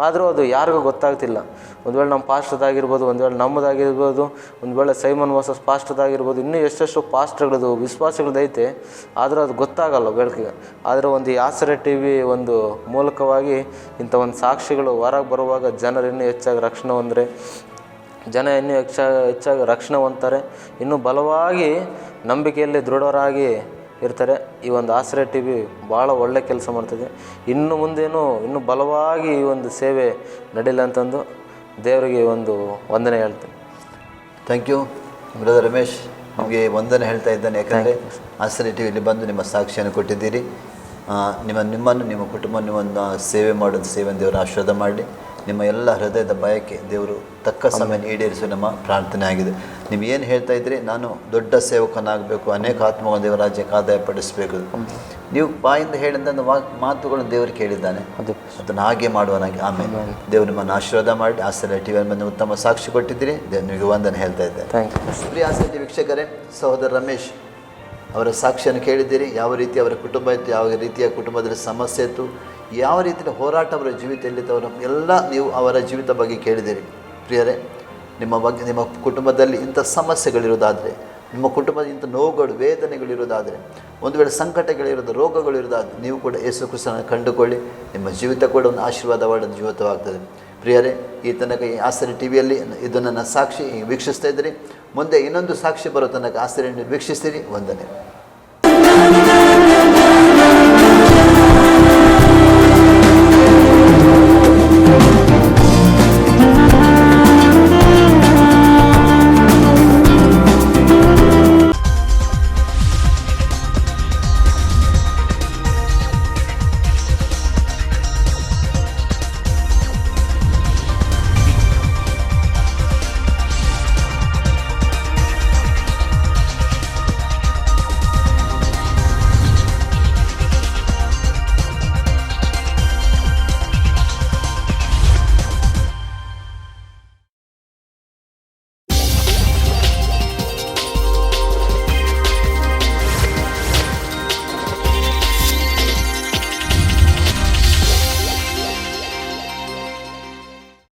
ಆದರೂ ಅದು ಯಾರಿಗೂ ಗೊತ್ತಾಗ್ತಿಲ್ಲ. ಒಂದು ವೇಳೆ ನಮ್ಮ ಪಾಸ್ಟ್ರದಾಗಿರ್ಬೋದು, ಒಂದು ವೇಳೆ ನಮ್ಮದಾಗಿರ್ಬೋದು, ಒಂದು ವೇಳೆ ಸೈಮನ್ ಮೋಸಸ್ ಪಾಸ್ಟ್ರದಾಗಿರ್ಬೋದು, ಇನ್ನೂ ಎಷ್ಟೆಷ್ಟು ಪಾಸ್ಟ್ರ್ಗಳದು ವಿಶ್ವಾಸಗಳದೈತೆ, ಆದರೂ ಅದು ಗೊತ್ತಾಗಲ್ಲ ಬೆಳಕಿಗೆ. ಆದರೆ ಒಂದು ಈ ಆಸರೆ ಟಿ ವಿ ಒಂದು ಮೂಲಕವಾಗಿ ಇಂಥ ಒಂದು ಸಾಕ್ಷಿಗಳು ಹೊರಗೆ ಬರುವಾಗ ಜನರು ಇನ್ನೂ ಹೆಚ್ಚಾಗಿ ರಕ್ಷಣೆ ಹೊಂದರೆ, ಜನ ಇನ್ನೂ ಹೆಚ್ಚಾಗಿ ರಕ್ಷಣೆ ಹೊಂದ್ತಾರೆ, ಇನ್ನೂ ಬಲವಾಗಿ ನಂಬಿಕೆಯಲ್ಲಿ ದೃಢರಾಗಿ ಇರ್ತಾರೆ. ಈ ಒಂದು ಆಸರೆ ಟಿ ವಿ ಭಾಳ ಒಳ್ಳೆ ಕೆಲಸ ಮಾಡ್ತದೆ. ಇನ್ನು ಮುಂದೇನು ಇನ್ನೂ ಬಲವಾಗಿ ಈ ಒಂದು ಸೇವೆ ನಡೀಲಿ ಅಂತಂದು ದೇವರಿಗೆ ಒಂದು ವಂದನೆ ಹೇಳ್ತೀನಿ. ಥ್ಯಾಂಕ್ ಯು ಬ್ರದರ್ ರಮೇಶ್, ನಿಮಗೆ ವಂದನೆ ಹೇಳ್ತಾ ಇದ್ದಾನೆ. ಯಾಕಂದರೆ ಆಸರೆ ಟಿ ವಿಯಲ್ಲಿ ಬಂದು ನಿಮ್ಮ ಸಾಕ್ಷಿಯನ್ನು ಕೊಟ್ಟಿದ್ದೀರಿ. ನಿಮ್ಮನ್ನು ನಿಮ್ಮ ಕುಟುಂಬ ನಿಮ್ಮನ್ನು ಸೇವೆ ಮಾಡೋದು ಸೇವೆಯನ್ನು ದೇವರು ಆಶೀರ್ವಾದ ಮಾಡಲಿ. ನಿಮ್ಮ ಎಲ್ಲ ಹೃದಯದ ಬಯಕೆ ದೇವರು ತಕ್ಕ ಸಮಯ ಈಡೇರಿಸುವ ನಮ್ಮ ಪ್ರಾರ್ಥನೆ ಆಗಿದೆ. ನೀವು ಏನು ಹೇಳ್ತಾ ಇದ್ರಿ, ನಾನು ದೊಡ್ಡ ಸೇವಕನಾಗಬೇಕು, ಅನೇಕ ಆತ್ಮಗಳನ್ನು ದೇವರ ರಾಜ್ಯಕ್ಕೆ ಆದಾಯ ಪಡಿಸಬೇಕು, ನೀವು ಬಾಯಿಂದ ಹೇಳಿದಂಥ ಮಾತುಗಳನ್ನು ದೇವರು ಕೇಳಿದ್ದಾನೆ, ಅದನ್ನು ಹಾಗೆ ಮಾಡುವನಾಗಿ. ಆಮೇಲೆ ದೇವರು ನಿಮ್ಮನ್ನು ಆಶೀರ್ವಾದ ಮಾಡಿ ಆಸರೆ ಟಿ ವಿಯಲ್ಲಿ ಬಂದು ಉತ್ತಮ ಸಾಕ್ಷಿ ಕೊಟ್ಟಿದ್ದೀರಿ. ದೇವರು ನಿಮಗೆ ವಂದನೆ ಹೇಳ್ತಾ ಇದ್ದಾರೆ. ಪ್ರಿಯ ಆಸರೆ ಟಿ ವೀಕ್ಷಕರೇ, ಸಹೋದರ ರಮೇಶ್ ಅವರ ಸಾಕ್ಷಿಯನ್ನು ಕೇಳಿದ್ದೀರಿ. ಯಾವ ರೀತಿ ಅವರ ಕುಟುಂಬ ಇತ್ತು, ಯಾವ ರೀತಿಯ ಕುಟುಂಬದಲ್ಲಿ ಸಮಸ್ಯೆ ಇತ್ತು, ಯಾವ ರೀತಿಯ ಹೋರಾಟ ಅವರ ಜೀವಿತದಲ್ಲಿತ್ತು, ಅವರ ಎಲ್ಲ ನೀವು ಅವರ ಜೀವಿತ ಬಗ್ಗೆ ಕೇಳಿದ್ದೀರಿ. ಪ್ರಿಯರೇ, ನಿಮ್ಮ ಕುಟುಂಬದಲ್ಲಿ ಇಂಥ ಸಮಸ್ಯೆಗಳಿರೋದಾದರೆ, ನಿಮ್ಮ ಕುಟುಂಬದ ಇಂಥ ನೋವುಗಳು ವೇದನೆಗಳಿರೋದಾದರೆ, ಒಂದು ವೇಳೆ ಸಂಕಟಗಳಿರೋದು, ರೋಗಗಳಿರೋದಾದರೆ, ನೀವು ಕೂಡ ಯೇಸು ಕ್ರಿಸ್ತನನ್ನು ಕಂಡುಕೊಳ್ಳಿ. ನಿಮ್ಮ ಜೀವಿತ ಕೂಡ ಒಂದು ಆಶೀರ್ವಾದವಾದ ಜೀವಿತವಾಗ್ತದೆ. ಪ್ರಿಯರೇ, ಈ ತನಕ ಈ ಆಸರೆ ಟಿ ವಿಯಲ್ಲಿ ಇದು ನನ್ನ ಸಾಕ್ಷಿ ವೀಕ್ಷಿಸ್ತಾ ಇದ್ದೀರಿ. ಮುಂದೆ ಇನ್ನೊಂದು ಸಾಕ್ಷಿ ಬರೋ ತನಕ ಆಸರೆ ವೀಕ್ಷಿಸ್ತೀರಿ. ವಂದನೆ.